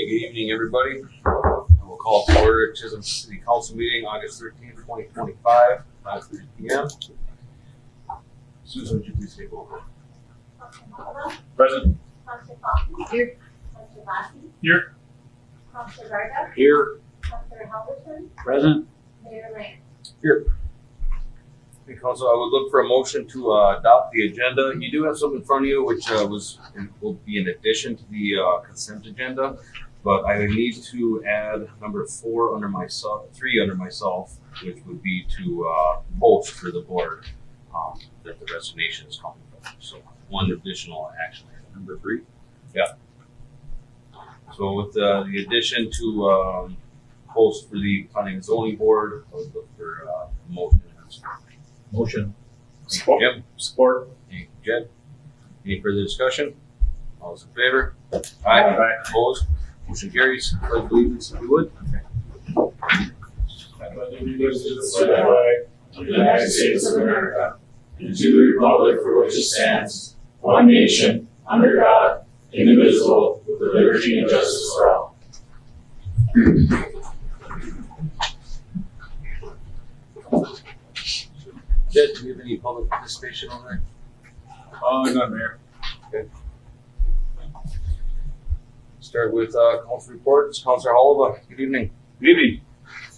Good evening, everybody. We'll call to order Chisholm City Council meeting, August 13th, 2025, 5:30 p.m. Susan, would you please take over? Present. Councilor Fox. Here. Councilor Lassie. Here. Councilor Varga. Here. Councilor Halverson. Present. Mayor Ryan. Here. Hey, Council, I would look for a motion to adopt the agenda. You do have something in front of you, which will be in addition to the consent agenda, but I would need to add number 3 under myself, which would be to post for the board that the resignation is coming from. So one additional action item. Number 3? Yeah. So with the addition to post for the planning and zoning board, I would look for a motion. Motion. Support. Yep. Support. Thank you, Jed. Any further discussion? All those in favor? Aye. Opposed? Motion carries. Pledge allegiance, if you would. I pledge allegiance to the flag of the United States of America and to the republic for which it stands, one nation, under God, indivisible, with liberty and justice for all. Jed, do you have any public participation on that? None, Mayor. Start with council reports. Councilor Holliva, good evening. Good evening.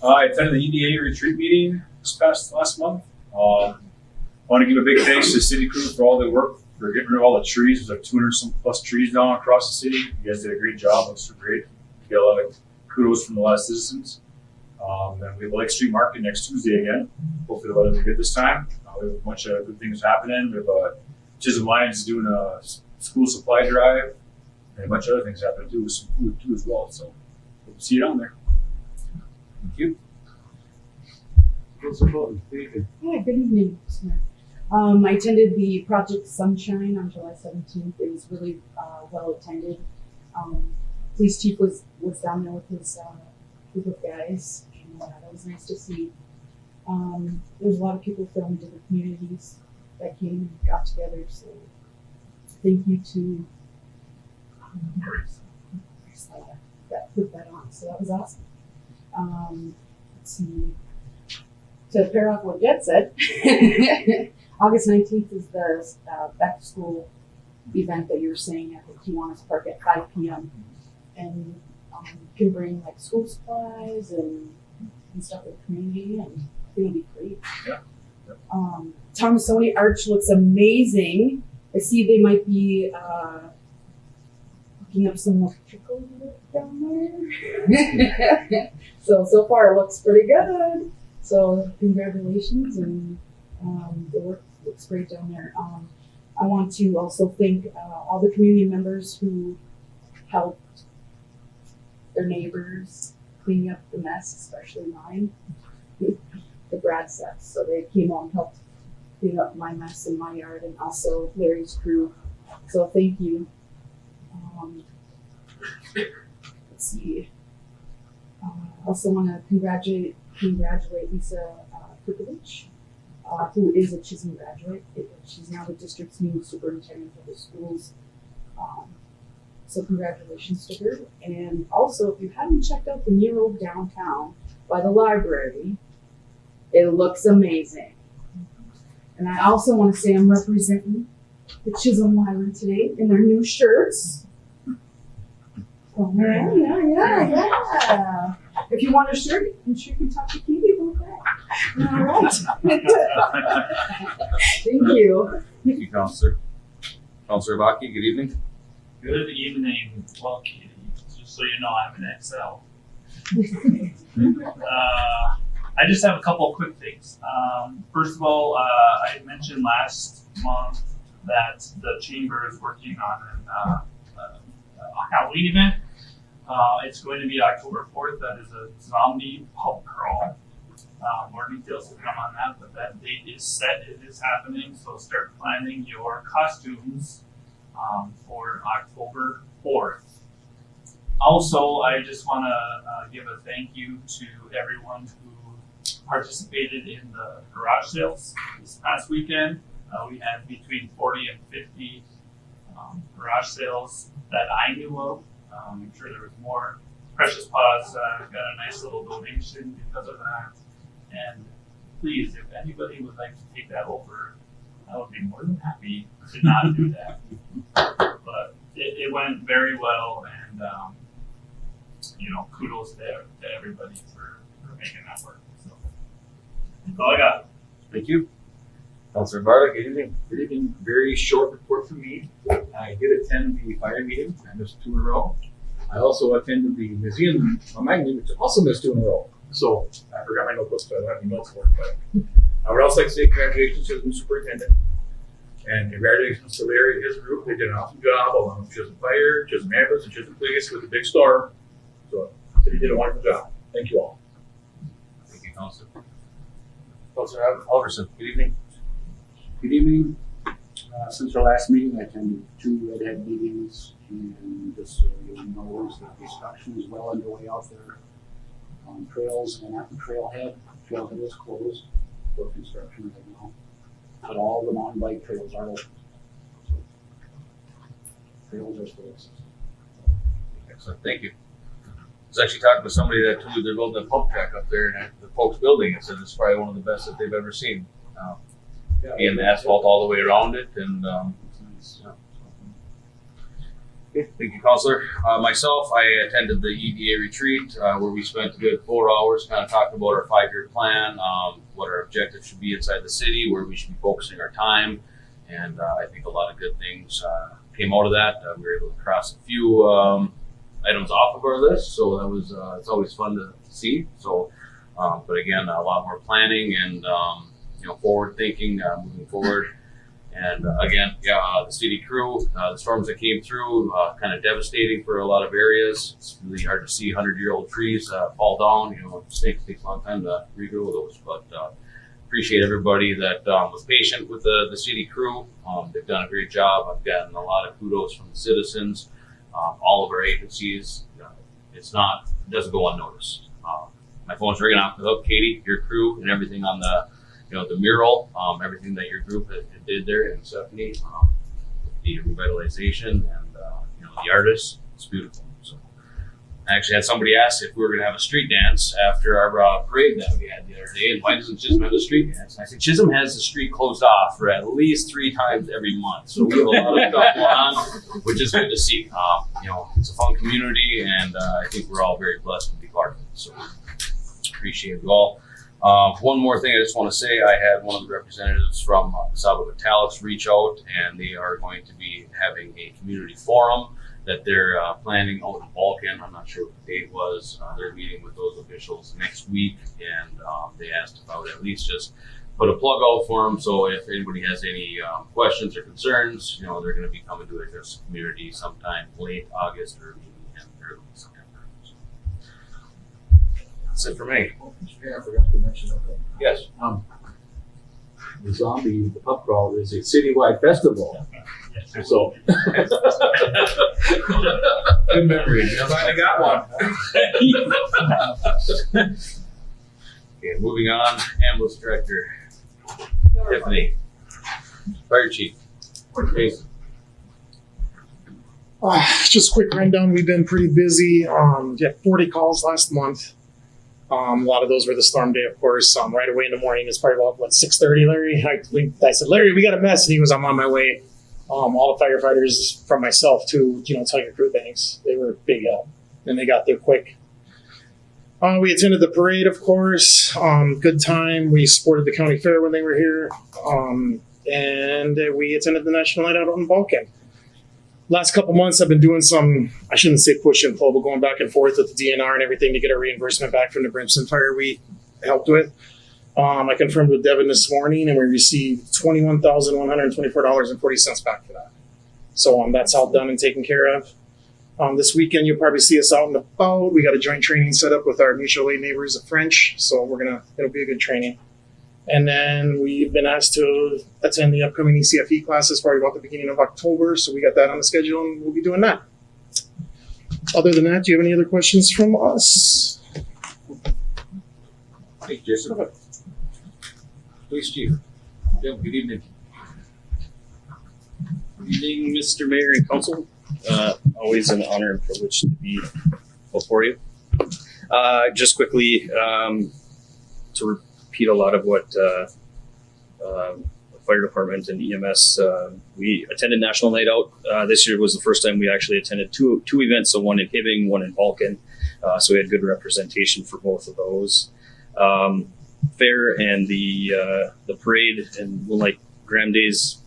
I attended the EDA retreat meeting last month. I want to give a big thanks to the city crew for all their work for getting rid of all the trees. There's like 200 some plus trees down across the city. You guys did a great job. It was so great. You got a lot of kudos from a lot of citizens. And we have the Lake Street Market next Tuesday again. Hopefully the weather's good this time. We have a bunch of good things happening. We have Chisholm Lions doing a school supply drive and a bunch of other things happening too, with some food too as well. So hope to see you down there. Thank you. Councilor Bolton, good evening. Yeah, good evening. I attended the Project Sunshine on July 17th. It was really well attended. Police chief was down there with his group of guys, and that was nice to see. There's a lot of people from different communities that came and got together, so thank you to that put that on. So that was awesome. Let's see. To pair off what Jed said, August 19th is the back to school event that you were saying at the Kiwanis Park at 5 p.m. And you can bring like school supplies and stuff for the community, and it'll be great. Yeah. Thomasoni Arch looks amazing. I see they might be hooking up some electrical down there. So far it looks pretty good. So congratulations, and the work looks great down there. I want to also thank all the community members who helped their neighbors cleaning up the mess, especially mine, the Brad sets. So they came out and helped clean up my mess in my yard, and also Larry's crew. So thank you. Let's see. I also want to congratulate Lisa Kukovic, who is a Chisholm graduate. She's now the district's new superintendent of the schools. So congratulations to her. And also, if you haven't checked out the mural downtown by the library, it looks amazing. And I also want to say I'm representing the Chisholm Library today in their new shirts. Oh, yeah. If you want a shirt, I'm sure you can talk to Katie about that. All right. Thank you. Thank you, Councilor. Councilor Baki, good evening. Good evening, well, Katie, just so you know, I'm an XL. I just have a couple of quick things. First of all, I mentioned last month that the chamber is working on a Halloween event. It's going to be October 4th. That is a zombie pub crawl. More details will come on that, but that date is set. It is happening, so start planning your costumes for October 4th. Also, I just want to give a thank you to everyone who participated in the garage sales this past weekend. We had between 40 and 50 garage sales that I knew of I'm sure there was more. Precious Paws got a nice little donation because of that. And please, if anybody would like to take that over, I would be more than happy to not do that. But it went very well, and kudos to everybody for making that work. So that's all I got. Thank you. Councilor Barda, good evening. Good evening. Very short report from me. I did attend the fire meeting. I missed 2 in a row. I also attended the museum meeting, which I also missed 2 in a row. So I forgot my notebook, so I don't have any notes for it. But I would also like to say congratulations to the new superintendent. And congratulations to Larry and his group. They did an awesome job along with Chisholm Fire, Chisholm Ambulance, and Chisholm Police with the big storm. So they did a wonderful job. Thank you all. Thank you, Councilor. Councilor Alverson, good evening. Good evening. Since our last meeting, I attended 2 Red Head meetings, and just so you know, the construction is well underway out there on trails and at the trailhead. Trailhead is closed for construction right now, but all the mountain bike trails are open. So, trails are still existing. Excellent, thank you. I was actually talking to somebody that told me they're building a pump track up there, and the folks building it said it's probably one of the best that they've ever seen. Being the asphalt all the way around it, and okay, thank you, Councilor. Myself, I attended the EDA retreat where we spent a good 4 hours kind of talking about our 5-year plan, what our objectives should be inside the city, where we should be focusing our time, and I think a lot of good things came out of that. We were able to cross a few items off of our list, so that was it's always fun to see. So, but again, a lot more planning and forward thinking, moving forward. And again, the city crew, the storms that came through, kind of devastating for a lot of areas. It's really hard to see 100-year-old trees fall down. Snakes takes a long time to regrow those, but appreciate everybody that was patient with the city crew. They've done a great job. I've gotten a lot of kudos from the citizens, all of our agencies. It doesn't go unnoticed. My phone's ringing off the hook, Katie, your crew, and everything on the mural, everything that your group did there, and Stephanie, the revitalization, and the artists. It's beautiful. So, I actually had somebody ask if we were going to have a street dance after our parade that we had the other day, and why doesn't Chisholm have a street dance? And I said Chisholm has the street closed off for at least 3 times every month, so we have a lot of stuff going on, which is good to see. It's a fun community, and I think we're all very blessed to be part of it. So, appreciate you all. One more thing I just want to say, I had one of the representatives from Saddle Metallics reach out, and they are going to be having a community forum that they're planning out in Vulcan. I'm not sure what the date was. They're meeting with those officials next week, and they asked if I would at least just put a plug out for them. So if anybody has any questions or concerns, they're going to be coming to address the community sometime late August or maybe early September. That's it for me. I forgot to mention something. Yes. The pub crawl is a citywide festival. So Good memory. I got one. Okay, moving on. Ambulance Director Tiffany. Fire Chief. Jason. Just a quick rundown. We've been pretty busy. We had 40 calls last month. A lot of those were the storm day, of course. Right away in the morning, it's probably about 6:30. Larry, I said, Larry, we got a mess, and he was, I'm on my way. All the firefighters, from myself too, tell your crew thanks. They were a big help, and they got there quick. We attended the parade, of course. Good time. We supported the county fair when they were here, and we attended the national night out on Vulcan. Last couple months, I've been doing some, I shouldn't say push and pull, but going back and forth with the DNR and everything to get our reimbursement back from the Brimson fire we helped with. I confirmed with Devin this morning, and we received $21,124.40 back for that. So that's all done and taken care of. This weekend, you'll probably see us out and about. We got a joint training set up with our mutual aid neighbors of French, so it'll be a good training. And then we've been asked to attend the upcoming ECFE classes probably about the beginning of October. So we got that on the schedule, and we'll be doing that. Other than that, do you have any other questions from us? Hey, Jason. Police Chief. Jim, good evening. Good evening, Mr. Mayor and Council. Always an honor and privilege to be before you. Just quickly, to repeat a lot of what the fire department and EMS, we attended National Night Out. This year was the first time we actually attended two events, so one in Hibbing, one in Vulcan. So we had good representation for both of those. Fair and the parade and Moonlight Graham Days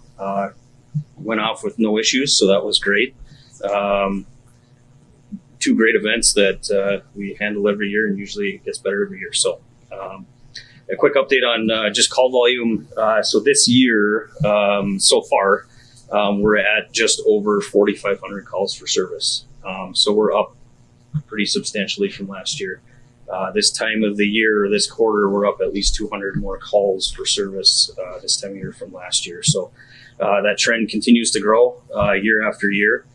went off with no issues, so that was great. Two great events that we handle every year, and usually it gets better every year. So a quick update on just call volume. So this year, so far, we're at just over 4,500 calls for service. So we're up pretty substantially from last year. This time of the year, this quarter, we're up at least 200 more calls for service this time of year from last year. So that trend continues to grow year after year.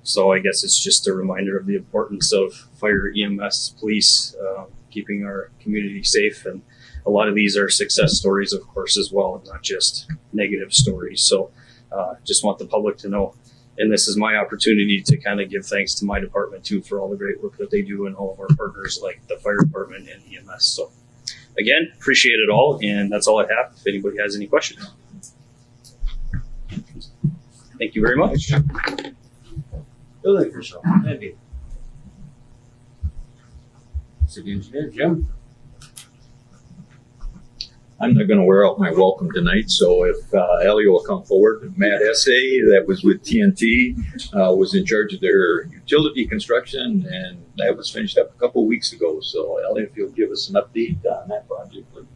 So I guess it's just a reminder of the importance of fire, EMS, police, keeping our community safe. And a lot of these are success stories, of course, as well, not just negative stories. So just want the public to know. And this is my opportunity to kind of give thanks to my department too for all the great work that they do and all of our partners like the fire department and EMS. So again, appreciate it all. And that's all I have. If anybody has any questions. Thank you very much. Building official, Andy. City engineer, Jim. I'm not going to wear out my welcome tonight, so if Ellie will come forward. Matt Essay, that was with TNT, was in charge of their utility construction, and that was finished up a couple weeks ago. So Ellie, if you'll give us an update on that project, please.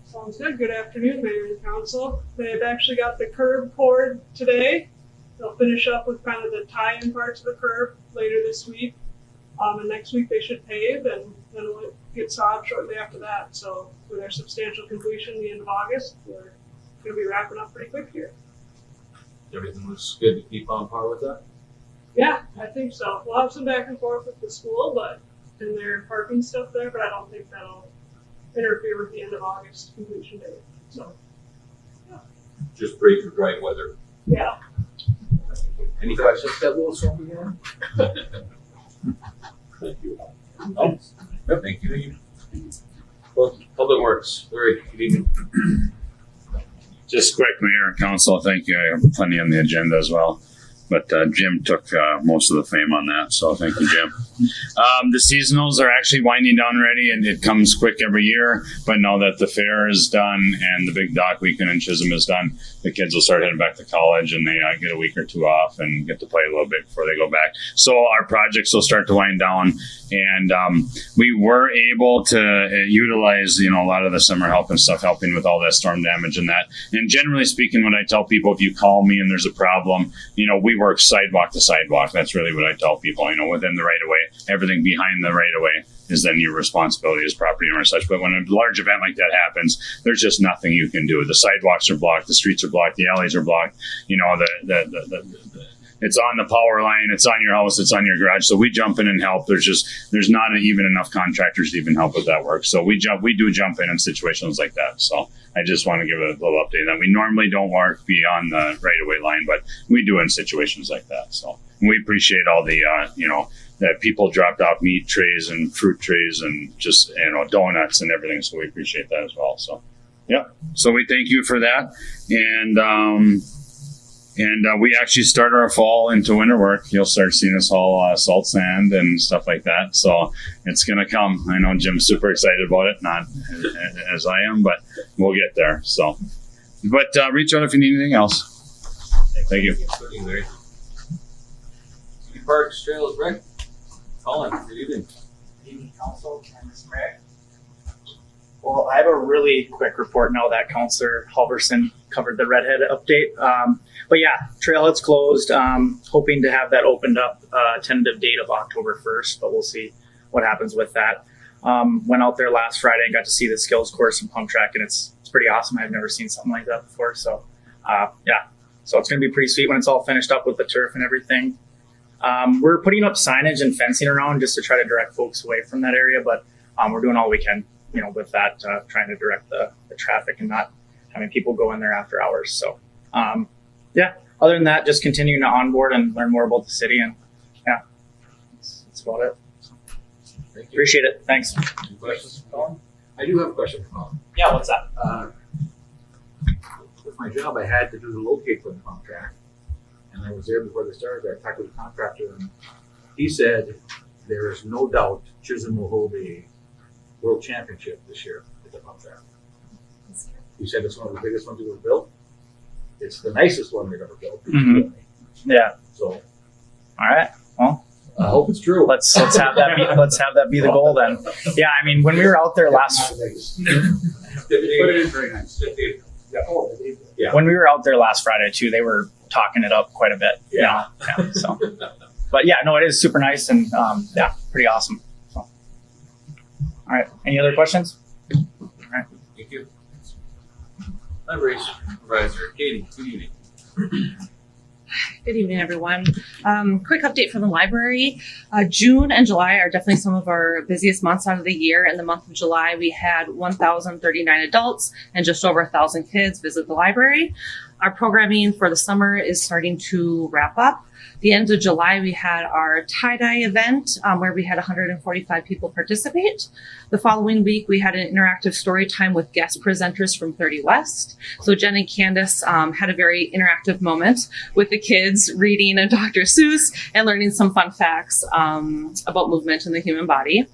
Sounds good. Good afternoon, Mayor and Council. They've actually got the curb poured today. They'll finish up with kind of the tie-in parts of the curb later this week. And next week they should pave, and then we'll get sod shortly after that. So with our substantial completion the end of August, we're going to be wrapping up pretty quick here. Everything looks good to keep on par with that? Yeah, I think so. We'll have some back and forth with the school, but and their parking stuff there, but I don't think that'll interfere with the end of August completion date. So Just pray for dry weather. yeah. Any questions that will from you? Thank you. Oh, no, thank you. Well, Public Works, Larry, good evening. Just quick, Mayor and Council, thank you. I have plenty on the agenda as well. But Jim took most of the fame on that, so thank you, Jim. The seasonals are actually winding down already, and it comes quick every year. But now that the fair is done and the big dock weekend in Chisholm is done, the kids will start heading back to college, and they get a week or two off and get to play a little bit before they go back. So our projects will start to wind down, and we were able to utilize, a lot of the summer help and stuff, helping with all that storm damage and that. And generally speaking, when I tell people, if you call me and there's a problem, we work sidewalk to sidewalk. That's really what I tell people, within the right of way. Everything behind the right of way is then your responsibility as property owner and such. But when a large event like that happens, there's just nothing you can do. The sidewalks are blocked, the streets are blocked, the alleys are blocked, it's on the power line, it's on your house, it's on your garage. So we jump in and help. There's not even enough contractors to even help with that work. So we do jump in situations like that. So I just want to give a little update that we normally don't work beyond the right of way line, but we do in situations like that. So we appreciate all the, that people dropped off meat trays and fruit trays and just, donuts and everything. So we appreciate that as well. So, yeah. So we thank you for that. And we actually start our fall into winter work. You'll start seeing us haul salt sand and stuff like that. So it's going to come. I know Jim's super excited about it, not as I am, but we'll get there. So, but reach out if you need anything else. Thank you. Including Larry. City Parks, Trails, Rick. Colin, good evening. Good evening, Council and Mr. Mayor. Well, I have a really quick report now that Councillor Halverson covered the redhead update. But yeah, trailhead's closed. Hoping to have that opened up, tentative date of October 1st, but we'll see what happens with that. Went out there last Friday and got to see the skills course and pump track, and it's pretty awesome. I've never seen something like that before. So yeah, so it's going to be pretty sweet when it's all finished up with the turf and everything. We're putting up signage and fencing around just to try to direct folks away from that area, but we're doing all we can, with that, trying to direct the traffic and not having people go in there after hours. So yeah, other than that, just continuing to onboard and learn more about the city and about it. Thank you. Appreciate it. Thanks. Any questions, Colin? I do have a question for Colin. Yeah, what's that? With my job, I had to do the locate for the contract, and I was there before they started. I talked to the contractor, and he said there is no doubt Chisholm will hold a world championship this year with the contract. He said it's one of the biggest ones we've built. It's the nicest one we've ever built. Mhm. Yeah. So All right. I hope it's true. Let's have that be the goal then. Yeah, I mean, when we were out there last But it is very nice. Yeah. when we were out there last Friday too, they were talking it up quite a bit. Yeah. Yeah. So, but yeah, no, it is super nice and yeah, pretty awesome. So, all right. Any other questions? Thank you. Library Supervisor Katie, good evening. Good evening, everyone. Quick update from the library. June and July are definitely some of our busiest months out of the year. In the month of July, we had 1,039 adults and just over 1,000 kids visit the library. Our programming for the summer is starting to wrap up. The end of July, we had our tie-dye event where we had 145 people participate. The following week, we had an interactive story time with guest presenters from 30 West. So Jen and Candace had a very interactive moment with the kids reading a Dr. Seuss and learning some fun facts about movement in the human body.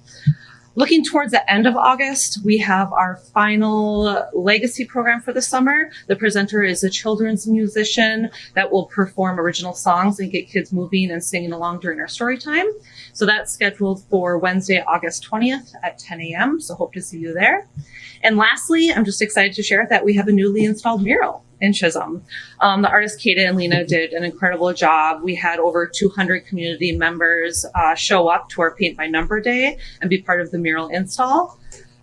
Looking towards the end of August, we have our final legacy program for the summer. The presenter is a children's musician that will perform original songs and get kids moving and singing along during our story time. So that's scheduled for Wednesday, August 20th at 10 a.m. So hope to see you there. And lastly, I'm just excited to share that we have a newly installed mural in Chisholm. The artist Kata and Lena did an incredible job. We had over 200 community members show up to our Paint by Number Day and be part of the mural install.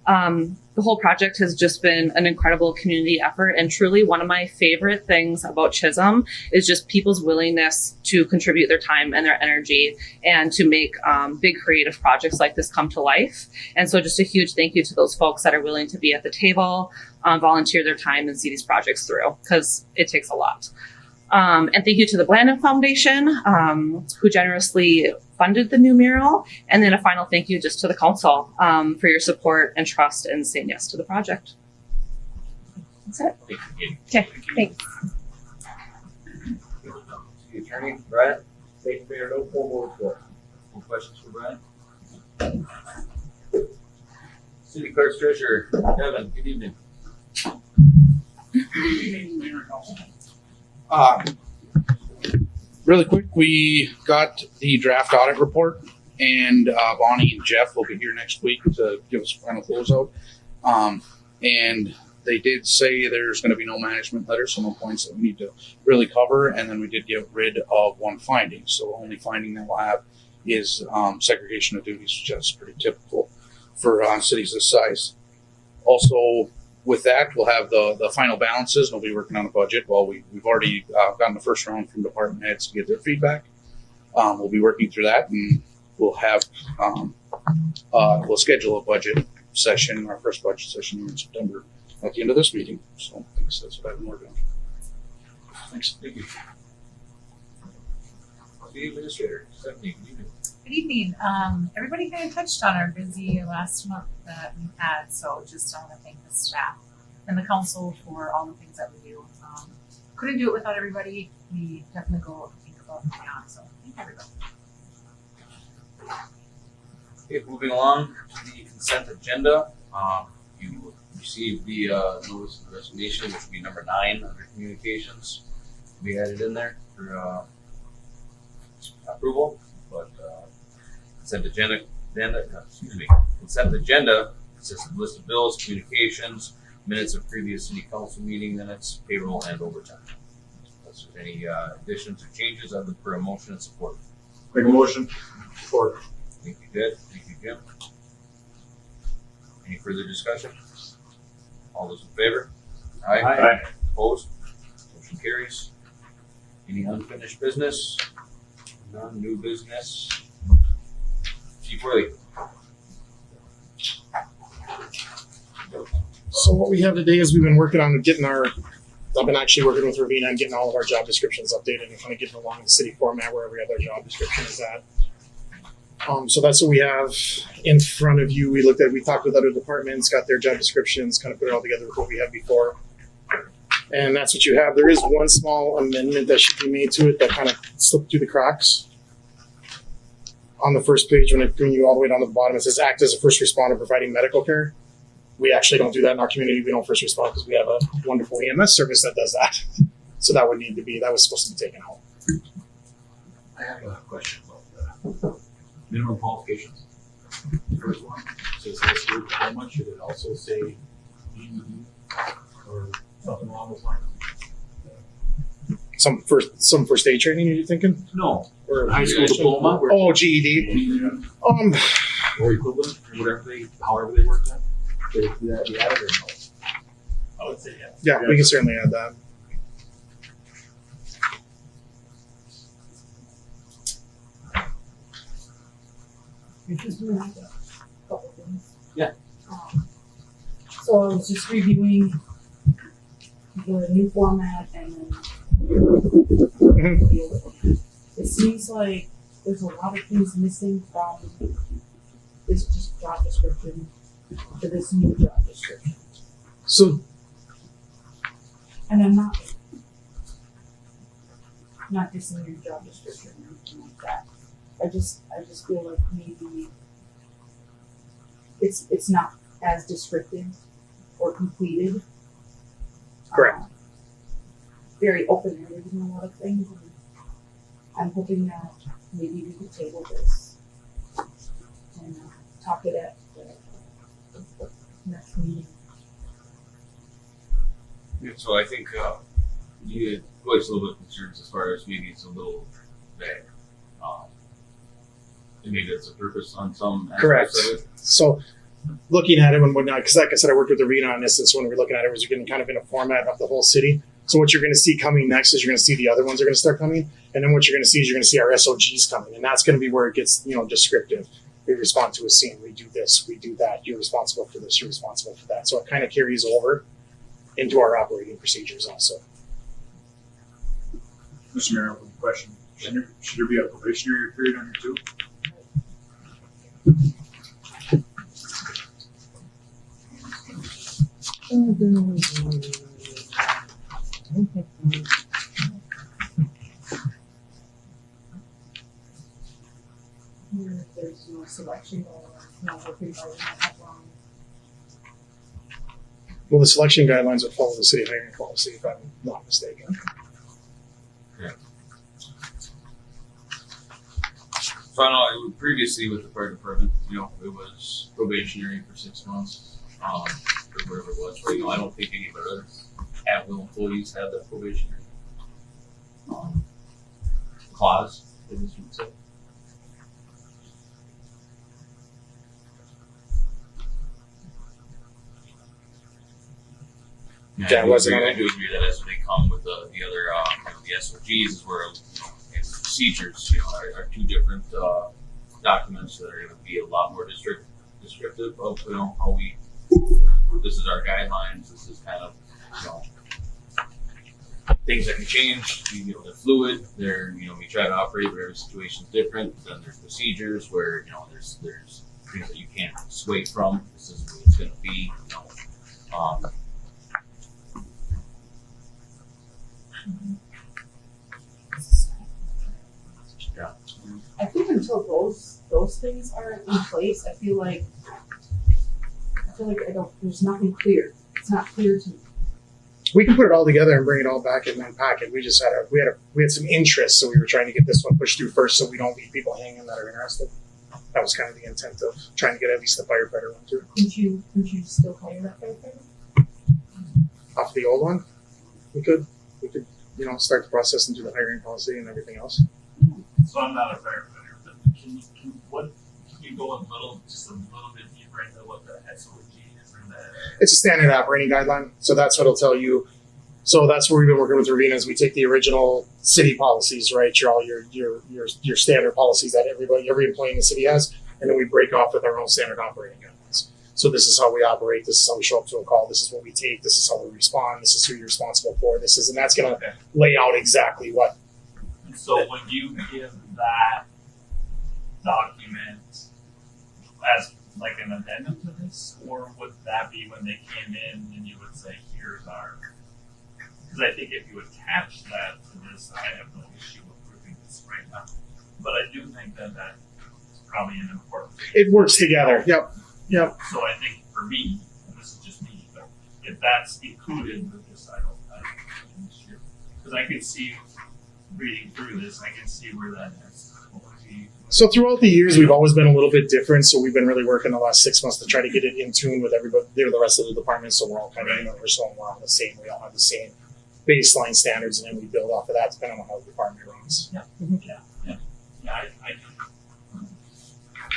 The whole project has just been an incredible community effort, and truly one of my favorite things about Chisholm is just people's willingness to contribute their time and their energy and to make big creative projects like this come to life. And so just a huge thank you to those folks that are willing to be at the table, volunteer their time and see these projects through, because it takes a lot. And thank you to the Blandon Foundation, who generously funded the new mural. And then a final thank you just to the council for your support and trust and saying yes to the project. That's it. Thank you, Katie. Okay, thanks. City Attorney, Brad, Thank you, Mayor. No formal report. any questions for Brian? City Clerk's Treasurer, Kevin, good evening. Really quick, we got the draft audit report, and Bonnie and Jeff will be here next week to give us a final closeout. And they did say there's going to be no management letters, so no points that we need to really cover. And then we did get rid of one finding. So the only finding that we'll have is segregation of duties, which is pretty typical for cities this size. Also, with that, we'll have the final balances, and we'll be working on a budget. Well, we've already gotten the first round from department heads to get their feedback. We'll be working through that, and we'll have we'll schedule a budget session, our first budget session in September at the end of this meeting. So I guess that's what I've been working on. Thanks. Thank you. City Administrator, Stephanie, good evening. Good evening. Everybody kind of touched on our busy last month that we've had, so just I want to thank the staff and the council for all the things that we do. Couldn't do it without everybody. We definitely go think about and beyond, so thank everybody. Okay, moving along to the consent agenda. You received the notice of resignation, which would be number 9 under communications. We had it in there for approval, but consent agenda, consent agenda consists of list of bills, communications, minutes of previous city council meeting minutes, payroll, and overtime. Unless there's any additions or changes, I'd look for a motion and support. Make a motion. Support. Thank you, Jed. Thank you, Jim. Any further discussion? All those in favor? Aye. Aye. Opposed? Motion carries. Any unfinished business? None. New business? Chief Willie. So what we have today is we've been working on getting I've been actually working with Ravina on getting all of our job descriptions updated and kind of getting along the city format where every other job description is at. So that's what we have in front of you. We talked with other departments, got their job descriptions, kind of put it all together with what we had before. And that's what you have. There is one small amendment that should be made to it that kind of slipped through the cracks. On the first page, when it brings you all the way down to the bottom, it says act as a first responder providing medical care. We actually don't do that in our community. We don't first respond because we have a wonderful EMS service that does that. So that was supposed to be taken out. I have a question about the minimum qualifications. The first one says high school diploma. Should it also say GED or something along those lines? Some first aid training, are you thinking? No. Or High school diploma. Oh, GED. Or equivalent, or however they work that. Could that be added or no? I would say yes. Yeah, we can certainly add that. Because we have a couple things. Yeah. So I was just reviewing the new format and then it seems like there's a lot of things missing from this just job description to this new job description. So, and I'm not dissing your job description or anything like that. I just feel like maybe it's not as descriptive or completed. Correct. Very open-ended in a lot of things. And I'm hoping that maybe we could table this and talk it at the next meeting. Yeah, so I think you voiced a little bit of concerns as far as maybe it's a little vague. And maybe that's a purpose on some correct. aspects of it. So looking at it and whatnot, because like I said, I worked with Arena on this, and so when we're looking at it, we're getting kind of in a format of the whole city. So what you're going to see coming next is you're going to see the other ones are going to start coming, and then what you're going to see is you're going to see our SOGs coming, and that's going to be where it gets descriptive. We respond to a scene, we do this, we do that. You're responsible for this, you're responsible for that. So it kind of carries over into our operating procedures also. Mr. Mayor, one question. Should there be a probationary period on here too? There's no selection or no working by that long. Well, the selection guidelines would follow the city hiring policy, if I'm not mistaken. So I know previously with the fire department, it was probationary for 6 months, or whatever it was. But I don't think any of our other at-will employees have that probationary clause. I guess you would say. Yeah, I wasn't do agree that as they come with the other the SOGs is where and procedures are two different documents that are going to be a lot more descriptive of how we. This is our guidelines. This is kind of things that can change. They're fluid. They're we try to operate, but every situation is different. Then there's procedures where there's things that you can't sway from. This is what it's going to be. Yeah. I think until those things are in place, I feel like there's nothing clear. It's not clear to me. We can put it all together and bring it all back in one packet. We just we had some interest, so we were trying to get this one pushed through first, so we don't leave people hanging that are interested. That was kind of the intent of trying to get at least the firefighter one too. Couldn't you still hire that firefighter? Off the old one, we could start the process and do the hiring policy and everything else. So I'm not a firefighter, but can you go just a little bit deeper into what the SOG is in that? It's a standard operating guideline, so that's what it'll tell you. So that's where we've been working with Ravina is we take the original city policies, right? Your standard policies that every employee in the city has, and then we break off with our own standard operating guidelines. So this is how we operate. This is how we show up to a call. This is what we take. This is how we respond. This is who you're responsible for. And that's going to lay out exactly what. So when you give that document as like an addendum to this, or would that be when they came in and you would say, here's our? Because I think if you attach that to this, I have no issue approving this right now. But I do think that that is probably an important. It works together. Yep. Yep. So I think for me, and this is just me, but if that's included with this, I don't have an issue. Because I can see, reading through this, I can see where that is. So throughout the years, we've always been a little bit different. So we've been really working the last 6 months to try to get it in tune with everybody, the rest of the departments. So we're all kind of universal and we're all the same. We all have the same baseline standards, and then we build off of that depending on how the department runs. Yeah, I do.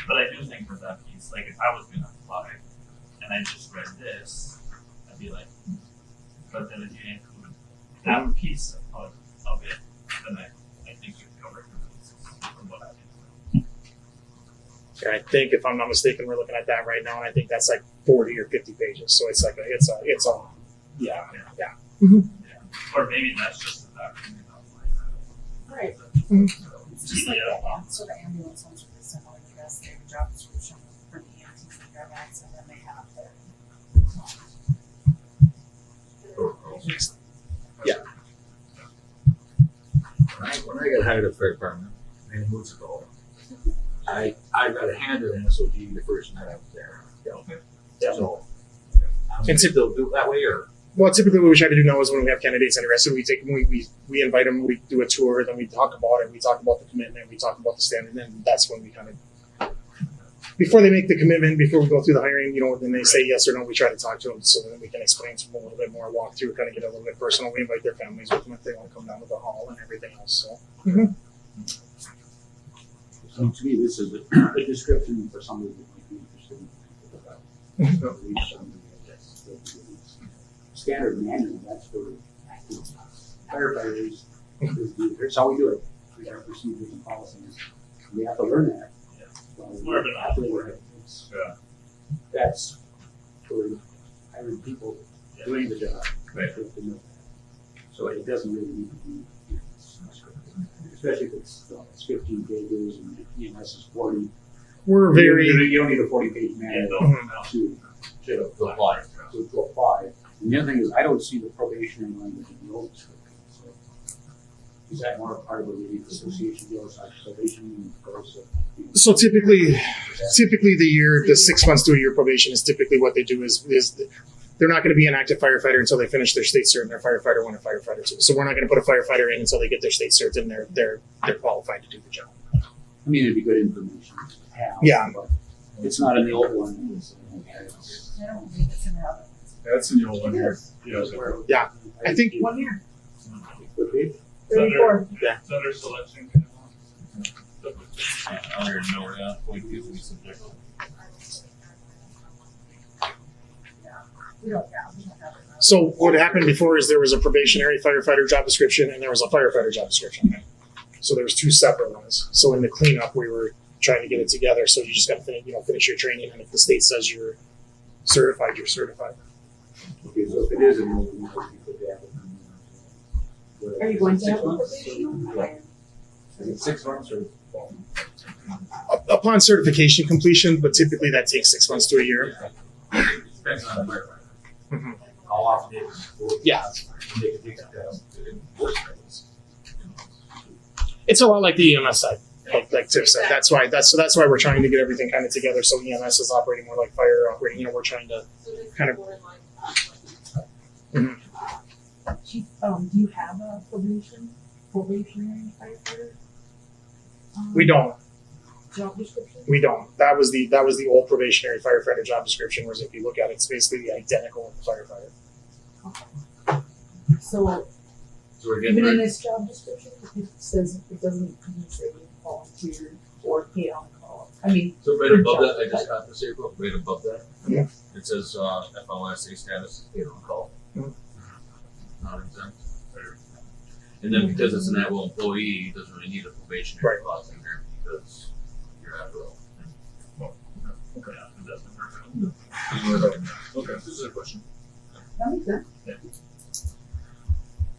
But I do think that piece, like if I was going to apply and I just read this, I'd be like, but then if you include that piece of it, then I think you've covered the bases from what I did. And I think, if I'm not mistaken, we're looking at that right now, and I think that's like 40 or 50 pages. So it's like it's a yeah. Mm-hmm. Or maybe that's just a document of Right. Mm-hmm. It's just like that, so the ambulance ones are similar, I guess, they have a job description for the EMTs and paramedics, and then they have their. Yeah. When I got hired at the fire department many moons ago, I got handed an SOG the first night I was there. So, And they'll do it that way, or? Well, typically what we try to do now is when we have candidates interested, we take them, we invite them, we do a tour, then we talk about it, we talk about the commitment, we talk about the standard, and that's when we kind of, before they make the commitment, before we go through the hiring, when they say yes or no, we try to talk to them so that we can explain to them a little bit more, walk through, kind of get a little bit personal. We invite their families with them if they want to come down to the hall and everything else. So, So to me, this is a description for somebody that might be interested in the standard manual, that's for firefighters. Here's how we do it. We have procedures and policies. We have to learn that. That's for hiring people doing the job. Right. So it doesn't really need to be, especially if it's 15 pages and EMS is 40. we're very, You don't need a 40-page manual to apply. To apply. And the other thing is, I don't see the probationary language in the old description. So is that more part of a relief association deals like probation and so typically the 6 months to a year probation is typically what they do is they're not going to be an active firefighter until they finish their state cert and they're firefighter 1 or firefighter 2. So we're not going to put a firefighter in until they get their state cert and they're qualified to do the job. I mean, it'd be good information to have. Yeah. But it's not in the old one. I don't believe it's in the other ones. That's in the old one here. Yeah. I think 1 year. Could be. 34. It's under selection. I don't even know where that point is. We subject. We don't have it. so. What happened before is there was a probationary firefighter job description and there was a firefighter job description. So there was 2 separate ones. So in the cleanup, we were trying to get it together. So you just got to finish your training, and if the state says you're certified, you're certified. Okay, so if it is in the old one, we could have it. Are you going to have a 6 months? probational? Is it 6 months or? Upon certification completion, but typically that takes 6 months to a year. Depends on the firefighter. Mhm. How often they Yeah. they can take that test. It's a lot like the EMS side, like Tiff said. That's why we're trying to get everything kind of together. So EMS is operating more like fire operating. We're trying to kind of. Chief, do you have a probationary firefighter? We don't. Job description? We don't. That was the old probationary firefighter job description. Whereas if you look at it, it's basically identical with the firefighter. So So we're getting even in rid this job description, it says it doesn't even say volunteer or pay on call. I mean, So right above that, I just got this April, right above that. Yeah. It says, FLSA status, paid on call. Mhm. Not exempt. And then because it's an at-will employee, it doesn't really need a probationary Right. clause in there because you're at-will. Okay, it doesn't hurt. Okay, this is a question. that makes sense.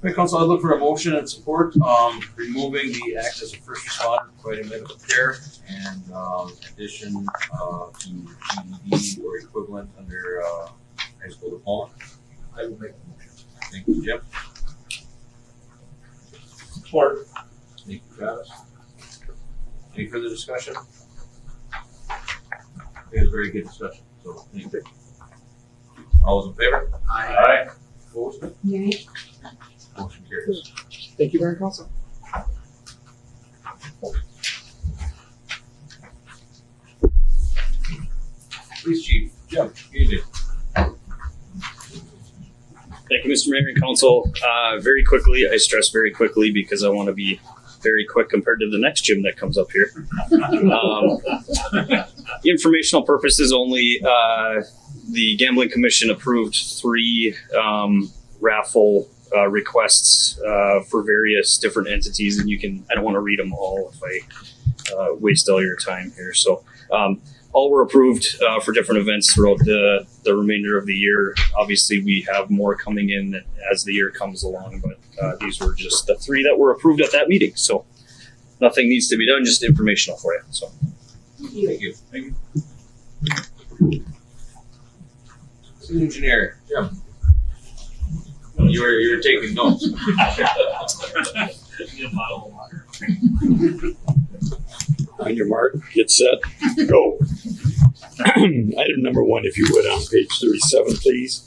Right, Council, I look for a motion and support, removing the act as a first responder, providing medical care, and addition to GED or equivalent under high school diploma. I will make the motion. Thank you, Jim. Support. Thank you, Travis. Any further discussion? It was very good discussion, so thank you. All those in favor? Aye. Opposed? Yay. Motion carries. Thank you, Mayor and Council. Police Chief, Jim, you did. Thank you, Mr. Mayor and Council. Very quickly, I stress very quickly because I want to be very quick compared to the next gym that comes up here. Informational purposes only, the Gambling Commission approved 3 raffle requests for various different entities, and I don't want to read them all if I waste all your time here. So all were approved for different events throughout the remainder of the year. Obviously, we have more coming in as the year comes along, but these were just the 3 that were approved at that meeting. So nothing needs to be done, just informational for you. So Thank you. Thank you. City Engineer, Jim. You're taking notes. On your mark, get set, go. Item number 1, if you would, on page 37, please.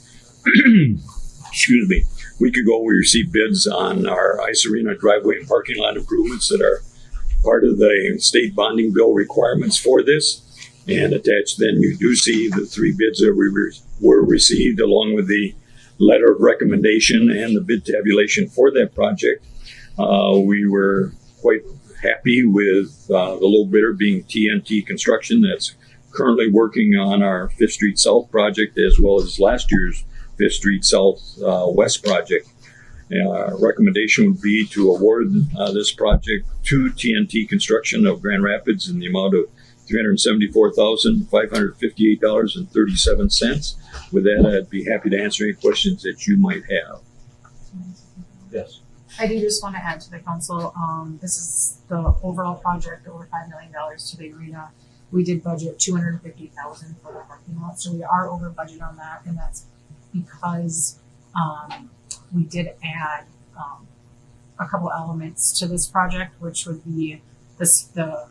Excuse me. A week ago, we received bids on our ice arena driveway and parking lot improvements that are part of the state bonding bill requirements for this. And attached then, you do see the 3 bids that were received, along with the letter of recommendation and the bid tabulation for that project. We were quite happy with the low bidder being TNT Construction, that's currently working on our 5th Street South project, as well as last year's 5th Street South West project. Recommendation would be to award this project to TNT Construction of Grand Rapids in the amount of $374,558.37. With that, I'd be happy to answer any questions that you might have. Yes. I do just want to add to the council, this is the overall project, over $5 million to the arena. We did budget $250,000 for the parking lot, so we are over budget on that, and that's because we did add a couple elements to this project, which would be the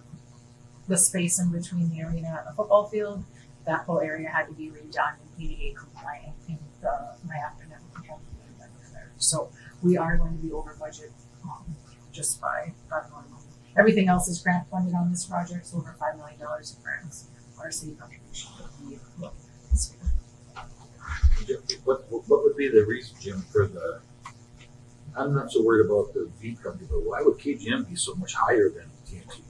space in between the arena and the football field. That whole area had to be redone and ADA compliant, and the ramp and everything had to be done there. So we are going to be over budget just by $5 million. Everything else is grant funded on this project, so over $5 million in grants. Our city contribution would be this year. What would be the reason, Jim, for the, I'm not so worried about the V company, but why would KGM be so much higher than TNT?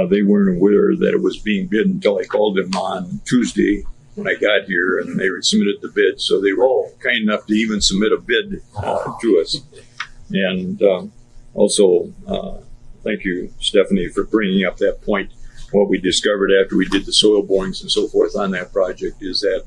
They weren't aware that it was being bid until I called them on Tuesday when I got here, and they submitted the bid. So they were kind enough to even submit a bid to us. And also, thank you, Stephanie, for bringing up that point. What we discovered after we did the soil borings and so forth on that project is that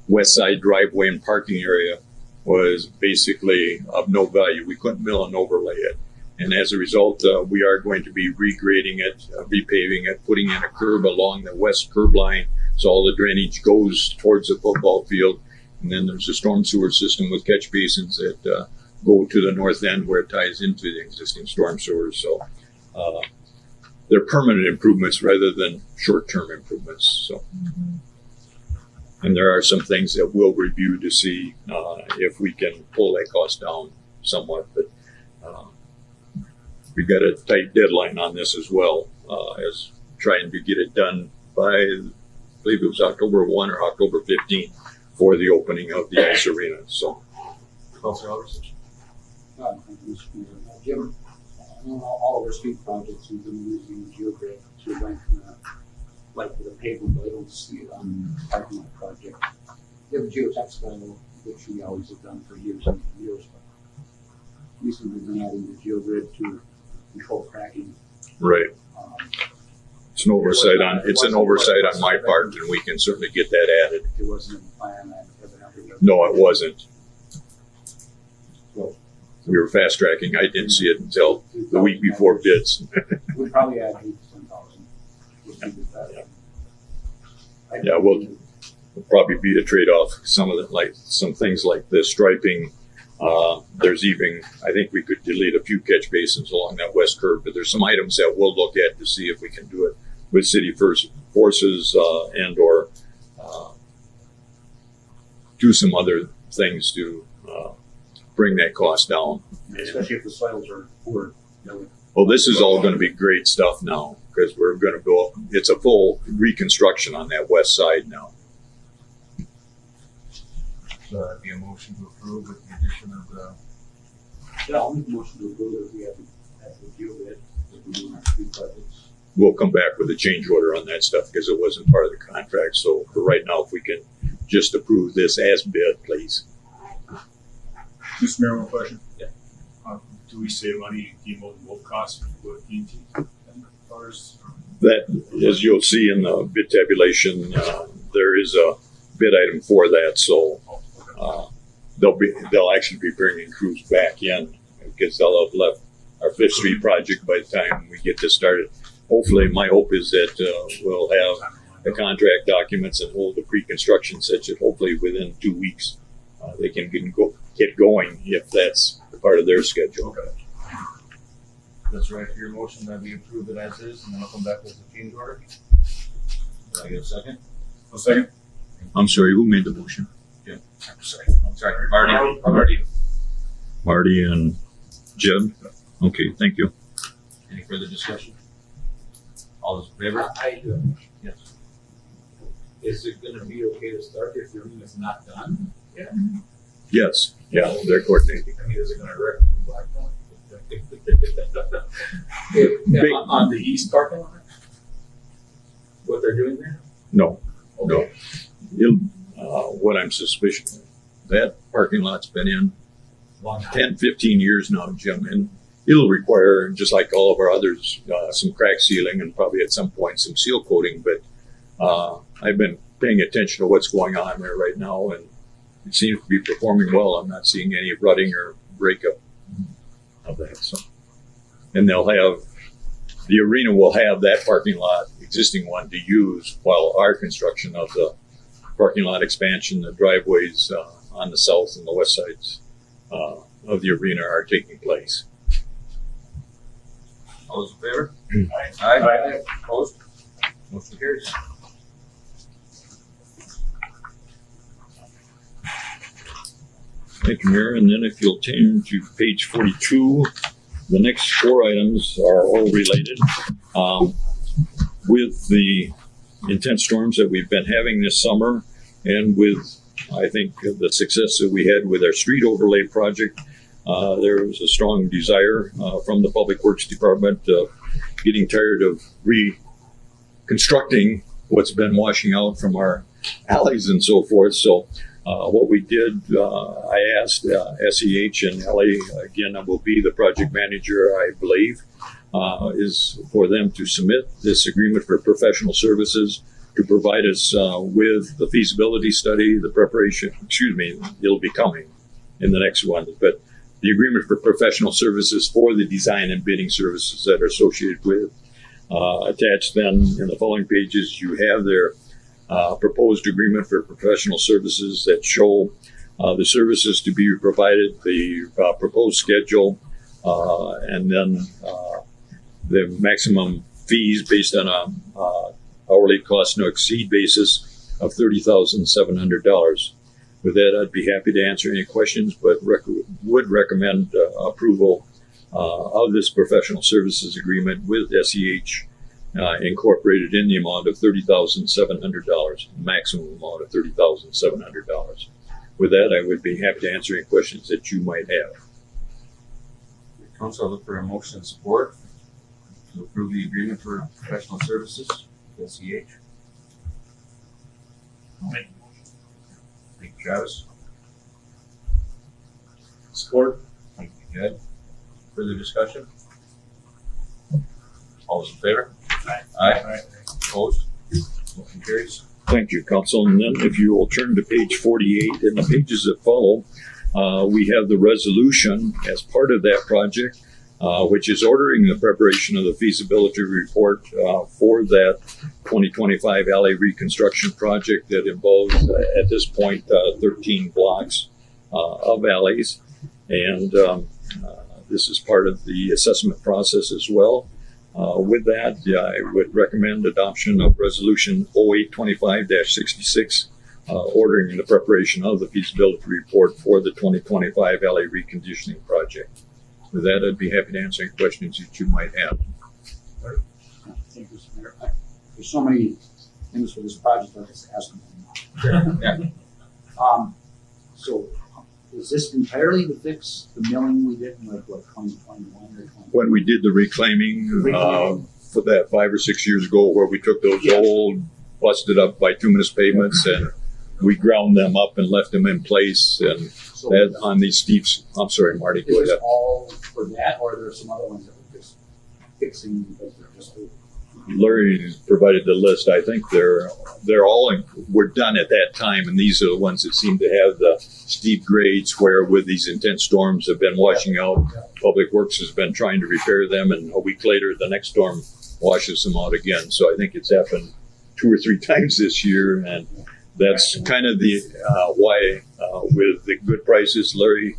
west side driveway and parking area was basically of no value. We couldn't mill and overlay it. And as a result, we are going to be regrading it, repaving it, putting in a curb along the west curb line, so all the drainage goes towards the football field. And then there's a storm sewer system with catch basins that go to the north end where it ties into the existing storm sewers. So they're permanent improvements rather than short-term improvements. So, and there are some things that we'll review to see if we can pull that cost down somewhat. But we've got a tight deadline on this as well, as trying to get it done by, I believe it was October 1 or October 15 for the opening of the ice arena. So, Councilor Alderson. Jim, all of our street projects we've been using GeoGrid to lengthen like the pavement, but I don't see it on the parking lot project. We have a geotextile, which we always have done for years and years, but recently we've been adding the GeoGrid to control cracking. right. It's an oversight on my part, and we can certainly get that added. It wasn't in the plan, No, it wasn't. So we were fast tracking. I didn't see it until the week before bids. We'd probably add 8,000 to 10,000. Yeah, we'll probably be a trade-off. Some of the, like some things like the striping. There's even, I think we could delete a few catch basins along that west curve, but there's some items that we'll look at to see if we can do it with city forces and or do some other things to bring that cost down. Especially if the soils are poor. Well, this is all going to be great stuff now because we're going to go. It's a full reconstruction on that west side now. So that'd be a motion to approve with the addition of the. Yeah, I'll make a motion to approve if we have to deal with it. If we do our street projects. We'll come back with a change order on that stuff because it wasn't part of the contract. So for right now, if we can just approve this as bid, please. Mr. Mayor, one question. Yeah. Do we save money in both costs with TNT? As far as That, as you'll see in the bid tabulation, there is a bid item for that. So they'll actually be bringing crews back in because they'll have left our Fifth Street project by the time we get this started. Hopefully, my hope is that we'll have the contract documents and hold the pre-construction such that hopefully within 2 weeks they can get going if that's part of their schedule. Okay. That's right for your motion that we approve it as is, and then I'll come back with the change order. Did I get a second? a second? I'm sorry, who made the motion? Yeah. I'm sorry. Marty. Marty and Jeb? Okay, thank you. Any further discussion? All those in favor? I do. Yes. Is it gonna be okay to start if your room is not done? Yes, yeah, they're coordinating. I mean, is it gonna wreck the blacktop? On the east parking lot? What they're doing there? No, Okay. what I'm suspicious of, that parking lot's been in Long time. 10, 15 years now, Jim, and it'll require, just like all of our others, some crack sealing and probably at some point some seal coating, but I've been paying attention to what's going on there right now, and it seems to be performing well. I'm not seeing any rutting or breakup of that. So, and the arena will have that parking lot, existing one, to use while our construction of the parking lot expansion, the driveways on the south and the west sides of the arena are taking place. All those in favor? Aye. Aye. Opposed? Motion carries. Thank you, Mayor. And then if you'll turn to page 42, the next 4 items are all related. With the intense storms that we've been having this summer, and with, I think, the success that we had with our street overlay project, there was a strong desire from the Public Works Department getting tired of reconstructing what's been washing out from our alleys and so forth. So what we did, I asked SEH and LA, again, I will be the project manager, I believe, is for them to submit this agreement for professional services to provide us with the feasibility study, the preparation, it'll be coming in the next one, but the agreement for professional services for the design and bidding services that are associated with. Attached then in the following pages, you have their proposed agreement for professional services that show the services to be provided, the proposed schedule, and then the maximum fees based on a hourly cost no exceed basis of $30,700. With that, I'd be happy to answer any questions, but would recommend approval of this professional services agreement with SEH incorporated in the amount of $30,700, maximum amount of $30,700. With that, I would be happy to answer any questions that you might have. Council, I look for a motion and support to approve the agreement for professional services with SEH. Make a motion. Thank you, Travis. Support. Thank you, Jed. Further discussion? All those in favor? Aye. Opposed? Motion carries. Thank you, Council. And then if you will turn to page 48 and the pages that follow, we have the resolution as part of that project, which is ordering the preparation of the feasibility report for that 2025 alley reconstruction project that involves, at this point, 13 blocks of alleys. And this is part of the assessment process as well. With that, I would recommend adoption of Resolution 0825-66, ordering the preparation of the feasibility report for the 2025 alley reconditioning project. With that, I'd be happy to answer any questions that you might have. Thank you, Mr. Mayor. There's so many things for this project, I just ask them. Yeah. So is this entirely to fix the milling we did in like what 2021 or 20? When we did the reclaiming for that 5 or 6 years ago, where we took those old busted up bituminous pavements and we ground them up and left them in place, and So that on these steep. I'm sorry, Marty. is Go this ahead. all for that, or are there some other ones that we're just fixing because they're just old? Larry provided the list. I think they're all were done at that time, and these are the ones that seem to have the steep grades where, with these intense storms, have been washing out. Public Works has been trying to repair them, and a week later, the next storm washes them out again. So I think it's happened 2 or 3 times this year, and that's kind of the why with the good prices, Larry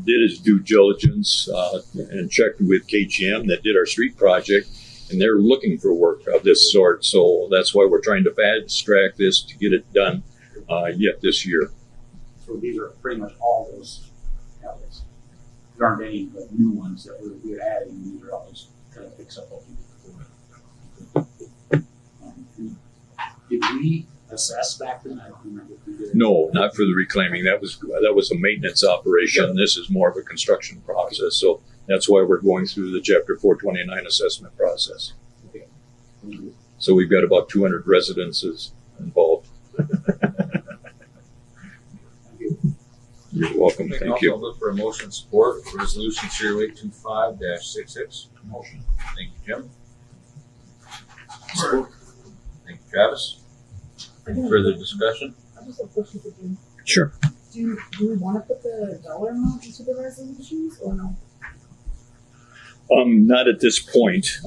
did his due diligence and checked with KGM that did our street project. And they're looking for work of this sort, so that's why we're trying to fast track this to get it done yet this year. So these are pretty much all those alleys. There aren't any like, new ones that we're adding. These are all just kind of fix up what we did before. Did we assess back then? I don't remember if we did. No, not for the reclaiming. That was a maintenance operation. This is more of a construction process, so that's why we're going through the Chapter 429 assessment process. Okay. So we've got about 200 residences involved. You're welcome. Thank you. I'll look for a motion support for Resolution 0825-66. Motion. Thank you, Jim. Support. Thank you, Travis. Any further discussion? I just have a question for Jim. Sure. Do we want to put the dollar amount into the resolutions or no? Not at this point.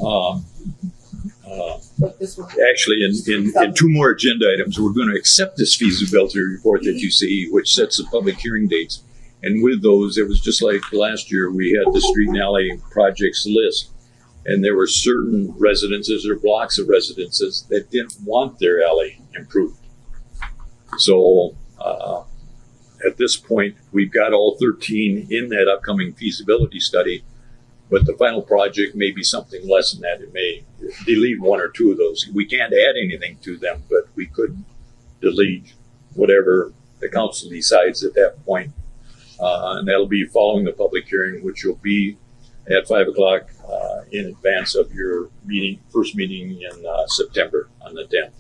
Like this one? Actually, in 2 more agenda items, we're going to accept this feasibility report that you see, which sets the public hearing dates. And with those, it was just like last year, we had the street and alley projects list. And there were certain residences or blocks of residences that didn't want their alley improved. So at this point, we've got all 13 in that upcoming feasibility study. But the final project may be something less than that. It may delete 1 or 2 of those. We can't add anything to them, but we could delete whatever the council decides at that point. And that'll be following the public hearing, which will be at 5 o'clock in advance of your meeting, first meeting in September on the 10th.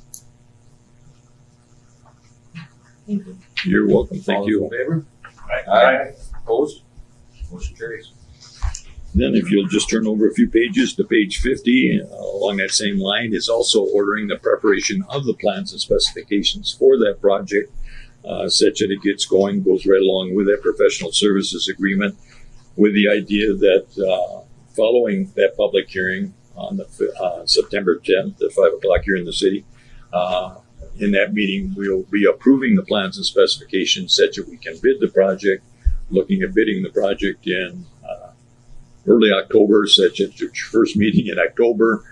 Thank you. You're welcome. Thank All you. those in favor? Aye. Opposed? Motion carries. Then if you'll just turn over a few pages to page 50, along that same line is also ordering the preparation of the plans and specifications for that project, such that it gets going, goes right along with that professional services agreement, with the idea that following that public hearing on the September 10th at 5 o'clock here in the city, in that meeting we'll be approving the plans and specifications such that we can bid the project, looking at bidding the project in early October, such as your first meeting in October.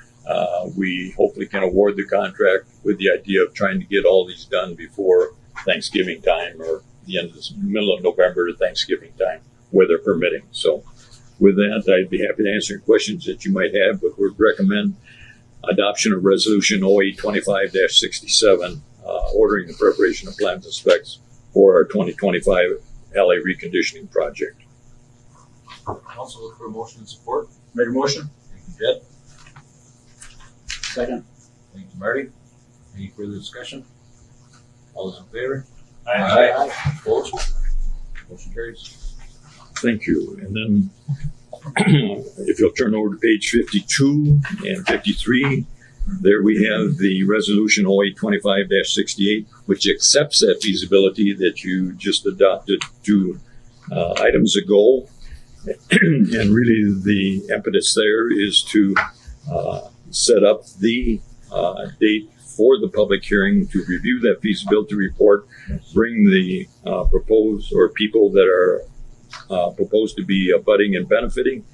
We hopefully can award the contract with the idea of trying to get all these done before Thanksgiving time, or the end of the middle of November to Thanksgiving time, weather permitting. So with that, I'd be happy to answer questions that you might have, but would recommend adoption of Resolution 0825-67, ordering the preparation of plans and specs for our 2025 alley reconditioning project. Also look for a motion support. Make a motion. Thank you, Jed. Second. Thank you, Marty. Any further discussion? All those in favor? Aye. Opposed? Motion carries. Thank you. And then if you'll turn over to page 52 and 53, there we have the resolution 0825-68, which accepts that feasibility that you just adopted to items ago. And really the impetus there is to set up the date for the public hearing to review that feasibility report, bring the proposed or people that are proposed to be abutting and benefiting.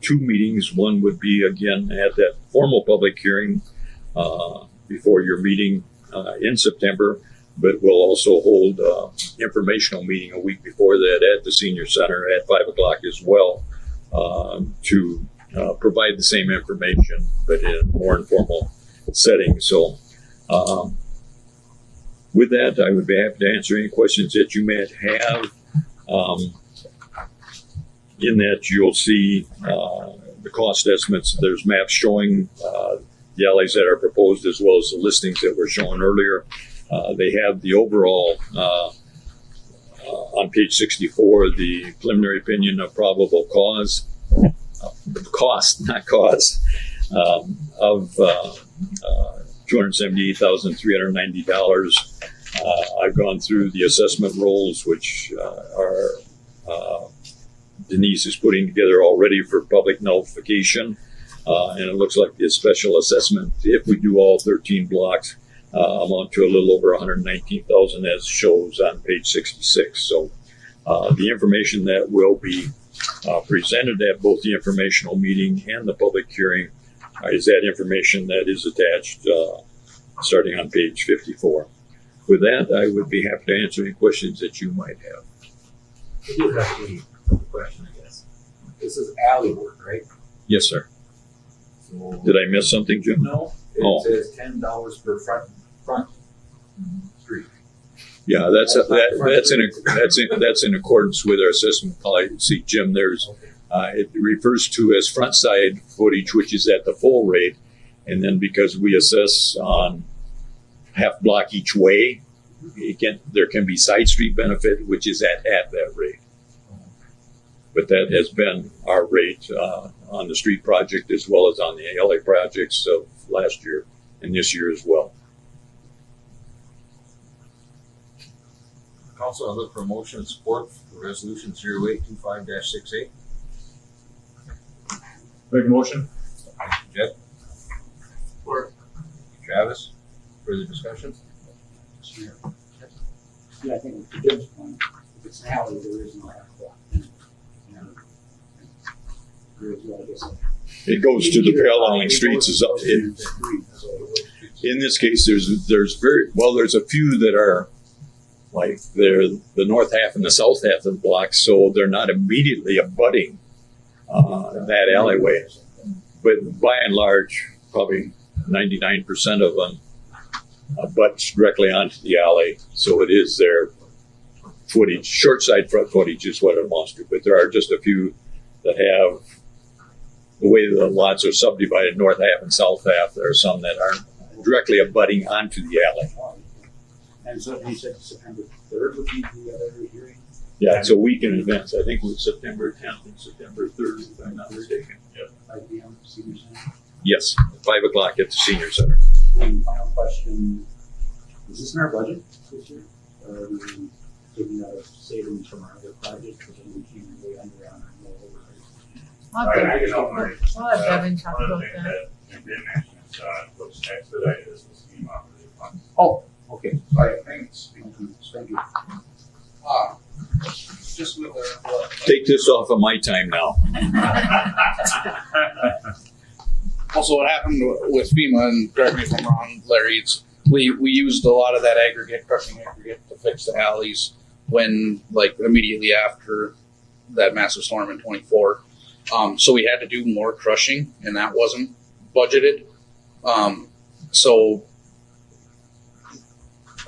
Two meetings. One would be again at that formal public hearing before your meeting in September, but we'll also hold informational meeting a week before that at the senior center at 5 o'clock as well to provide the same information, but in a more informal setting. So with that, I would be happy to answer any questions that you might have. In that, you'll see the cost estimates. There's maps showing the alleys that are proposed as well as the listings that were shown earlier. They have the overall, on page 64, the preliminary opinion of probable cost, of $278,390. I've gone through the assessment rolls, which are Denise is putting together already for public notification. And it looks like the special assessment, if we do all 13 blocks, amount to a little over 119,000 as shows on page 66. So the information that will be presented at both the informational meeting and the public hearing is that information that is attached starting on page 54. With that, I would be happy to answer any questions that you might have. I do have a question, I guess. This is alley work, right? Yes, sir. So, Did I miss something, Jim? no, it Oh. says $10 per front street. Yeah, that's in accordance with our assessment policy, Jim. There's it refers to as front side footage, which is at the full rate, and then because we assess on half block each way, there can be side street benefit, which is at that rate. But that has been our rate on the street project as well as on the LA projects of last year and this year as well. Council, I look for motion and support for resolution 0825-68. Make a motion. Jeff? Support. Travis? Further discussion? Yeah, I think to Jim's point, if it's an alley, there is no half block. It goes to the paralleling streets. In this case, there's a few that are like they're the north half and the south half of the block, so they're not immediately abutting that alleyway. But by and large, probably 99% of them abut directly onto the alley, so it is their footage. Short side front footage is what it amounts to, but there are just a few that have the way the lots are subdivided, north half and south half. There are some that aren't directly abutting onto the alley. And so he said September 3rd would be the other hearing? Yeah, it's a week in advance. I think it was September 10th and September 3rd, if I'm not mistaken. Yep. 5 p.m. Senior Center? Yes, 5 o'clock at the senior center. And final question, is this in our budget this year? Or are we taking out of savings from our other projects, because then we came way under on our mill override? We'll have Devin talk about that. Looks expedited as the scheme operating fund. Oh, okay. Right, thanks. Thank you. Just with Take this off of my time now. also what happened with FEMA, and correct me if I'm wrong, Larry, we used a lot of that crushing aggregate to fix the alleys when, like, immediately after that massive storm in 24. So we had to do more crushing, and that wasn't budgeted. So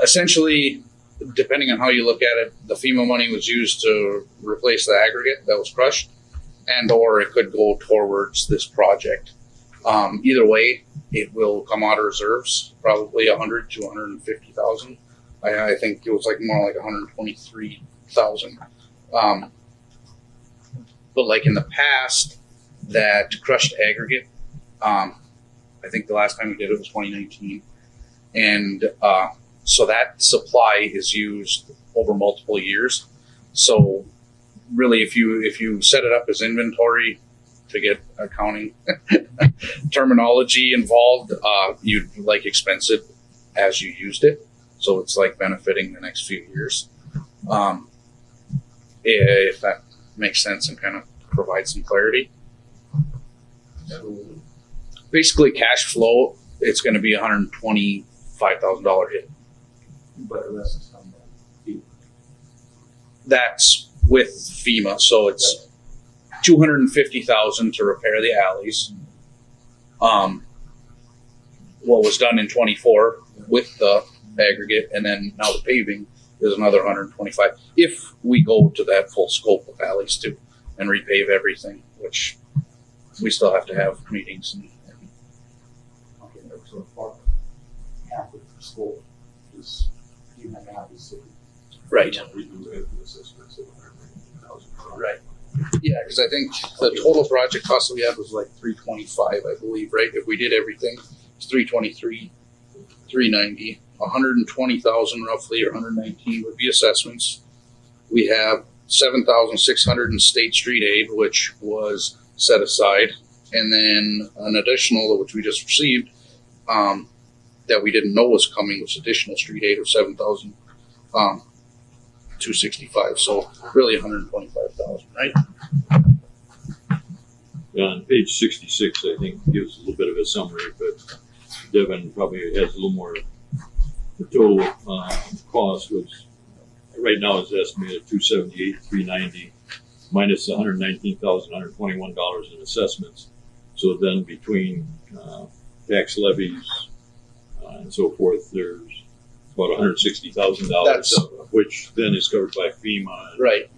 essentially, depending on how you look at it, the FEMA money was used to replace the aggregate that was crushed, and or it could go towards this project. Either way, it will come out of reserves, probably 100 to 150,000. I think it was like more like 123,000. But like in the past, that crushed aggregate, I think the last time we did it was 2019, and so that supply is used over multiple years. So really, if you set it up as inventory to get accounting terminology involved, you'd like expense it as you used it. So it's like benefiting the next few years. If that makes sense and kind of provides some clarity. Basically, cash flow, it's going to be $125,000 hit. But the rest is coming back. That's with FEMA, so it's $250,000 to repair the alleys. What was done in 24 with the aggregate, and then now the paving is another 125. If we go to that full scope of alleys too, and repave everything, which we still have to have meetings and Okay, so far, half of the school is even half the city. right. We do it with assistance of $119,000. Right. Yeah, because I think the total project cost that we had was like 325, I believe, right? If we did everything, it's 323, 390, 120,000 roughly, or 119 would be assessments. We have 7,600 in state street aid, which was set aside, and then an additional, which we just received, that we didn't know was coming, was additional street aid of 7,265. So really 125,000, right? On page 66, I think gives a little bit of a summary, but Devin probably has a little more. The total cost was right now is estimated $278,390 minus $119,121 in assessments. So then between tax levies and so forth, there's about $160,000, which then is covered by FEMA. Right,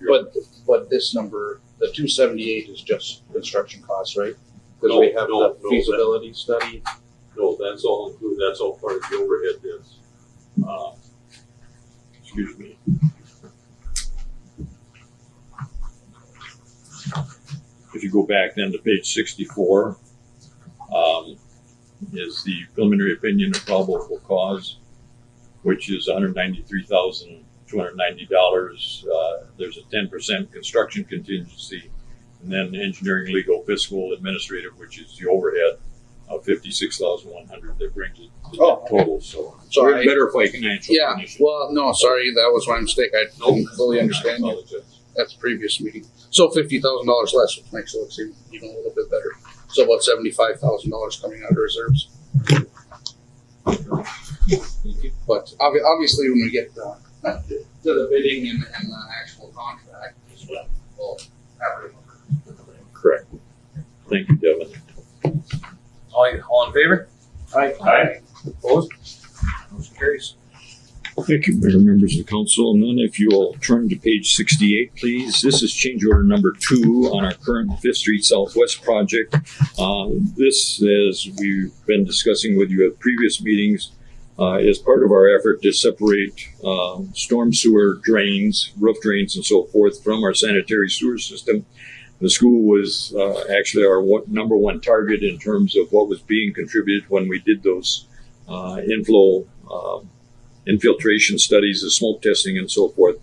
but this number, the 278 is just construction costs, right? Because we have the feasibility study. No, that's all included. That's all part of the overhead bids. Excuse me. If you go back then to page 64, is the preliminary opinion of probable cause, which is $193,290. There's a 10% construction contingency, and then engineering, legal, fiscal, administrative, which is the overhead of $56,100. That brings it to that total. So we're better if I can answer. Yeah. Well, no, sorry, that was my mistake. I didn't fully understand you. That's the previous meeting. So $50,000 less, which makes it look even a little bit better. So about $75,000 coming out of reserves. But obviously, when we get to the bidding and the actual contract, we'll have it. Correct. Thank you, Devin. All in favor? Aye. Opposed? Motion carries. Thank you, Mayor, members of the council. And then if you'll turn to page 68, please. This is change order number 2 on our current 5th Street Southwest project. This, as we've been discussing with you at previous meetings, is part of our effort to separate storm sewer drains, roof drains, and so forth from our sanitary sewer system. The school was actually our number one target in terms of what was being contributed when we did those infiltration studies, the smoke testing, and so forth.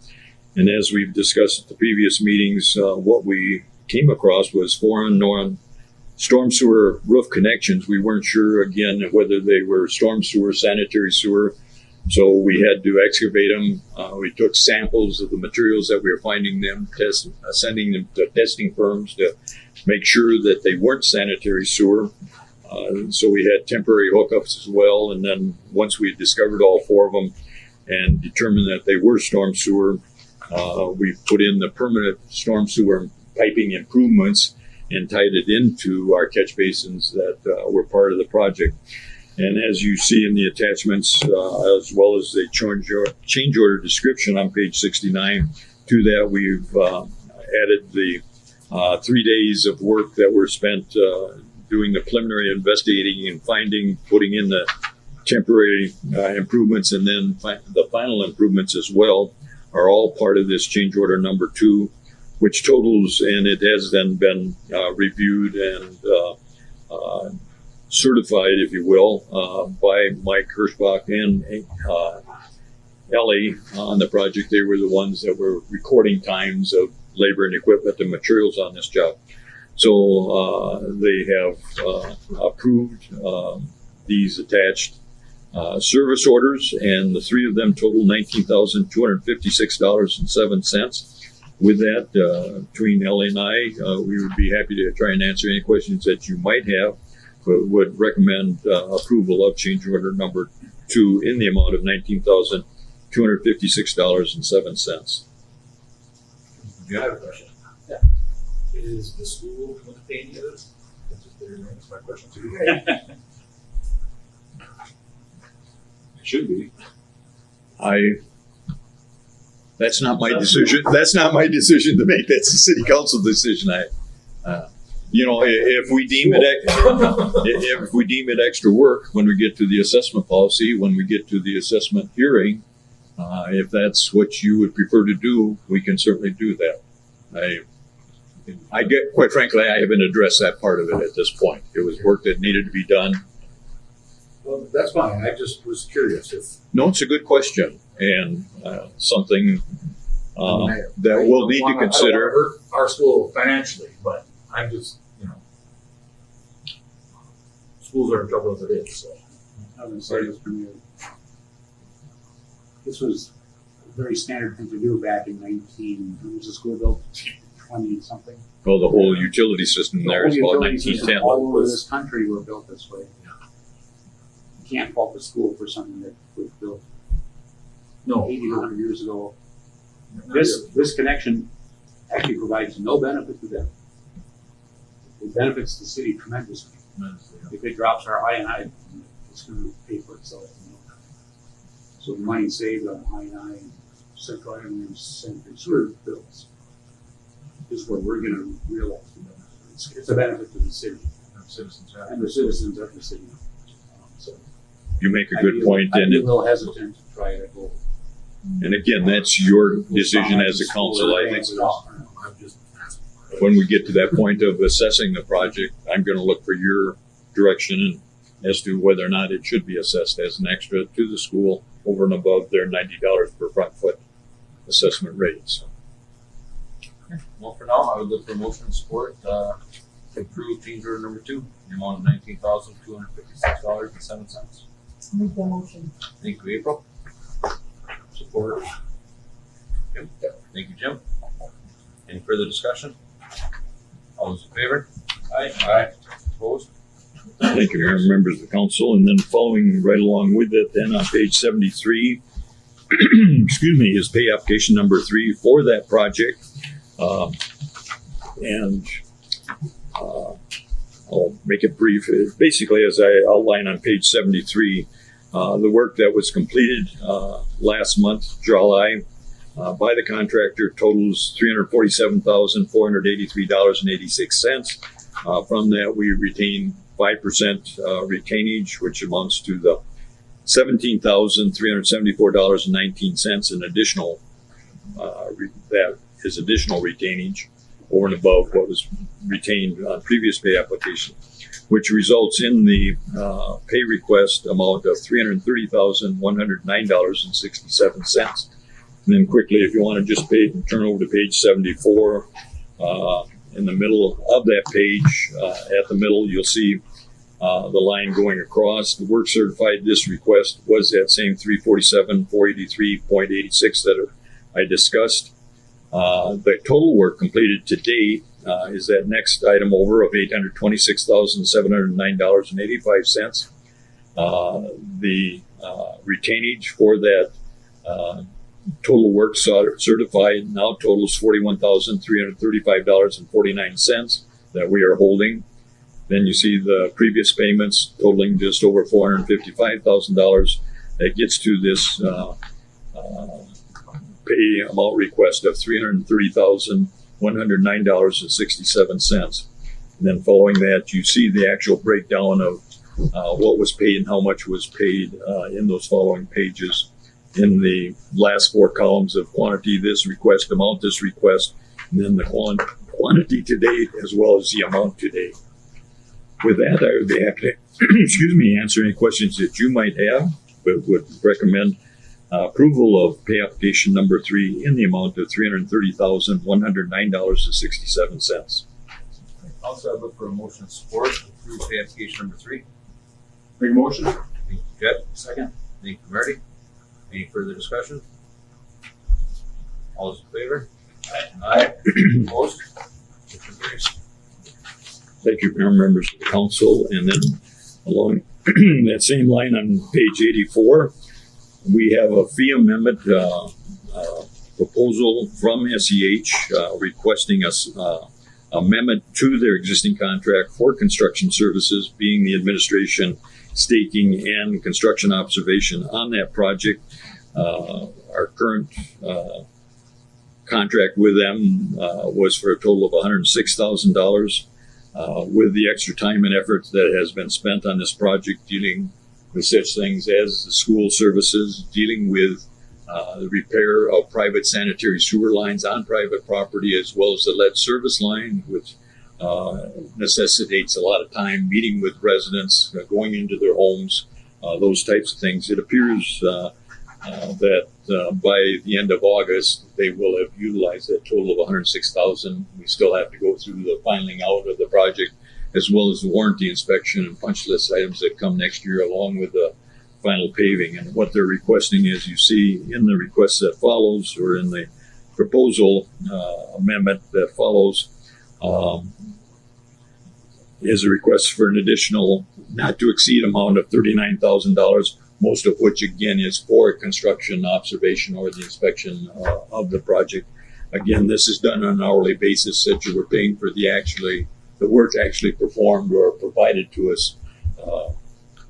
And as we've discussed at the previous meetings, what we came across was 4 unknown storm sewer roof connections. We weren't sure, again, whether they were storm sewer, sanitary sewer. So we had to excavate them. We took samples of the materials that we were finding them, sending them to testing firms to make sure that they weren't sanitary sewer. So we had temporary hookups as well. And then once we discovered all 4 of them and determined that they were storm sewer, we put in the permanent storm sewer piping improvements and tied it into our catch basins that were part of the project. And as you see in the attachments, as well as the change order description on page 69, to that we've added the 3 days of work that were spent doing the preliminary investigating and finding, putting in the temporary improvements, and then the final improvements as well are all part of this change order number 2, which totals, and it has then been reviewed and certified, if you will, by Mike Hirschbach and Ellie on the project. They were the ones that were recording times of labor and equipment and materials on this job. So they have approved these attached service orders, and the three of them total $19,256.07. With that, between Ellie and I, we would be happy to try and answer any questions that you might have, but would recommend approval of change order number 2 in the amount of $19,256.07. Do I have a question? Yeah. Is the school going to pay any of this? That's my question to you. It should be. That's not my decision. That's not my decision to make. That's the city council decision. If we deem it extra work when we get to the assessment policy, when we get to the assessment hearing, if that's what you would prefer to do, we can certainly do that. Quite frankly, I haven't addressed that part of it at this point. It was work that needed to be done. Well, that's fine. I just was curious if. No, it's a good question, and something that we'll need to consider. I don't want to hurt our school financially, but I'm just, schools are in trouble as it is. So. I was going to say this from you. This was a very standard thing to do back in when was the school built? 20 something. Well, the whole utility system there is about 1910. All over this country were built this way. You can't fault the school for something that was built 80 to 100 years ago. This connection actually provides no benefit to them. It benefits the city tremendously. If it drops our I&I, it's going to pay for itself. So the money saved on I&I and Central Avenue Sanitary Sewer bills is what we're going to realize. It's a benefit to the city and the citizens of the city. You make a good point, I'd be a little hesitant to try it at all. And again, that's your decision as a council. I think when we get to that point of assessing the project, I'm going to look for your direction as to whether or not it should be assessed as an extra to the school over and above their $90 per front foot assessment rates. Okay. Well, for now, I would look for motion and support to approve change order number 2 in the amount of $19,256.07. Make the motion. Thank you, April. Support. Jim. Thank you, Jim. Any further discussion? All those in favor? Aye. Aye. Opposed? Thank you, Mayor and members of the council. And then following right along with it, then on page 73, excuse me, is pay application number 3 for that project. I'll make it brief. Basically, as I outline on page 73, the work that was completed last month, July, by the contractor totals $347,483.86. From that, we retain 5% retainage, which amounts to the $17,374.19 in additional. That is additional retainage over and above what was retained on previous pay application, which results in the pay request amount of $330,109.67. And then quickly, if you want to just turn over to page 74, in the middle of that page, at the middle, you'll see the line going across. The work certified this request was that same 347,483.86 that I discussed. The total work completed to date is that next item over of $826,709.85. The retainage for that total work certified now totals $41,335.49 that we are holding. Then you see the previous payments totaling just over $455,000. That gets to this pay amount request of $330,109.67. And then following that, you see the actual breakdown of what was paid and how much was paid in those following pages. In the last 4 columns of quantity, this request, amount, this request, and then the quantity to date, as well as the amount to date. With that, I would be happy to, answer any questions that you might have, but would recommend approval of pay application number 3 in the amount of $330,109.67. Also, I look for a motion of support to approve pay application number 3. Make a motion? Thank you, Jed. Second. Thank you, Marty. Any further discussion? All those in favor? Aye. Opposed? Motion carries. Thank you, members of the council. And then along that same line on page 84, we have a fee amendment proposal from SEH requesting us amendment to their existing contract for construction services, being the administration, staking, and construction observation on that project. Our current contract with them was for a total of $106,000. With the extra time and effort that has been spent on this project, dealing with such things as the school services, dealing with the repair of private sanitary sewer lines on private property, as well as the lead service line, which necessitates a lot of time meeting with residents, going into their homes, those types of things. It appears that by the end of August, they will have utilized that total of $106,000. We still have to go through the filing out of the project, as well as the warranty inspection and punch list items that come next year, along with the final paving. And what they're requesting, as you see in the request that follows, or in the proposal amendment that follows, is a request for an additional not to exceed amount of $39,000, most of which again is for construction observation or the inspection of the project. Again, this is done on an hourly basis, that you were paying for the work actually performed or provided to us.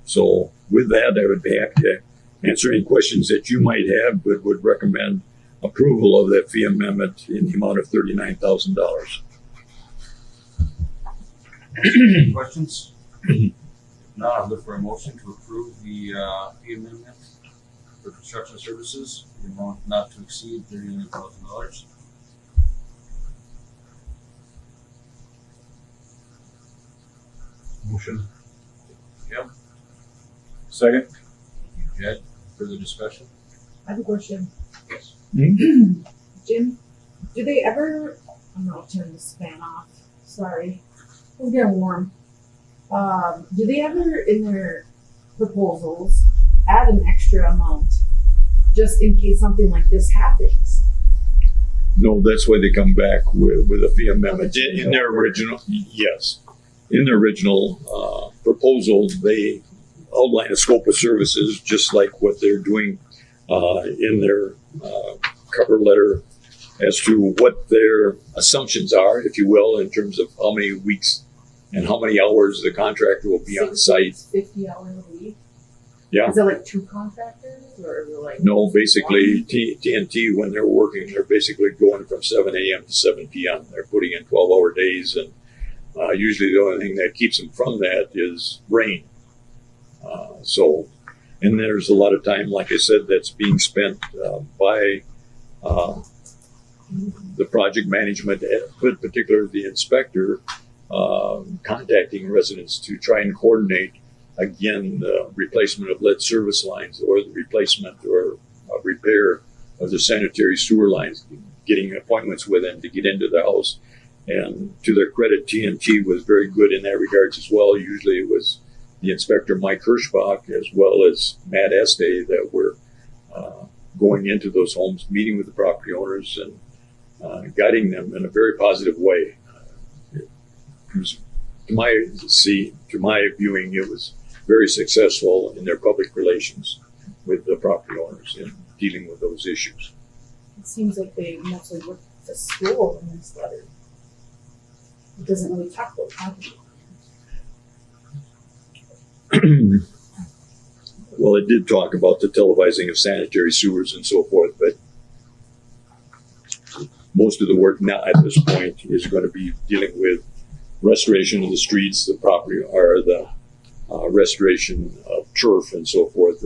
So with that, I would be happy to answer any questions that you might have, but would recommend approval of that fee amendment in the amount of $39,000. Any questions? Now I'll look for a motion to approve the fee amendment for construction services, the amount not to exceed $39,000. Motion. Yep. Second. Thank you, Jed. Further discussion? I have a question. Yes. Jim, do they ever, I'm gonna turn this fan off, sorry, it's getting warm. Do they ever, in their proposals, add an extra amount, just in case something like this happens? No, that's why they come back with a fee amendment. In their original, yes. In their original proposal, they outline a scope of services, just like what they're doing in their cover letter, as to what their assumptions are, if you will, in terms of how many weeks and how many hours the contractor will be on site. 50 hours a week? Yeah. Is it like 2 contractors, or is it like? No, basically, TNT, when they're working, they're basically going from 7 a.m. to 7 p.m. They're putting in 12-hour days, and usually the only thing that keeps them from that is rain. And there's a lot of time, like I said, that's being spent by the project management, but particularly the inspector, contacting residents to try and coordinate, again, the replacement of lead service lines, or the replacement or repair of the sanitary sewer lines, getting appointments with them to get into the house. And to their credit, TNT was very good in that regards as well. Usually it was the inspector, Mike Hirschbach, as well as Matt Estee, that were going into those homes, meeting with the property owners, and guiding them in a very positive way. To my viewing, it was very successful in their public relations with the property owners in dealing with those issues. It seems like they mostly work with the school in this letter. It doesn't really talk about property. Well, it did talk about the televising of sanitary sewers and so forth, but most of the work now at this point is going to be dealing with restoration of the streets, the property, or the restoration of turf and so forth,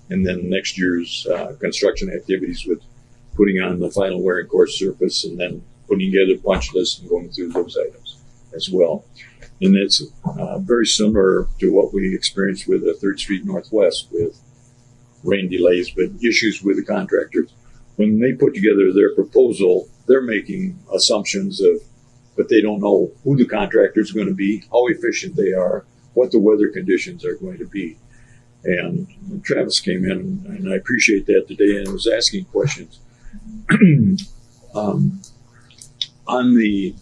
and then next year's construction activities with putting on the final wearing course surface, and then putting together punch lists and going through those items as well. And it's very similar to what we experienced with the 3rd Street Northwest, with rain delays, but issues with the contractors. When they put together their proposal, they're making assumptions of, but they don't know who the contractor is going to be, how efficient they are, what the weather conditions are going to be. And Travis came in, and I appreciate that today, and was asking questions. On the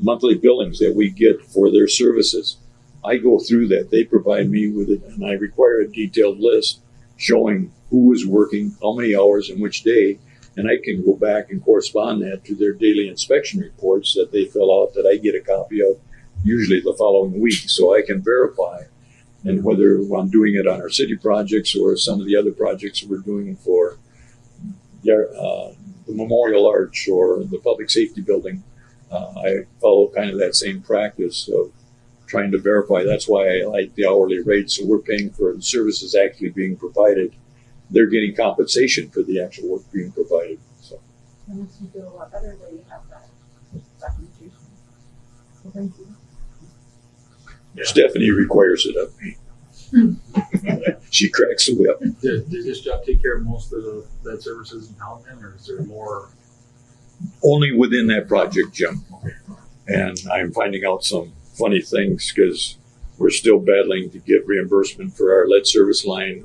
monthly billings that we get for their services, I go through that. They provide me with it, and I require a detailed list showing who is working, how many hours, and which day. And I can go back and correspond that to their daily inspection reports that they fill out, that I get a copy of usually the following week, so I can verify. And whether I'm doing it on our city projects or some of the other projects we're doing for the Memorial Arch or the public safety building, I follow kind of that same practice of trying to verify. That's why I like the hourly rate. So we're paying for the services actually being provided. They're getting compensation for the actual work being provided. So. That makes me feel a lot better that you have that documentation. So thank you. Yeah. Stephanie requires it of me. She cracks the whip. Did this job take care of most of the lead services in town then, or is there more? Only within that project, Jim. And I'm finding out some funny things because we're still battling to get reimbursement for our lead service line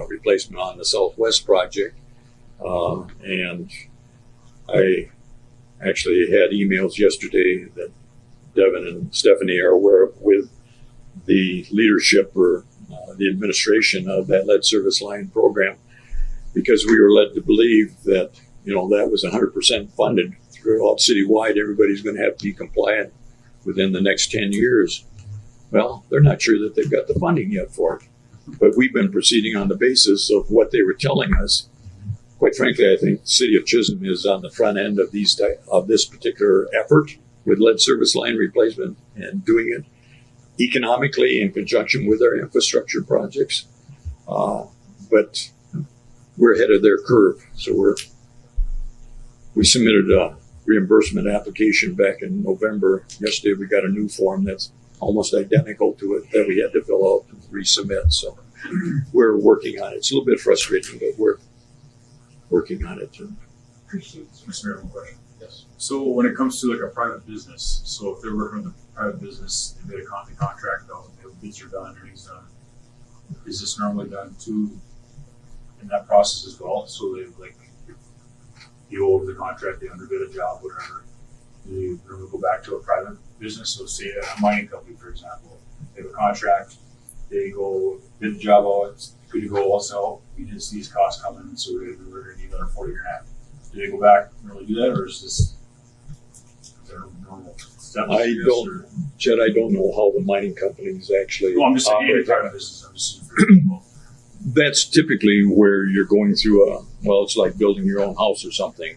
replacement on the Southwest project. And I actually had emails yesterday that Devin and Stephanie are aware of with the leadership or the administration of that lead service line program, because we were led to believe that, that was 100% funded throughout citywide. Everybody's going to have to be compliant within the next 10 years. Well, they're not sure that they've got the funding yet for it, but we've been proceeding on the basis of what they were telling us. Quite frankly, I think the city of Chisholm is on the front end of this particular effort with lead service line replacement and doing it economically in conjunction with our infrastructure projects. But we're ahead of their curve. So we submitted a reimbursement application back in November. Yesterday we got a new form that's almost identical to it that we had to fill out and resubmit. So we're working on it. It's a little bit frustrating, but we're working on it. Appreciate it. Mr. Mayor, one question. Yes. So when it comes to like a private business, so if they're working with a private business, they get a contract out, the bids are done, everything's done. Is this normally done too in that process as well? So they you go over the contract, they underbid a job, whatever. You normally go back to a private business. So say a mining company, for example, they have a contract, they go bid the job out, could you go also, we didn't see these costs coming, so we're gonna need another 40 grand. Do they go back and really do that, or is this their normal steps? Jed, I don't know how the mining companies actually Well, I'm just saying, operate. private business, I'm just saying. That's typically where you're going through it's like building your own house or something.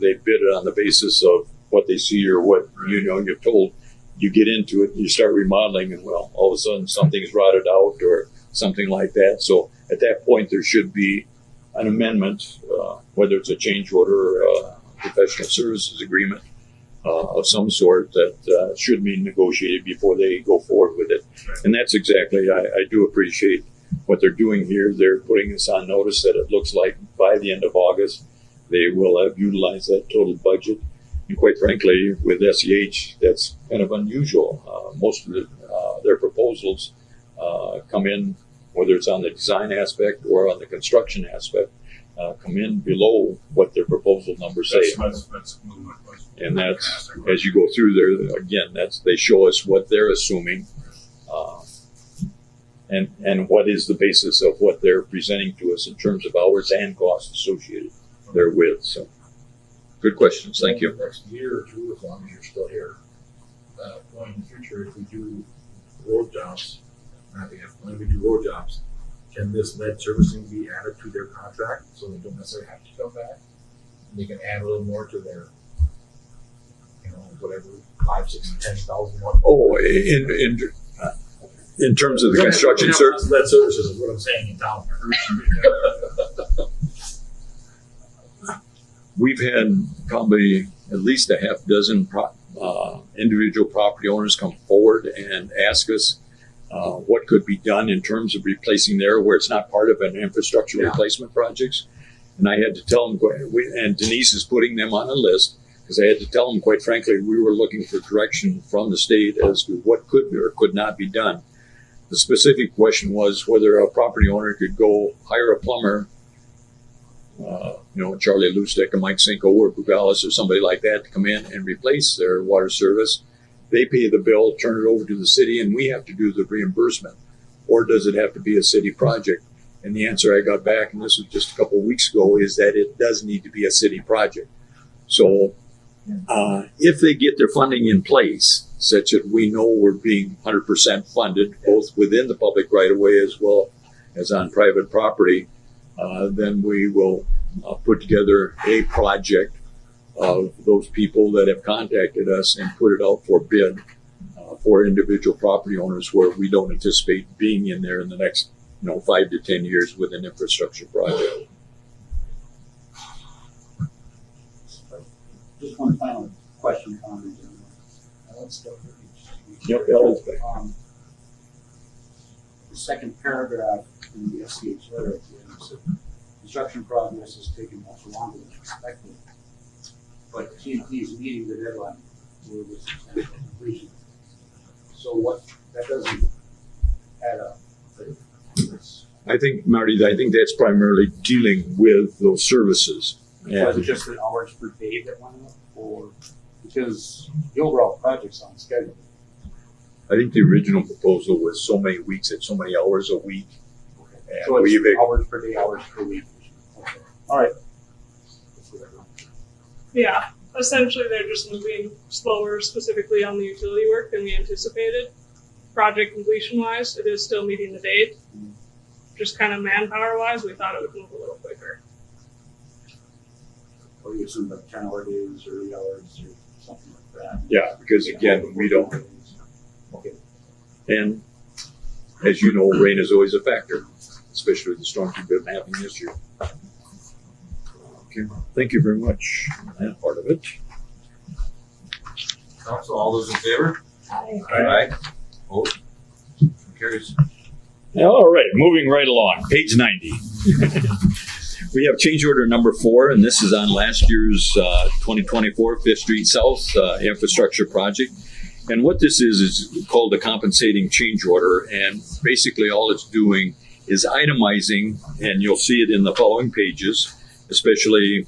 They bid it on the basis of what they see or what you're told. You get into it, you start remodeling, and all of a sudden something's rotted out or something like that. So at that point, there should be an amendment, whether it's a change order or a professional services agreement of some sort that should be negotiated before they go forward with it. And that's exactly, I do appreciate what they're doing here. They're putting us on notice that it looks like by the end of August, they will have utilized that total budget. And quite frankly, with SEH, that's kind of unusual. Most of their proposals come in, whether it's on the design aspect or on the construction aspect, come in below what their proposal numbers say. And that's, as you go through there, again, they show us what they're assuming and what is the basis of what they're presenting to us in terms of hours and costs associated therewith. So, good questions. Thank you. Next year or two, as long as you're still here, going in the future, if we do road jobs, when we do road jobs, can this lead servicing be added to their contract so they don't necessarily have to come back? They can add a little more to their, whatever, 5, 6, 10,000. Oh, in terms of the construction service, lead services is what I'm saying in town. we've had probably at least a half dozen individual property owners come forward and ask us what could be done in terms of replacing there where it's not part of an infrastructure Yeah. replacement projects. And I had to tell them, and Denise is putting them on a list, because I had to tell them, quite frankly, we were looking for direction from the state as to what could or could not be done. The specific question was whether a property owner could go hire a plumber, Charlie Lustig, or Mike Cinco, or Bugalis, or somebody like that to come in and replace their water service. They pay the bill, turn it over to the city, and we have to do the reimbursement. Or does it have to be a city project? And the answer I got back, and this was just a couple of weeks ago, is that it does need to be a city project. So if they get their funding in place, such that we know we're being 100% funded, both within the public right-of-way as well as on private property, then we will put together a project of those people that have contacted us and put it out for bid for individual property owners where we don't anticipate being in there in the next 5 to 10 years with an infrastructure project. Just one final question, comment. Yep, Ellie's back. The second paragraph in the SCH letter at the end said, construction progress has taken much longer than expected, but TNT is meeting the deadline with substantial completion. So that doesn't add up. I think, Marty, that's primarily dealing with those services. Was it just the hours per day that went up, or because the overall project's on schedule? I think the original proposal was so many weeks at so many hours a week. And So it's hours per day, hours per week. Okay. All right. Yeah, essentially they're just moving slower, specifically on the utility work than we anticipated. Project completion wise, it is still meeting the date. Just kind of manpower wise, we thought it would move a little quicker. Or you assume like 10-hour days or 8 hours or something like that. Yeah, because again, we don't. Okay. And as you know, rain is always a factor, especially with the storms we've been having this year. Okay, thank you very much on that part of it. Council, all those in favor? Aye. Aye. Vote. Carries. All right, moving right along, page 90. We have change order number 4, and this is on last year's 2024 5th Street South infrastructure project. And what this is called a compensating change order, and basically all it's doing is itemizing, and you'll see it in the following pages, especially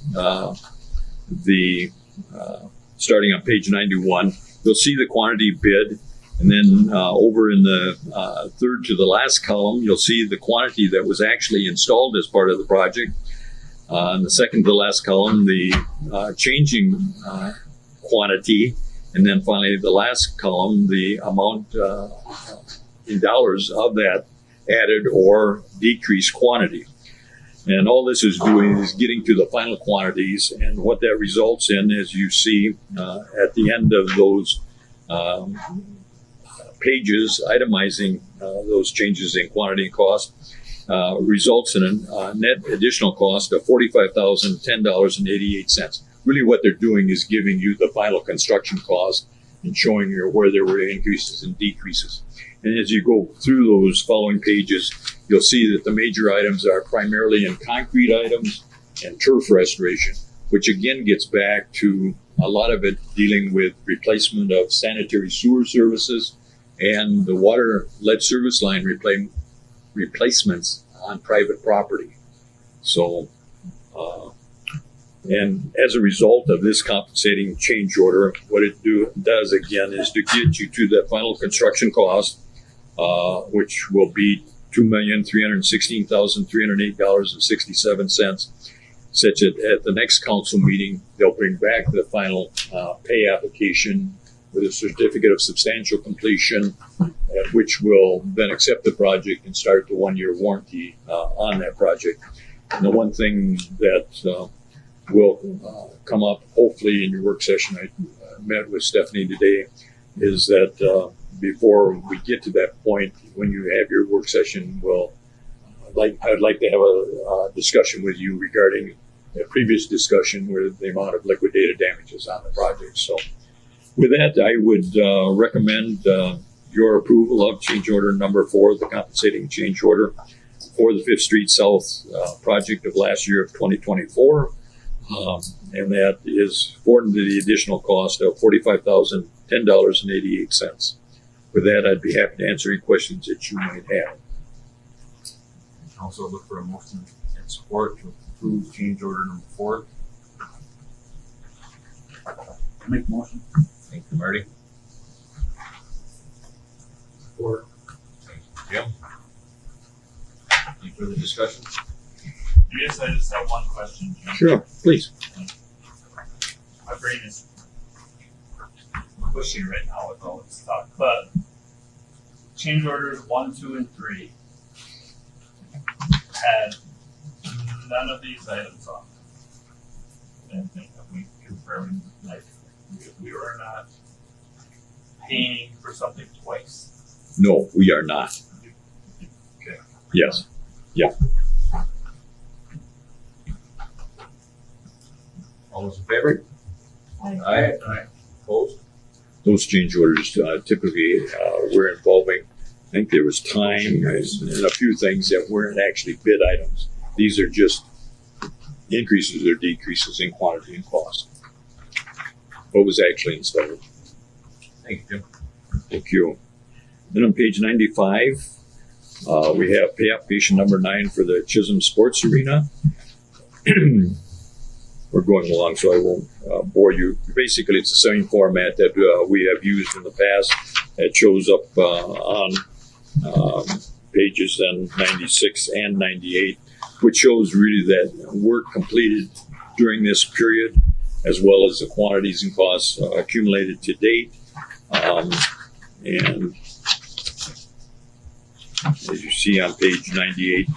starting on page 91. You'll see the quantity bid, and then over in the third to the last column, you'll see the quantity that was actually installed as part of the project. In the second to the last column, the changing quantity, and then finally the last column, the amount in dollars of that added or decreased quantity. And all this is doing is getting to the final quantities, and what that results in, as you see at the end of those pages, itemizing those changes in quantity and cost, results in a net additional cost of $45,010.88. Really what they're doing is giving you the final construction cost and showing you where there were increases and decreases. And as you go through those following pages, you'll see that the major items are primarily in concrete items and turf restoration, which again gets back to a lot of it dealing with replacement of sanitary sewer services and the water lead service line replacements on private property. So, and as a result of this compensating change order, what it does again is to get you to that final construction cost, which will be $2,316,308.67, such that at the next council meeting, they'll bring back the final pay application with a certificate of substantial completion, which will then accept the project and start the 1-year warranty on that project. And the one thing that will come up hopefully in your work session, I met with Stephanie today, is that before we get to that point, when you have your work session, I'd like to have a discussion with you regarding a previous discussion with the amount of liquidated damages on the project. So with that, I would recommend your approval of change order number 4, the compensating change order for the 5th Street South project of last year of 2024. And that is for the additional cost of $45,010.88. With that, I'd be happy to answer any questions that you might have. Also look for a motion and support to approve change order number 4. Make motion. Thank you, Marty. Or Jim? Any further discussion? Yes, I just have one question. Jim. Sure, please. My brain is pushing right now with all this stuff, but change orders 1, 2, and 3 had none of these items on. And I think that we confirmed, like, we were not paying for something twice. No, we are not. Okay. Yes. Yeah. All those in favor? Aye. Opposed? Those change orders typically were involving, I think there was time and a few things that weren't actually bid items. These are just increases or decreases in quantity and cost. What was actually installed? Thank you, Jim. Thank you. Then on page 95, we have pay application number 9 for the Chisholm Sports Arena. We're going along, so I won't bore you. Basically, it's the same format that we have used in the past. It shows up on pages then 96 and 98, which shows really that work completed during this period, as well as the quantities and costs accumulated to date. And as you see on page 98,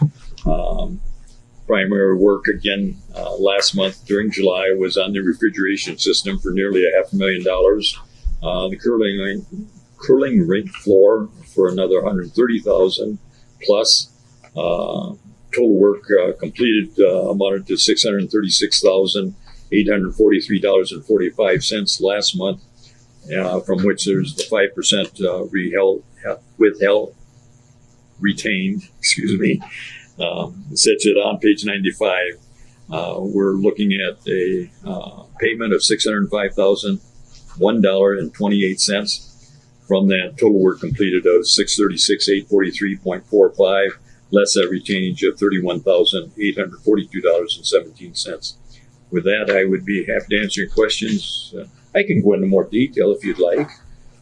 primary work again last month during July was on the refrigeration system for nearly $500,000. The curling rink floor for another $130,000 plus. Total work completed amounted to $636,843.45 last month, from which there's the 5% retained. Excuse me. Sets it on page 95. We're looking at a payment of $605,001.28 from that total work completed of $636,843.45, less that retainage of $31,842.17. With that, I would be happy to answer your questions. I can go into more detail if you'd like.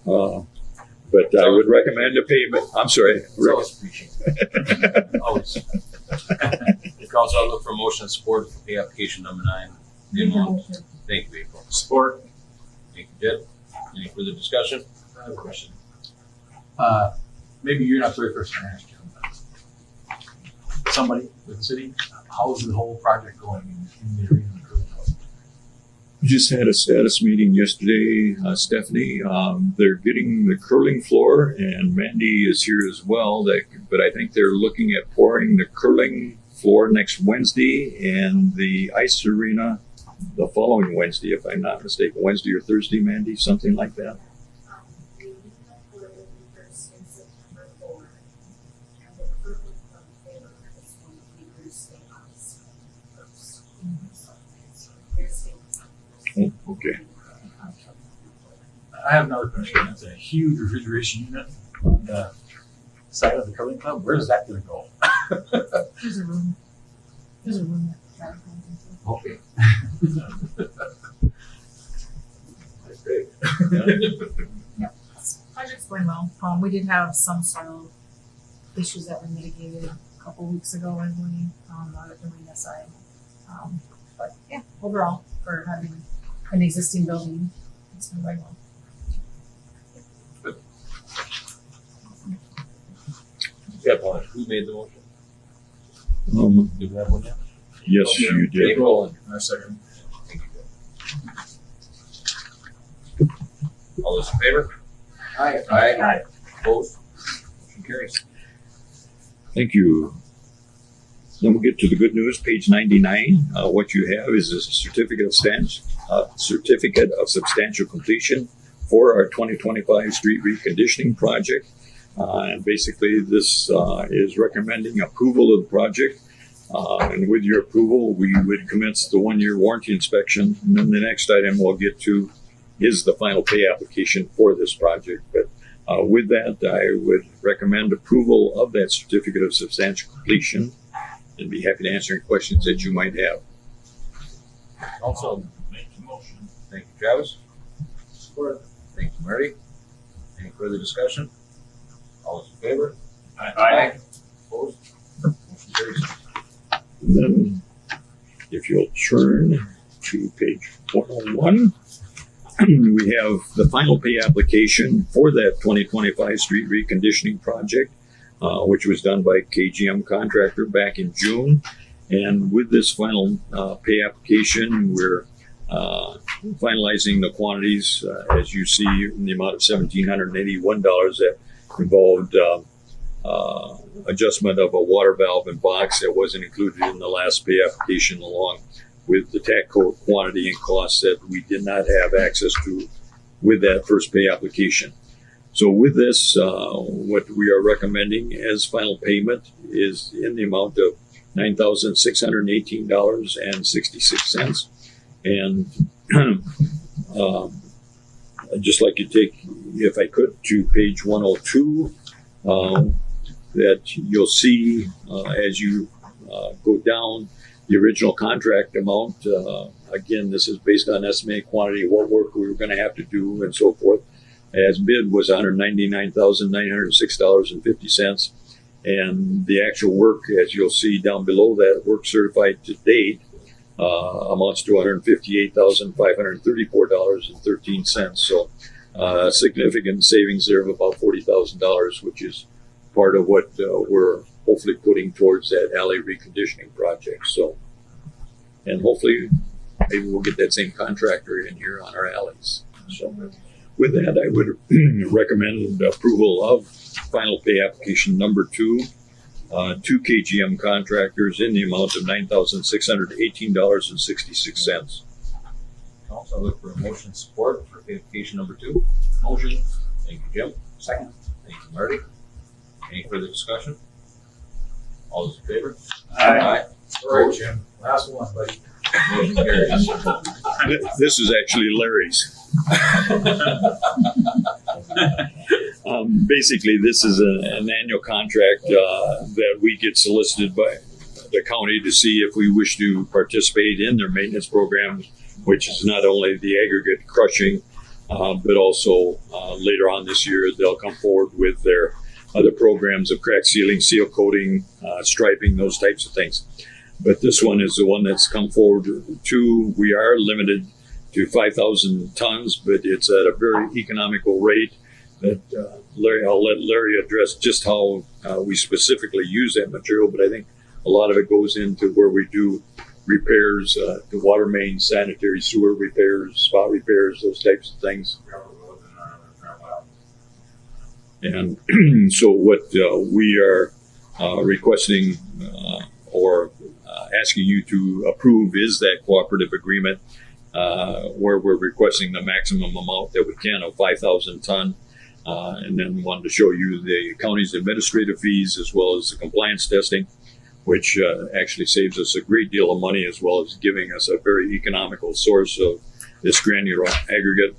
But I would recommend a payment. I'm sorry. It's always preaching. Always. Council, I'll look for motion and support for pay application number 9. Thank you, April. Support. Thank you, Jed. Any further discussion? I have a question. Maybe you're not the right person to ask, Jim, but somebody with the city, how's the whole project going in the arena? We just had a status meeting yesterday, Stephanie. They're getting the curling floor, and Mandy is here as well. But I think they're looking at pouring the curling floor next Wednesday and the ice arena the following Wednesday, if I'm not mistaken. Wednesday or Thursday, Mandy, something like that. Oh, okay. I have another question. That's a huge refrigeration unit on the side of the curling club. Where is that going to go? There's a room. There's a room that Okay. That's great. project's going well. We did have some soil issues that were mitigated a couple weeks ago, I believe, on the arena side. But yeah, overall, for having an existing building, it's been going well. Yeah, Paul, who made the motion? Do we have one yet? Yes, Okay. you did. April and I second. thank you. All those in favor? Aye. Aye. Opposed? Motion carries. Thank you. Then we'll get to the good news, page 99. What you have is a certificate of substantial completion for our 2025 street reconditioning project. And basically, this is recommending approval of the project. And with your approval, we would commence the 1-year warranty inspection. And then the next item we'll get to is the final pay application for this project. But with that, I would recommend approval of that certificate of substantial completion and be happy to answer any questions that you might have. Also, Make the motion. thank you, Travis. Thank you, Marty. Any further discussion? All those in favor? Aye. Opposed? Motion carries. And then, if you'll turn to page 101, we have the final pay application for that 2025 street reconditioning project, which was done by KGM Contractor back in June. And with this final pay application, we're finalizing the quantities, as you see, in the amount of $1,781 that involved adjustment of a water valve and box that wasn't included in the last pay application, along with the tack coat quantity and costs that we did not have access to with that first pay application. So with this, what we are recommending as final payment is in the amount of $9,618.66. And I'd just like to take, if I could, to page 102, that you'll see as you go down the original contract amount. Again, this is based on estimated quantity, what work we were going to have to do, and so forth. As bid was $199,906.50. And the actual work, as you'll see down below that, work certified to date amounts to $158,534.13. So significant savings there of about $40,000, which is part of what we're hopefully putting towards that alley reconditioning project. So, and hopefully maybe we'll get that same contractor in here on our alleys. So with that, I would recommend approval of final pay application number 2 to KGM Contractors in the amount of $9,618.66. Also, I look for a motion support for pay application number 2. Motion. Thank you, Jim. Second. Thank you, Marty. Any further discussion? All those in favor? Aye. All right, Jim. Last one, buddy. Motion carries. This is actually Larry's. Basically, this is an annual contract that we get solicited by the county to see if we wish to participate in their maintenance program, which is not only the aggregate crushing, but also later on this year, they'll come forward with their other programs of crack sealing, seal coating, striping, those types of things. But this one is the one that's come forward to. We are limited to 5,000 tons, but it's at a very economical rate. That I'll let Larry address just how we specifically use that material, but I think a lot of it goes into where we do repairs, the water main, sanitary sewer repairs, spot repairs, those types of things. And so what we are requesting or asking you to approve is that cooperative agreement where we're requesting the maximum amount that we can of 5,000 ton. And then we wanted to show you the county's administrative fees as well as the compliance testing, which actually saves us a great deal of money as well as giving us a very economical source of this granular aggregate.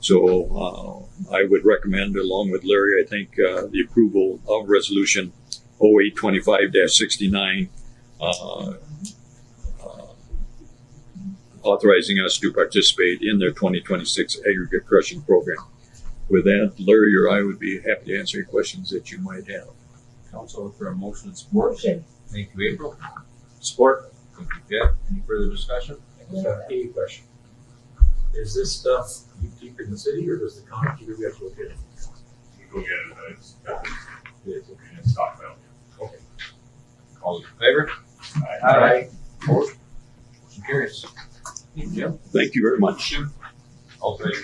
So I would recommend, along with Larry, I think the approval of resolution 0825-69 authorizing us to participate in their 2026 aggregate crushing program. With that, Larry or I would be happy to answer any questions that you might have. Council, for a motion and support. Motion. Thank you, April. Support. Thank you, Jeff. Any further discussion? A question. Is this stuff you keep in the city, or does the county keep it? We have to look at it. You go get it, it's stocked out. Okay. All those in favor? Aye. Opposed? Motion carries. Thank you, Jim. Thank you very much. I'll take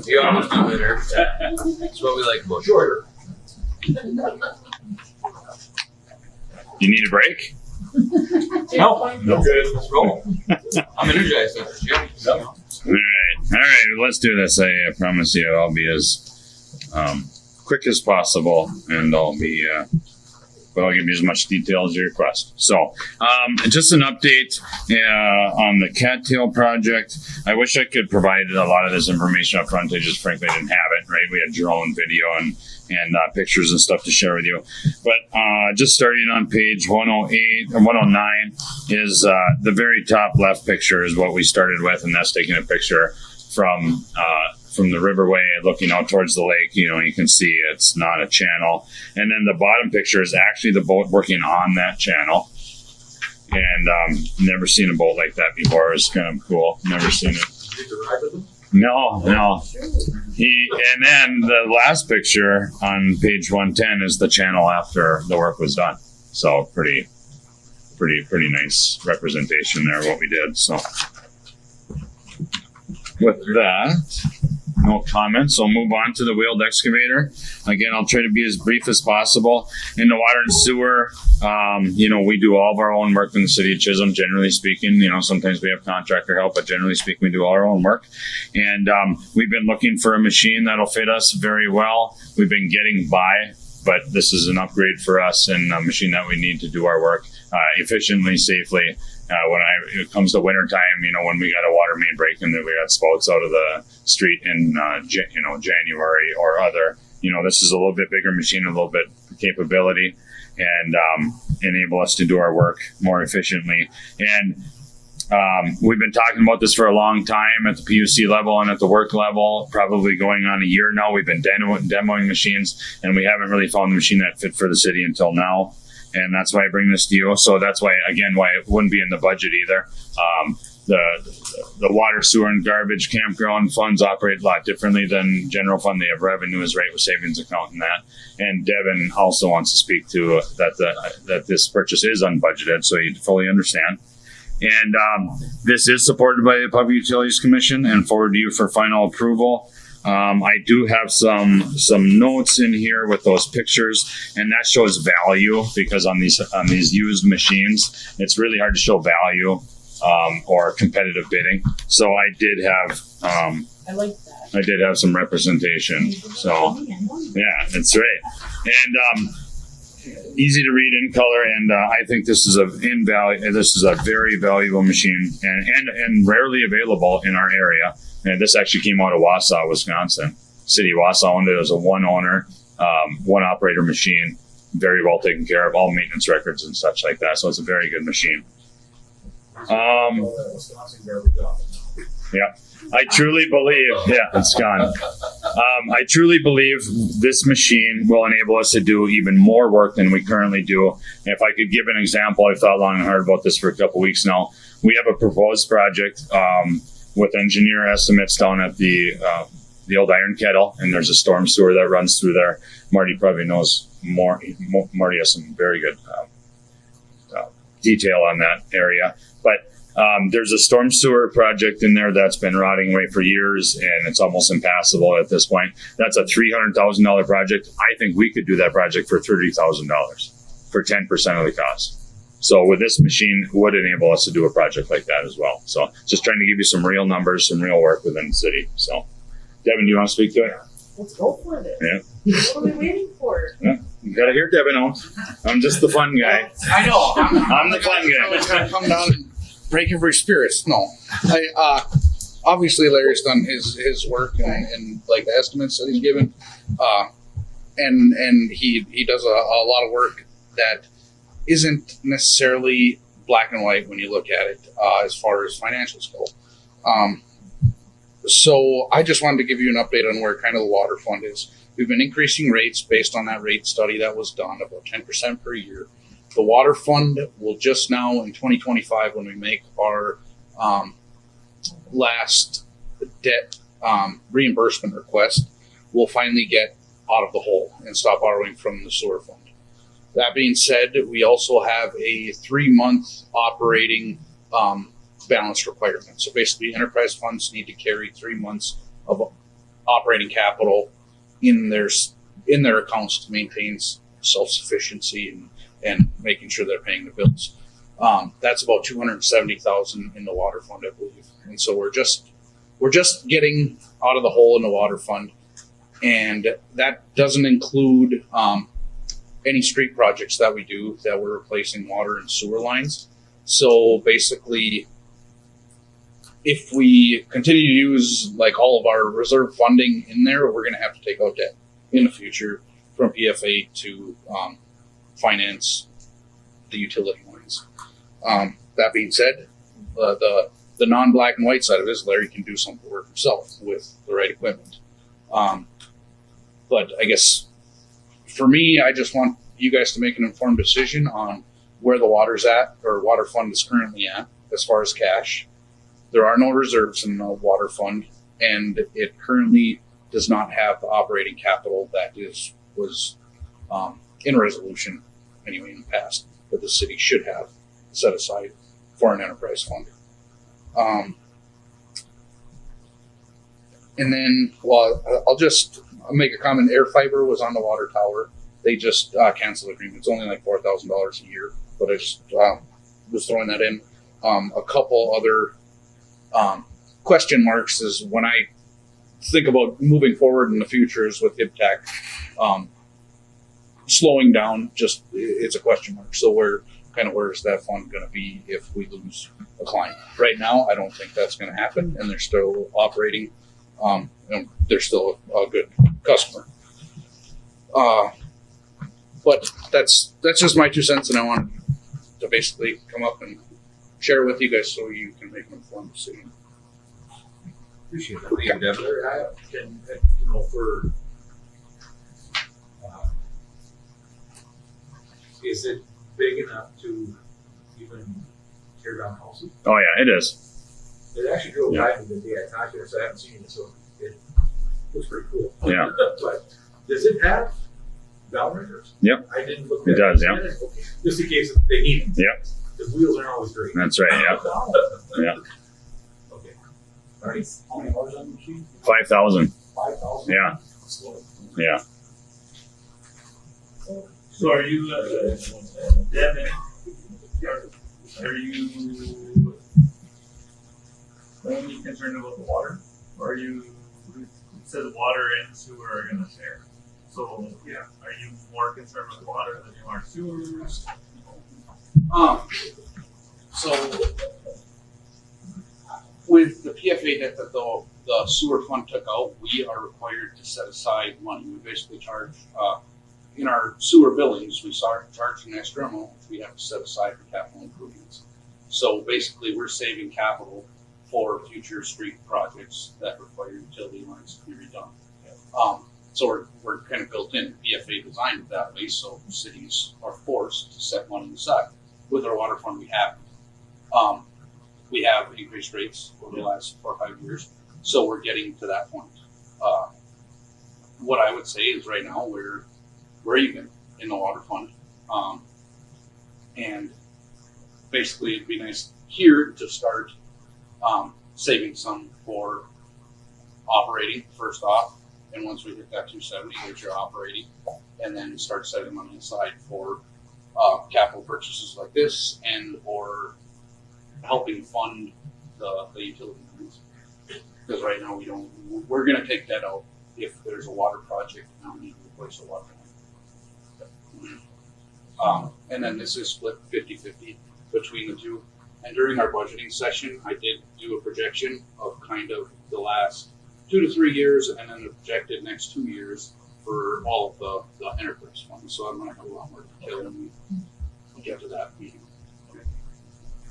you almost do it there. That's what we like about shorter. You need a break? No, no good. Let's roll. I'm energized after Jim. All right. All right, let's do this. I promise you I'll be as quick as possible, and I'll give you as much detail as you request. So, just an update on the cattail project. I wish I could provide a lot of this information up front. I just frankly didn't have it, right? We had drone video and pictures and stuff to share with you. But just starting on page 108 or 109 is the very top left picture is what we started with, and that's taking a picture from the riverway looking out towards the lake. You can see it's not a channel. And then the bottom picture is actually the boat working on that channel. And never seen a boat like that before. It's kind of cool. Never seen it. Did you ride with them? No. And then the last picture on page 110 is the channel after the work was done. So pretty nice representation there, what we did. So with that, no comments. I'll move on to the wheeled excavator. Again, I'll try to be as brief as possible. In the water and sewer, we do all of our own work in the city of Chisholm, generally speaking. Sometimes we have contractor help, but generally speaking, we do all our own work. And we've been looking for a machine that'll fit us very well. We've been getting by, but this is an upgrade for us and a machine that we need to do our work efficiently, safely. When it comes to winter time, when we got a water main break and then we got spouts out of the street in January or other, this is a little bit bigger machine, a little bit capability, and enable us to do our work more efficiently. And we've been talking about this for a long time at the PUC level and at the work level, probably going on a year now. We've been demoing machines, and we haven't really found the machine that fit for the city until now. And that's why I bring this to you. So that's why it wouldn't be in the budget either. The water, sewer, and garbage campground funds operate a lot differently than general fund. They have revenues, right, with savings account and that. And Devin also wants to speak to that this purchase is unbudgeted, so you fully understand. And this is supported by the Public Utilities Commission and forwarded to you for final approval. I do have some notes in here with those pictures, and that shows value, because on these used machines, it's really hard to show value or competitive bidding. So I did have I like that. I did have some representation. So yeah, that's right. And easy to read in color, and I think this is a very valuable machine and rarely available in our area. And this actually came out of Wausau, Wisconsin. City of Wausau owned it. It was a one owner, one operator machine, very well taken care of, all maintenance records and such like that. So it's a very good machine. Yeah, I truly believe, it's gone. I truly believe this machine will enable us to do even more work than we currently do. If I could give an example, I've thought long and hard about this for a couple weeks now. We have a proposed project with engineer estimates down at the old Iron Kettle, and there's a storm sewer that runs through there. Marty probably knows more. Marty has some very good detail on that area, but there's a storm sewer project in there that's been rotting away for years, and it's almost impassable at this point. That's a $300,000 project. I think we could do that project for $30,000 for 10% of the cost. So with this machine, would enable us to do a project like that as well. So just trying to give you some real numbers, some real work within the city. So Devin, do you want to speak to it? Let's go for this. Yeah. What are we waiting for? Yeah. You gotta hear Devin out. I'm just the fun guy. I know. I'm the fun guy. It's gonna come down and break every spirits. No, obviously Larry's done his work and like the estimates that he's given, and he does a lot of work that isn't necessarily black and white when you look at it as far as financials go. So I just wanted to give you an update on where kind of the water fund is. We've been increasing rates based on that rate study that was done, about 10% per year. The water fund will just now in 2025, when we make our last debt reimbursement request, we'll finally get out of the hole and stop borrowing from the sewer fund. That being said, we also have a 3-month operating balance requirement. So basically, enterprise funds need to carry 3 months of operating capital in their accounts to maintain self-sufficiency and making sure they're paying the bills. That's about $270,000 in the water fund, I believe. And so we're just we're just getting out of the hole in the water fund, and that doesn't include any street projects that we do that we're replacing water and sewer lines. So basically, if we continue to use like all of our reserve funding in there, we're going to have to take out debt in the future from PFA to finance the utility lines. That being said, the non-black and white side of it is Larry can do some work himself with the right equipment. But I guess for me, I just want you guys to make an informed decision on where the water's at, or water fund is currently at as far as cash. There are no reserves in the water fund, and it currently does not have the operating capital that was in a resolution anyway in the past that the city should have set aside for an enterprise fund. And then, well, I'll make a comment. Air Fiber was on the water tower. They just canceled the agreement. It's only like $4,000 a year, but I just was throwing that in. A couple other question marks is when I think about moving forward in the futures with IPTAC slowing down, just it's a question mark. So where's that fund going to be if we lose a client? Right now, I don't think that's going to happen, and they're still operating. And they're still a good customer. But that's just my 2 cents, and I wanted to basically come up and share with you guys so you can make an informed decision. Appreciate that. Yeah, For is it big enough to even tear down houses? Oh yeah, it is. It actually drove by me the day I talked to it, so I haven't seen it, so it looks pretty cool. Yeah. But does it have downriggers? Yep. I didn't look It at does, it. yeah. Okay. Just in case they need it. Yep. The wheels aren't always great. That's right. Yeah. Yeah. Okay. All right. How many hours on the machine? 5,000. 5,000? Yeah. Yeah. So are you, Devin, are you only concerned about the water? Or are you, it says water and sewer are gonna share. So, yeah, are you more concerned with water than you are sewers? So with the PFA debt that the sewer fund took out, we are required to set aside money. We basically charge, in our sewer billings, we charge an extra amount which we have to set aside for capital improvements. So basically, we're saving capital for future street projects that require utility lines to be redone. So we're kind of built in. PFA designed it that way, so cities are forced to set money aside. With our water fund, we haven't. We have increased rates over the last 4 or 5 years, so we're getting to that point. What I would say is right now we're even in the water fund, and basically it'd be nice here to start saving some for operating first off, and once we hit that 270, there's your operating, and then start setting money aside for capital purchases like this and or helping fund the utility needs. Because right now we're going to take that out if there's a water project and we need to replace a water line. And then this is split 50-50 between the two. And during our budgeting session, I did do a projection of kind of the last 2 to 3 years and then the projected next 2 years for all of the enterprise funds. So I'm going to have a lot more detail when we get to that meeting.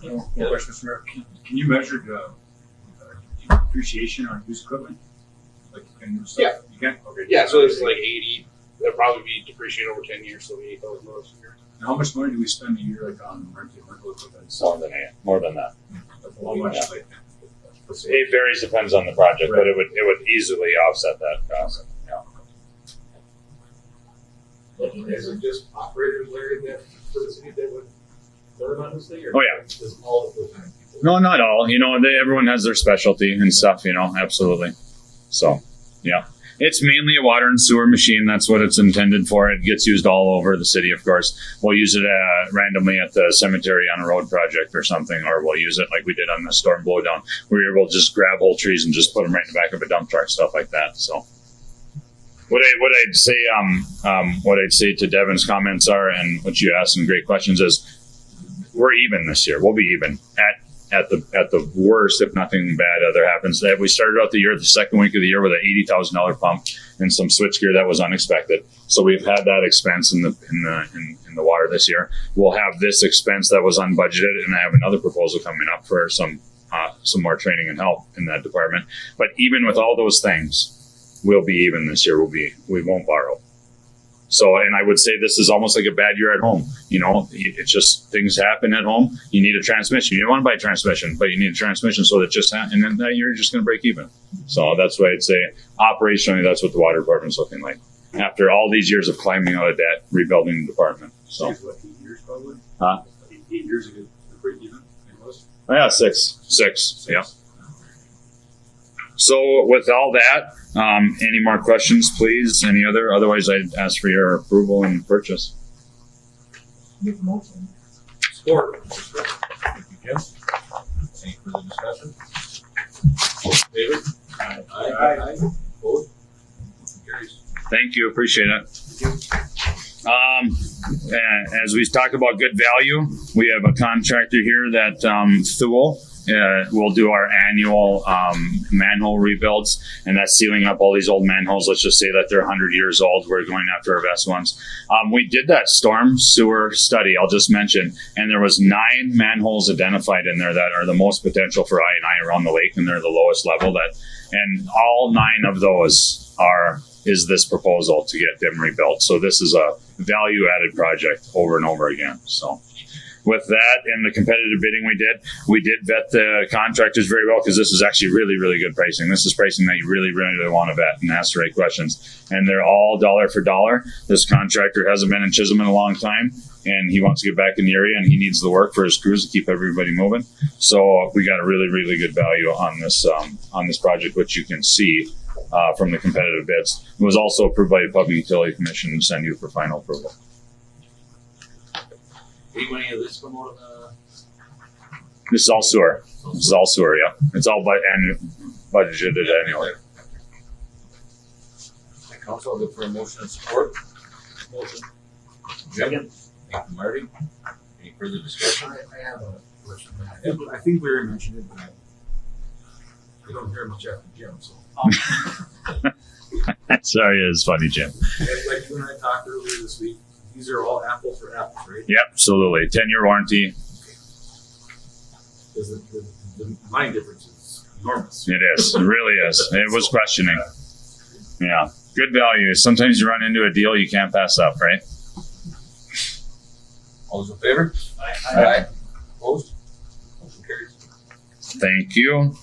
One question, Mr. Mayor. Can you measure the depreciation on used equipment? Like, can you stuff? Yeah. You can? Okay. Yeah, so it's like 80. It'll probably be depreciated over 10 years, so $80,000 a year. And how much money do we spend a year like on rental equipment? More than that. How much? Yeah. Like, It varies, depends on the project, but it would easily offset that cost. Is it just operators, Larry, that for the city that would learn on this thing? Or Oh, yeah. does all the full-time people? No, not all. Everyone has their specialty and stuff. Absolutely. So, yeah. It's mainly a water and sewer machine. That's what it's intended for. It gets used all over the city, of course. We'll use it randomly at the cemetery on a road project or something, or we'll use it like we did on the storm blowdown, where we'll just grab whole trees and just put them right in the back of a dump truck, stuff like that. So, what I'd say to Devin's comments are, and what you asked some great questions is, we're even this year. We'll be even at the worst if nothing bad other happens. That we started out the year, the second week of the year, with an $80,000 pump and some switchgear that was unexpected. So we've had that expense in the water this year. We'll have this expense that was unbudgeted, and I have another proposal coming up for some more training and help in that department. But even with all those things, we'll be even this year. We won't borrow. So, and I would say this is almost like a bad year at home. You know, it's just things happen at home. You need a transmission. You don't want to buy a transmission, but you need a transmission, so that just and then that year you're just going to break even. So that's why I'd say operationally, that's what the water department's looking like after all these years of climbing out of debt, rebuilding the department. So, What, 8 years probably? huh? 8 years ago, to break even. Oh, yeah, six. Yeah. So with all that, any more questions, please? Any other? Otherwise, I'd ask for your approval and purchase. Make a motion. Support. Thank you, Jim. Any further discussion? All in favor? Aye. Opposed? Motion carries. Thank you. Appreciate it. As we talk about good value, we have a contractor here that Thule will do our annual manhole rebuilds, and that's sealing up all these old manholes. Let's just say that they're 100 years old. We're going after our best ones. We did that storm sewer study, I'll just mention, and there was 9 manholes identified in there that are the most potential for I&I around the lake, and they're the lowest level. And all 9 of those is this proposal to get them rebuilt. So this is a value-added project over and over again. So with that and the competitive bidding we did vet the contractors very well, because this is actually really, really good pricing. This is pricing that you really, really want to vet and ask the right questions. And they're all dollar for dollar. This contractor hasn't been in Chisholm in a long time, and he wants to get back in the area, and he needs the work for his crews to keep everybody moving. So we got a really, really good value on this project, which you can see from the competitive bids. It was also approved by the Public Utility Commission and sent you for final approval. Any of this come out of the? This is all sewer. Yeah. It's all budgeted annually. Council, I'll look for a motion and support. Motion. Jim? Thank you, Marty. Any further discussion? I have a question. I think we already mentioned it, but we don't hear much after Jim, so. Sorry, it's funny, Jim. Like you and I talked earlier this week, these are all apples for apples, right? Yep, absolutely. 10-year warranty. Because the money difference is enormous. It is. It really is. It was questioning. Yeah. Good value. Sometimes you run into a deal you can't pass up, right? All those in favor? Aye. Opposed? Motion carries. Thank you.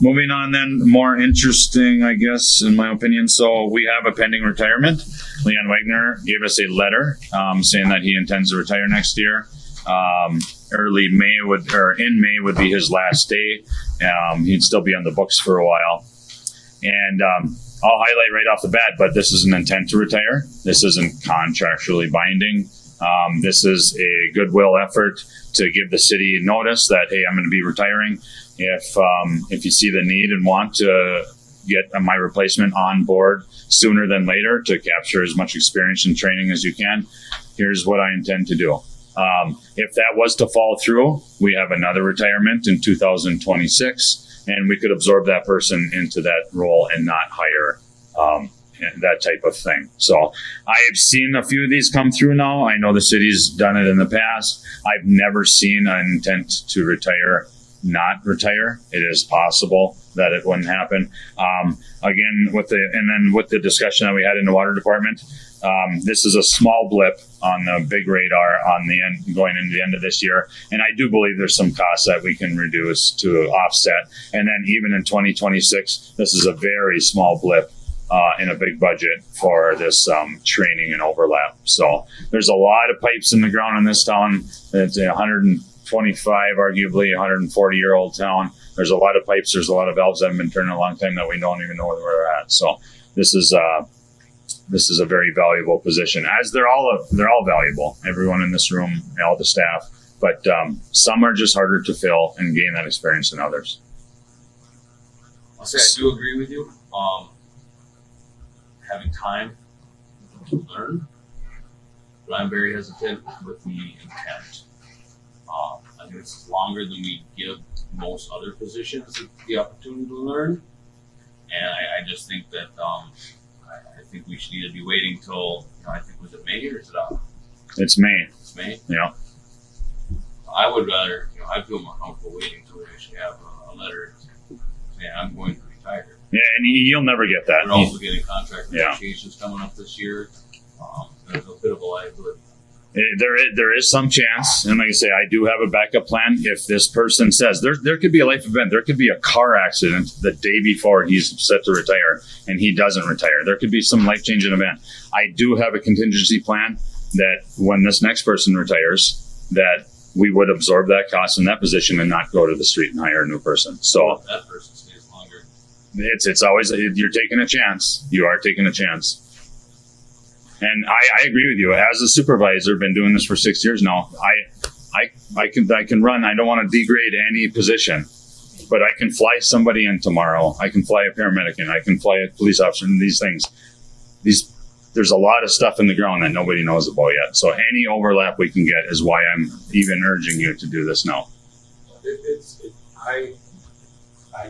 Moving on then, more interesting, I guess, in my opinion. So we have a pending retirement. Leon Wagner gave us a letter saying that he intends to retire next year. In May would be his last day. He'd still be on the books for a while. And I'll highlight right off the bat, but this is an intent to retire. This isn't contractually binding. This is a goodwill effort to give the city notice that, hey, I'm going to be retiring. If you see the need and want to get my replacement on board sooner than later to capture as much experience and training as you can, here's what I intend to do. If that was to fall through, we have another retirement in 2026, and we could absorb that person into that role and not hire that type of thing. So I've seen a few of these come through now. I know the city's done it in the past. I've never seen an intent to not retire. It is possible that it wouldn't happen. Again, with the discussion that we had in the water department, this is a small blip on the big radar on the end, going into the end of this year. And I do believe there's some costs that we can reduce to offset. And then even in 2026, this is a very small blip in a big budget for this training and overlap. So there's a lot of pipes in the ground in this town. It's 150 125, arguably 140-year-old town. There's a lot of pipes. There's a lot of valves that have been turned a long time that we don't even know where they're at. So this is a very valuable position. As they're all valuable. Everyone in this room, all the staff. But some are just harder to fill and gain that experience than others. I'll say I do agree with you. Having time to learn, but I'm very hesitant with the intent. I think it's longer than we give most other positions the opportunity to learn, and I just think that I think we should either be waiting till I think was it May or is it It's May. It's May. Yeah. I would rather I feel more comfortable waiting until we actually have a letter saying I'm going to retire. Yeah, and you'll never get that. We're also getting contract negotiations coming up this year. There's a bit of a liability. There is some chance, and like I say, I do have a backup plan. If this person says there could be a life event, there could be a car accident the day before he's set to retire, and he doesn't retire. There could be some life-changing event. I do have a contingency plan that when this next person retires, that we would absorb that cost in that position and not go to the street and hire a new person. So that person stays longer. It's always you're taking a chance. You are taking a chance. And I agree with you. As a supervisor, been doing this for 6 years now. I can run. I don't want to degrade any position, but I can fly somebody in tomorrow. I can fly a paramedic in. I can fly a police officer in. These things. There's a lot of stuff in the ground that nobody knows about yet. So any overlap we can get is why I'm even urging you to do this now. I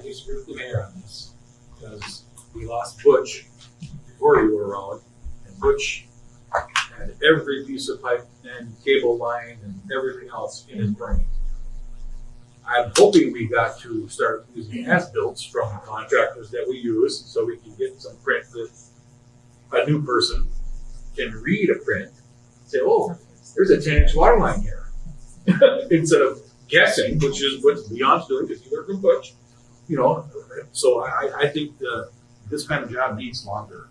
disagree with the mayor on this because we lost Butch before you were around. Butch had every piece of pipe and cable line and everything else in his brain. I'm hoping we got to start using as-built from contractors that we use so we can get some print that a new person can read a print, say, oh, there's a 10-inch water line here. Instead of guessing, which is what Beyond's doing because you learned from Butch. So I think this kind of job needs longer.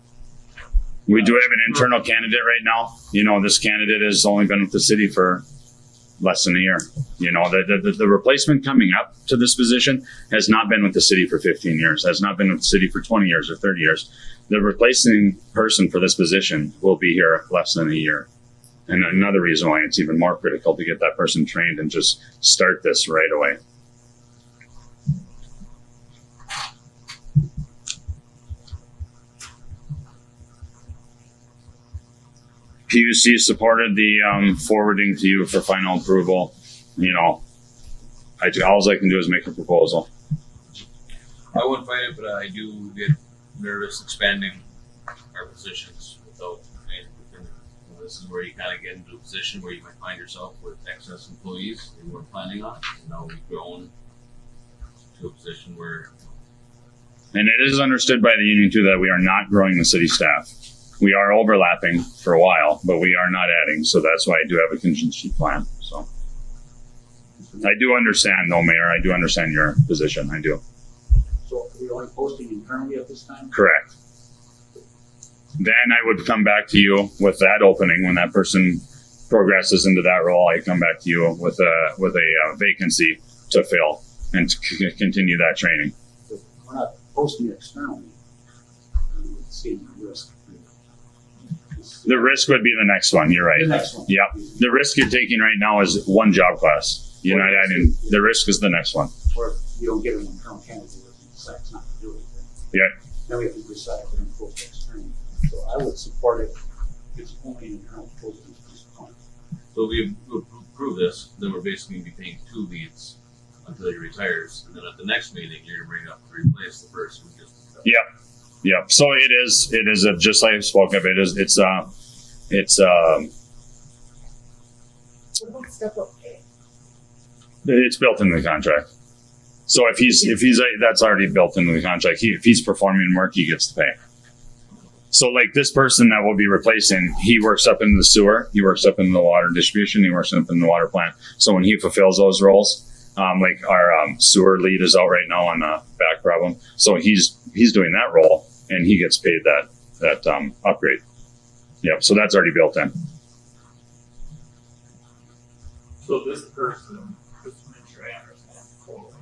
We do have an internal candidate right now. This candidate has only been with the city for less than a year. The replacement coming up to this position has not been with the city for 15 years, has not been with the city for 20 years or 30 years. The replacing person for this position will be here less than a year. And another reason why it's even more critical to get that person trained and just start this right away. PUC supported the forwarding to you for final approval. All I can do is make a proposal. I wouldn't fight it, but I do get nervous expanding our positions without. This is where you kind of get into a position where you might find yourself with excess employees that you weren't planning on. Now we've grown to a position where. And it is understood by the union too that we are not growing the city staff. We are overlapping for a while, but we are not adding. So that's why I do have a contingency plan. So I do understand, though, Mayor. I do understand your position. I do. So we're only posting internally at this time? Correct. Then I would come back to you with that opening when that person progresses into that role. I come back to you with a vacancy to fill and to continue that training. So we're not posting externally. It's seeing the risk. The risk would be the next one. You're right. The next one. Yep. The risk you're taking right now is one job class. You're not adding. The risk is the next one. Or if you don't get an internal candidate and decides not to do it, then we have to decide if we're going to post externally. So I would support it. It's only an internal posting at this point. So if we approve this, then we're basically going to be paying 2 leads until he retires, and then at the next meeting, you're going to bring up to replace the person who just. Yep. So it is just like I spoke of. It's What about step up pay? It's built into the contract. So if he's that's already built into the contract. If he's performing work, he gets to pay. So like this person that we'll be replacing, he works up in the sewer, he works up in the water distribution, he works up in the water plant. So when he fulfills those roles, like our sewer lead is out right now on a back problem. So he's doing that role and he gets paid that upgrade. Yep. So that's already built in. So this person just to make sure I understand. So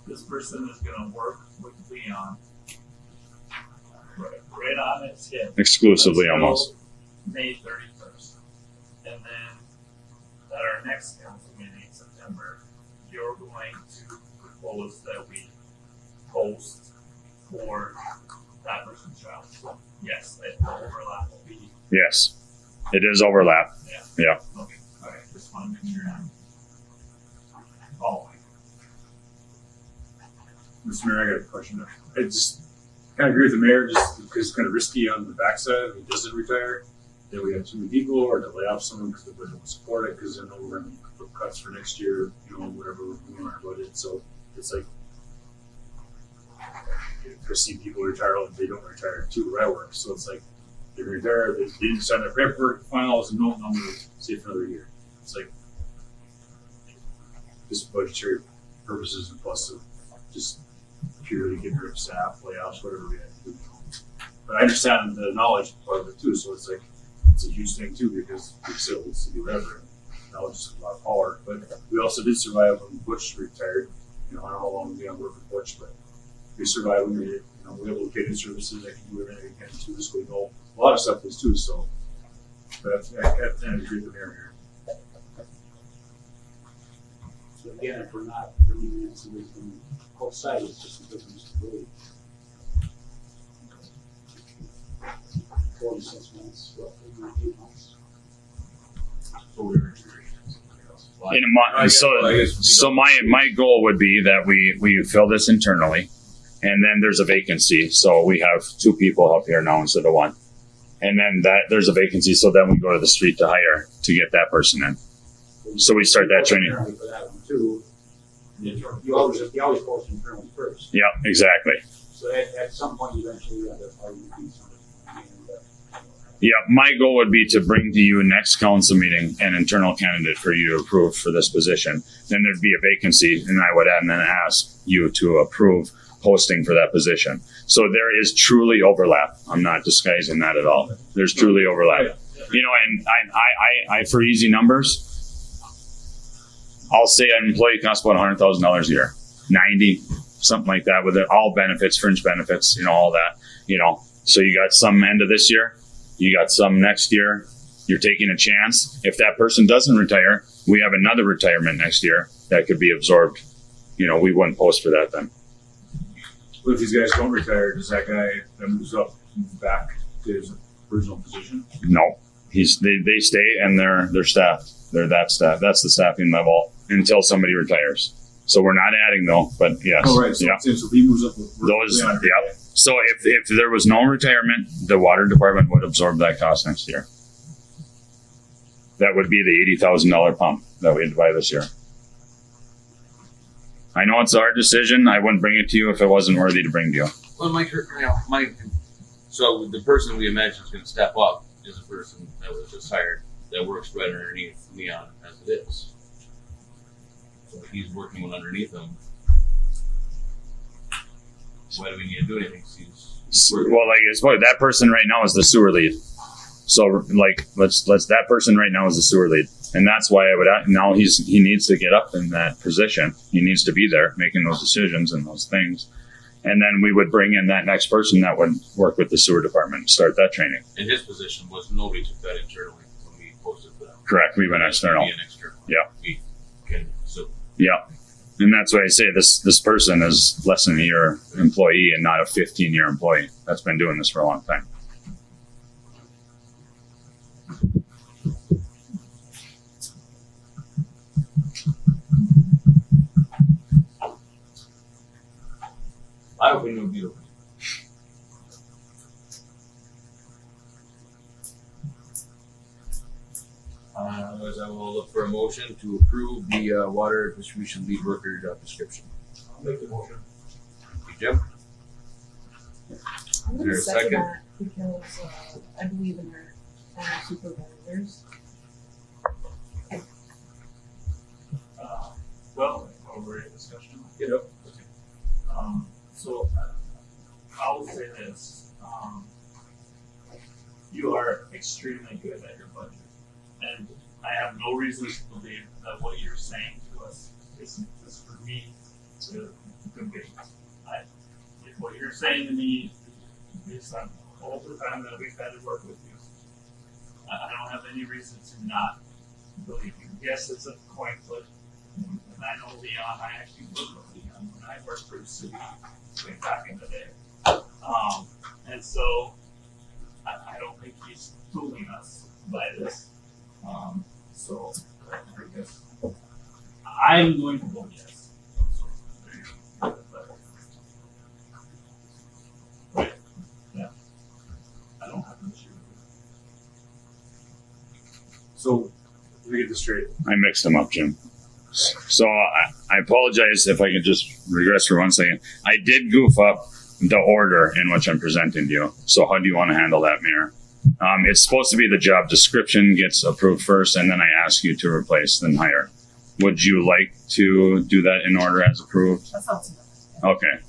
this person is gonna work with Leon right on its hip. Exclusively until almost. May 31st. And then at our next council meeting in September, you're going to propose that we post for that person's child. So, yes, the overlap will be. Yes, it is overlap. Yeah. Okay, all right, just want to make sure I'm following. Mr. Mayor, I got a question. I just kind of agree with the mayor, just because it's kind of risky on the backside if he doesn't retire. Then we have too many people or to lay off someone because the budget won't support it, because I know we're going to put cuts for next year, whatever we're doing in our budget. So it's like, I've seen people retire and they don't retire too where I work. So it's like, they're going to retire, they didn't sign their paperwork, finals, and no, I'm going to stay for another year. It's like, just budgetary purposes and plus of just purely getting rid of staff, layoffs, whatever we have to do. But I understand the knowledge part of it too, so it's like, it's a huge thing too, because we still need to do whatever. Knowledge is a lot of power, but we also did survive when Butch retired. I don't know how long we work with Butch, but we survived when we were able to get in services. I can do everything I can to this week. A lot of stuff is too, so. But I kind of agree with the mayor here. So again, if we're not bringing in somebody from outside, it's just a different stability. 46 months, roughly 8 months. In a month. So my goal would be that we fill this internally, and then there's a vacancy. So we have 2 people up here now instead of 1. And then there's a vacancy, so then we go to the street to hire to get that person in. So we start that training. For that one too, you always post internally first. Yeah, exactly. So at some point, eventually, there'll probably be somebody. Yeah, my goal would be to bring to you next council meeting an internal candidate for you to approve for this position. Then there'd be a vacancy, and I would then ask you to approve posting for that position. So there is truly overlap. I'm not disguising that at all. There's truly overlap. And I for easy numbers, I'll say an employee costs about $100,000 a year, 90, something like that, with all benefits, fringe benefits, all that. So you got some end of this year. You got some next year. You're taking a chance. If that person doesn't retire, we have another retirement next year that could be absorbed. We wouldn't post for that then. Well, if these guys don't retire, does that guy that moves up move back to his original position? No, they stay and they're staff. They're that staff. That's the staffing level until somebody retires. So we're not adding though, but yes. Oh, right. So, yeah. So if he moves up with those, yeah. So if there was no retirement, the water department would absorb that cost next year. That would be the $80,000 pump that we had to buy this year. I know it's a hard decision. I wouldn't bring it to you if it wasn't worthy to bring to you. Well, so the person we imagine is going to step up is a person that was just hired that works right underneath Leon as it is. So if he's working underneath him, why do we need to do anything? Well, that person right now is the sewer lead. So let's that person right now is the sewer lead, and that's why I would now he needs to get up in that position. He needs to be there making those decisions and those things, and then we would bring in that next person that would work with the sewer department and start that training. And his position was nobody took that internally when we posted for them. Correct. We went external. Yeah. Yeah. And that's why I say this person is less than a year employee and not a 15-year employee that's been doing this for a long time. My opinion would be okay. Otherwise, I will look for a motion to approve the water distribution lead worker job description. I'll make the motion. Thank you, Jim. I'm Is there gonna a second second? that because I believe in our supervisors. Over a discussion. Yep. So I will say this: you are extremely good at your budget, and I have no reason to believe that what you're saying to us is saying to me, based on all the time that we've had to work with you, I don't have any reason to not believe you. Yes, it's a coin flip. And I know Leon, I actually worked with Leon when I worked for the city way back in the day. And so I don't think he's fooling us by this. So I guess I'm going to vote yes. But, yeah, I don't have an issue with So, let me get this straight. I mixed them up, Jim. So I apologize if I could just regress for 1 second. I did goof up the order in which I'm presenting to you. So how do you want to handle that, Mayor? It's supposed to be the job description gets approved first, and then I ask you to replace, then hire. Would you like to do that in order as approved? That sounds Okay.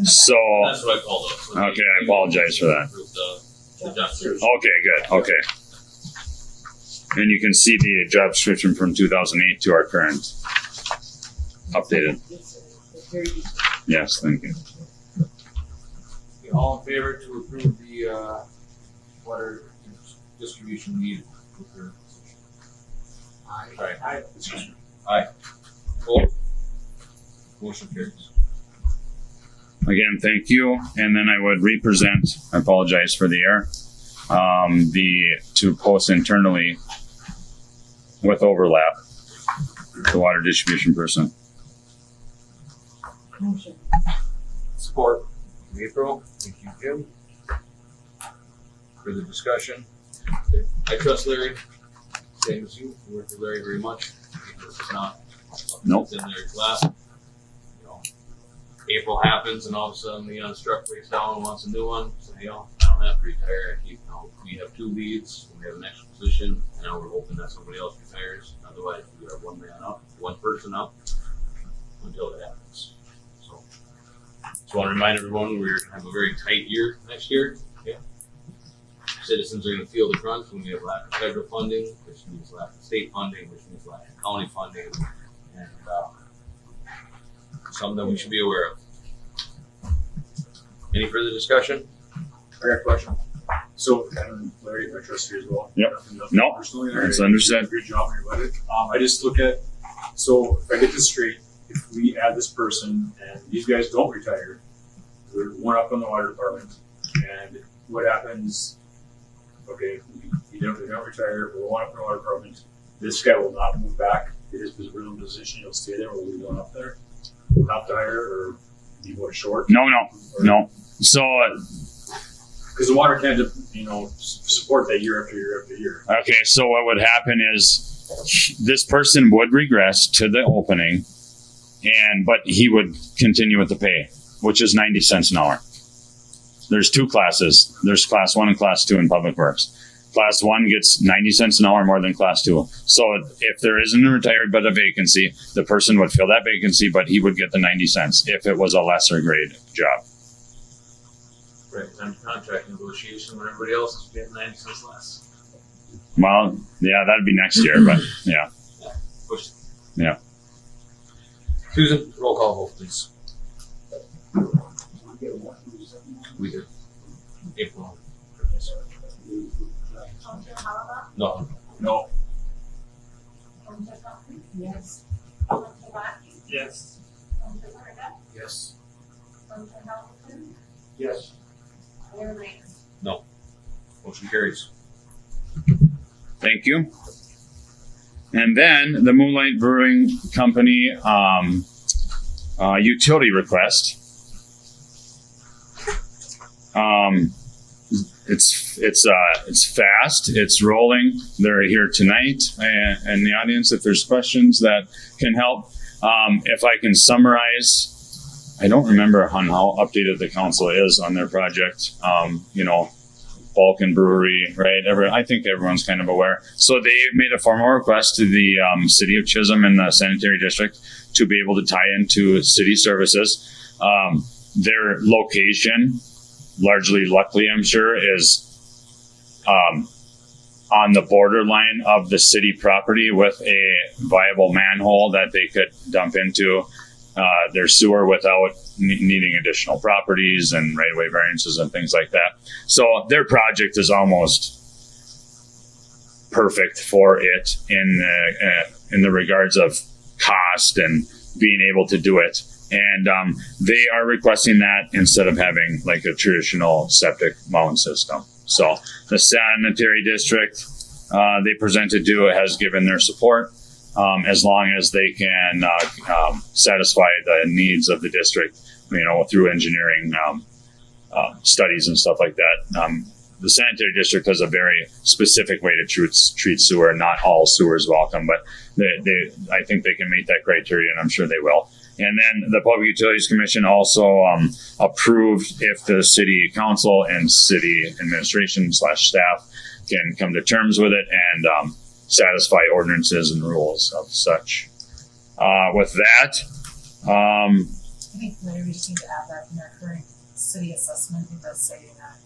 So, That's what I called it. okay, I apologize for that. The job description. Okay, good. Okay. And you can see the job description from 2008 to our current updated. Yes, thank you. All in favor to approve the water distribution need? Aye. Aye. Opposed? Motion carries. Again, thank you. And then I would represent, I apologize for the error, to post internally with overlap, the water distribution person. Motion. Support. April. Thank you, Jim. Further discussion? I trust Larry. Same as you. We work with Larry very much. This is not something Nope. that's in Larry's lap. You know, April happens and all of a sudden the truck breaks down and wants a new one. So, I don't have to retire. I keep, we have 2 leads, and we have an extra position, and now we're hoping that somebody else retires. Otherwise, we have one person up until it happens. So, just want to remind everyone we're going to have a very tight year next year. Yeah. Citizens are going to feel the crunch when we have lack of federal funding, which means lack of state funding, which means lack of county funding, and something that we should be aware of. Any further discussion? I got a question. So, Larry, I trust you as well. Yep. Nothing Nope. personally. That's understood. Good job on your budget. I just look at, so if I get this straight, if we add this person and these guys don't retire, we're one up on the water department, and what happens? Okay, they don't retire, we're one up in the water department. This guy will not move back to his original position. He'll stay there. We'll be one up there. We'll have to hire or be more short. No. So, because the water can't, support that year after year after year. okay, so what would happen is this person would regress to the opening, but he would continue with the pay, which is 90 cents an hour. There's 2 classes. There's class 1 and class 2 in public works. Class 1 gets 90 cents an hour more than class 2. So if there isn't a retired but a vacancy, the person would fill that vacancy, but he would get the 90 cents if it was a lesser grade job. Right, time to contract negotiation when everybody else is getting 90 cents less. Well, yeah, that'd be next year, but yeah. Push it. Yeah. Susan, roll call vote, please. We did. April. Counselor Halaba? No. No. Counselor Thompson? Yes. Counselor Lasky? yes. Counselor Varga? Yes. Counselor Halverson? Yes. Mayor Ryan? No. Motion carries. Thank you. And then the Moonlight Brewing Company utility request. It's fast. It's rolling. They're here tonight, and the audience, if there's questions that can help. If I can summarize, I don't remember on how updated the council is on their project. Balkan Brewery, right? I think everyone's kind of aware. So they made a formal request to the city of Chisholm and the sanitary district to be able to tie into city services. Their location, largely, luckily, I'm sure, is on the borderline of the city property with a viable manhole that they could dump into. their sewer without needing additional properties and right-of-way variances and things like that. So their project is almost perfect for it in the regards of cost and being able to do it. And they are requesting that instead of having like a traditional septic mound system. So the sanitary district they presented to has given their support as long as they can satisfy the needs of the district, through engineering studies and stuff like that. The sanitary district has a very specific way to treat sewer. Not all sewer is welcome, but I think they can meet that criteria, and I'm sure they will. And then the Public Utilities Commission also approved if the city council and city administration / staff can come to terms with it and satisfy ordinances and rules of such. With that, I think maybe we just need to add that in our current city assessment. It does say that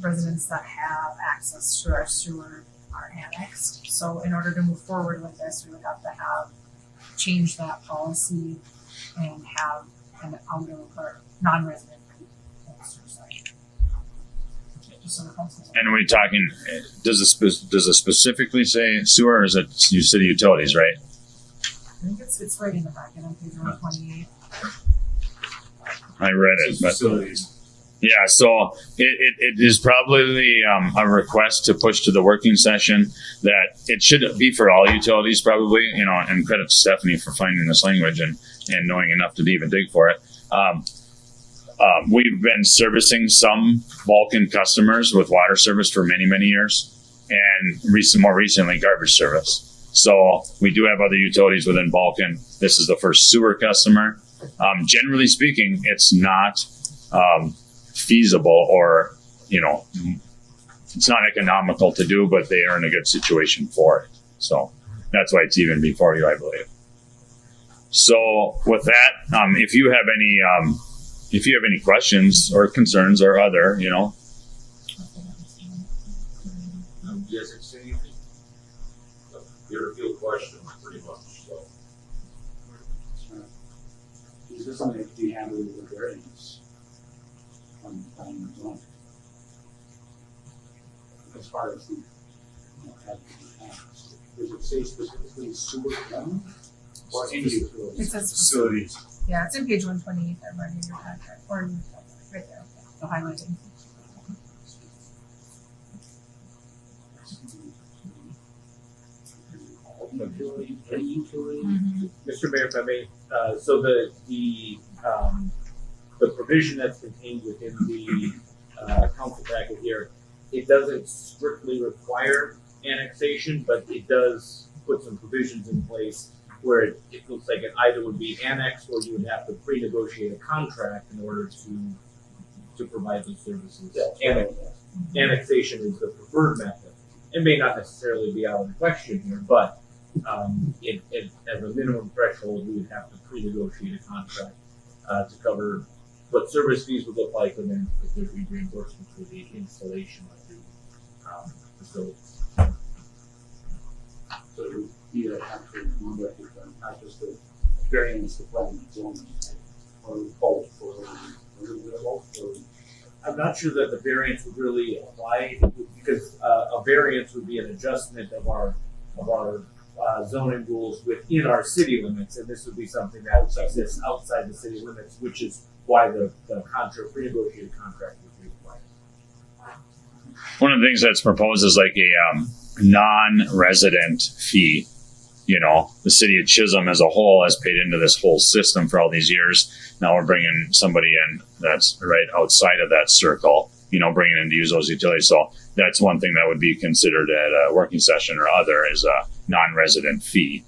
residents that have access to our sewer are annexed. So in order to move forward with this, we would have to change that policy and have an out of or non-resident sewer site. Just so the council. and are we talking, does it specifically say sewer, or is it city utilities, right? I think it's right in the packet on page 128. I read it, but yeah, so it is probably a request to push to the working session that it should be for all utilities probably, and credit to Stephanie for finding this language and knowing enough to even dig for it. We've been servicing some Vulcan customers with water service for many, many years, and more recently garbage service. So we do have other utilities within Vulcan. This is the first sewer customer. Generally speaking, it's not feasible or, it's not economical to do, but they are in a good situation for it. So that's why it's even before you, I believe. So with that, if you have any questions or concerns or other, Yes, it's anything. Your field question, pretty much. So. Is this something that can be handled with variance on the zone? As far as the having the tax, does it say specifically sewer zone or any utilities? It says Facilities. Yeah, it's in page 128. I'm running your contract or right there. The highlighting. Mr. Mayor, if I may, so the provision that's contained within the council packet here, it doesn't strictly require annexation, but it does put some provisions in place where it looks like it either would be annexed or you would have to pre-negotiate a contract in order to provide those services. Annexation is the preferred method. It may not necessarily be out of the question here, but as a minimum threshold, we would have to pre-negotiate a contract to cover what service fees would look like, and then if there'd be reimbursement for the installation of the facilities. So it would be a actual number, not just a variance to plan the zone, or both, or I'm not sure that the variance would really apply because a variance would be an adjustment of our zoning rules within our city limits, and this would be something that exists outside the city limits, which is why the pre-negotiated contract would be required. one of the things that's proposed is like a non-resident fee. The city of Chisholm as a whole has paid into this whole system for all these years. Now we're bringing somebody in that's right outside of that circle, bringing in to use those utilities. So that's one thing that would be considered at a working session or other is a non-resident fee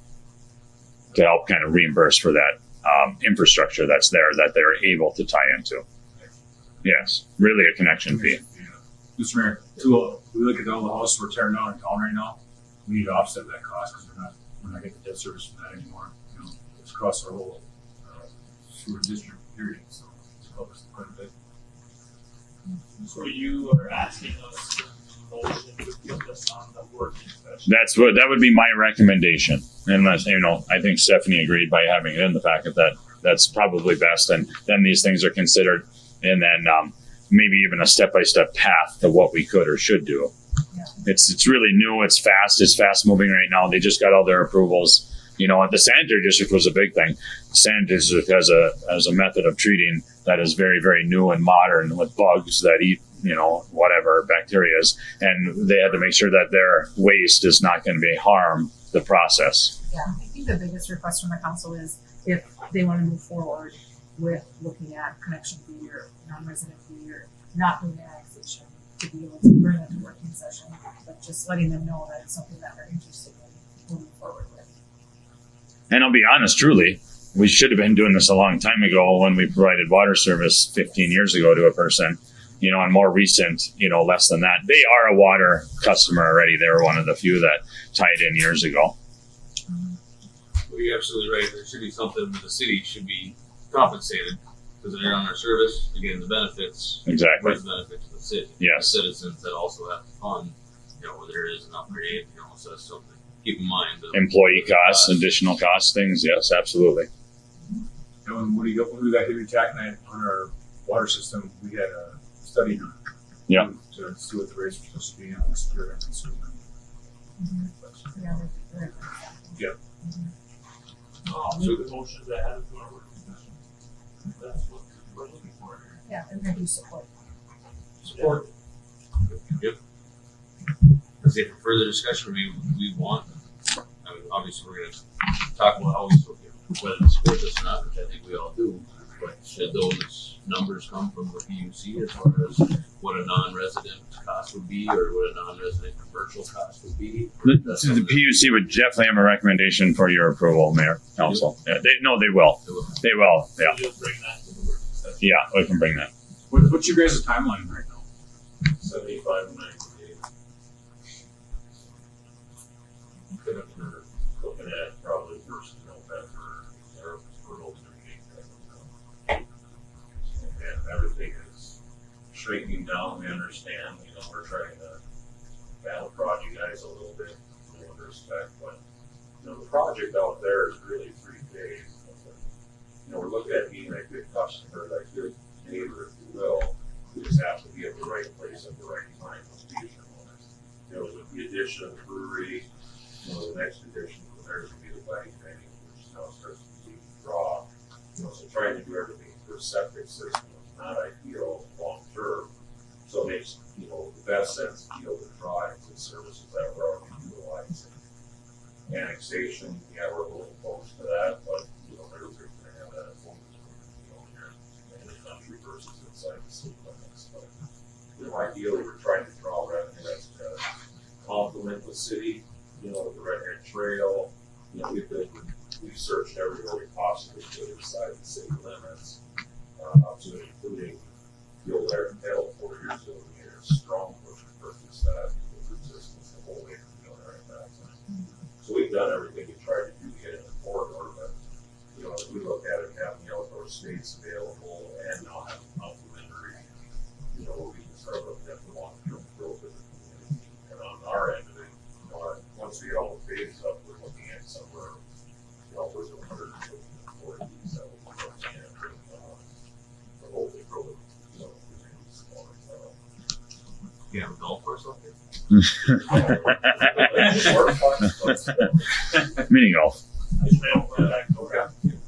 to help kind of reimburse for that infrastructure that's there that they're able to tie into. Yes, really a connection fee. Mr. Mayor, we look at all the houses we're tearing down in town right now. We need to offset that cost because we're not getting debt service from that anymore. It's across our whole sewer district period, so it's helped us quite a bit. So you are asking us to motion to put this on the working session. That would be my recommendation. Unless, I think Stephanie agreed by having it in the packet that that's probably best. And then these things are considered, and then maybe even a step-by-step path to what we could or should do. Yeah. It's really new. It's fast moving right now. They just got all their approvals. The sanitary district was a big thing. The sanitary district has a method of treating that is very, very new and modern with bugs that eat, whatever bacterias. And they had to make sure that their waste is not going to harm the process. Yeah, I think the biggest request from the council is if they want to move forward with looking at connection fee or non-resident fee or not doing annexation, to be able to bring it to working session, but just letting them know that it's something that they're interested in moving forward with. And I'll be honest, truly, we should have been doing this a long time ago when we provided water service 15 years ago to a person, and more recent, less than that. They are a water customer already. They were one of the few that tied in years ago. Well, you're absolutely right. There should be something that the city should be compensated because they're on our service, they're getting the benefits. Exactly. There's benefit to the city. Yes. The citizens that also have to fund, where there is an upgrade, so that's something to keep in mind. Employee costs, additional costs, things. Yes, absolutely. And when we got Hibbing Tack Night on our water system, we had a study to see what the rates were supposed to be on the spirit and consumer. Yeah, they're Yeah. I'll make the motion to add it to our working session. That's what we're looking for here. Yeah, and they do support. Support. Yep. Let's say for further discussion, we want, obviously we're going to talk about how we whether to support this or not, which I think we all do. But should those numbers come from the PUC as far as what a non-resident cost would be or what a non-resident commercial cost would be? The PUC would definitely have a recommendation for your approval, Mayor, Council. Yeah, they will. They will. Yeah. We'll just bring that to the working session. Yeah, we can bring that. What's your guys' timeline right now? 75 to 90 days. We're looking at probably first of November for opening. And everything is straightening down. We understand, we're trying to battle prod you guys a little bit in respect, but the project out there is really 3 days. We're looking at being a good customer, like good neighbor, if you will. We just have to be at the right place at the right time. With the addition of the brewery, the next addition from there would be the wedding venue, which now starts to draw. So trying to do everything for a septic system is not ideal long term. So it makes the best sense to be able to draw into the services that we're already utilizing. Annexation, yeah, we're a little close to that, but they're going to have that here in the country versus inside the city limits. But ideally, we're trying to draw revenue that's to complement the city. The Redhead Trail. We've searched everywhere we possibly could inside the city limits, up to including Fuel Air and Tail 4 years ago. We had a strong push to purchase that with resistance the whole way to the other end. So we've done everything we tried to do to get in the corridor, but as we look at it, having the outdoor space available and now having complementary, we can start looking at the long-term growth of the community. And on our end of it, once we get all the phases up, we're looking at somewhere upwards of 150 employees that we'll be looking at the whole thing growth. You have a golf course out there? Mini golf.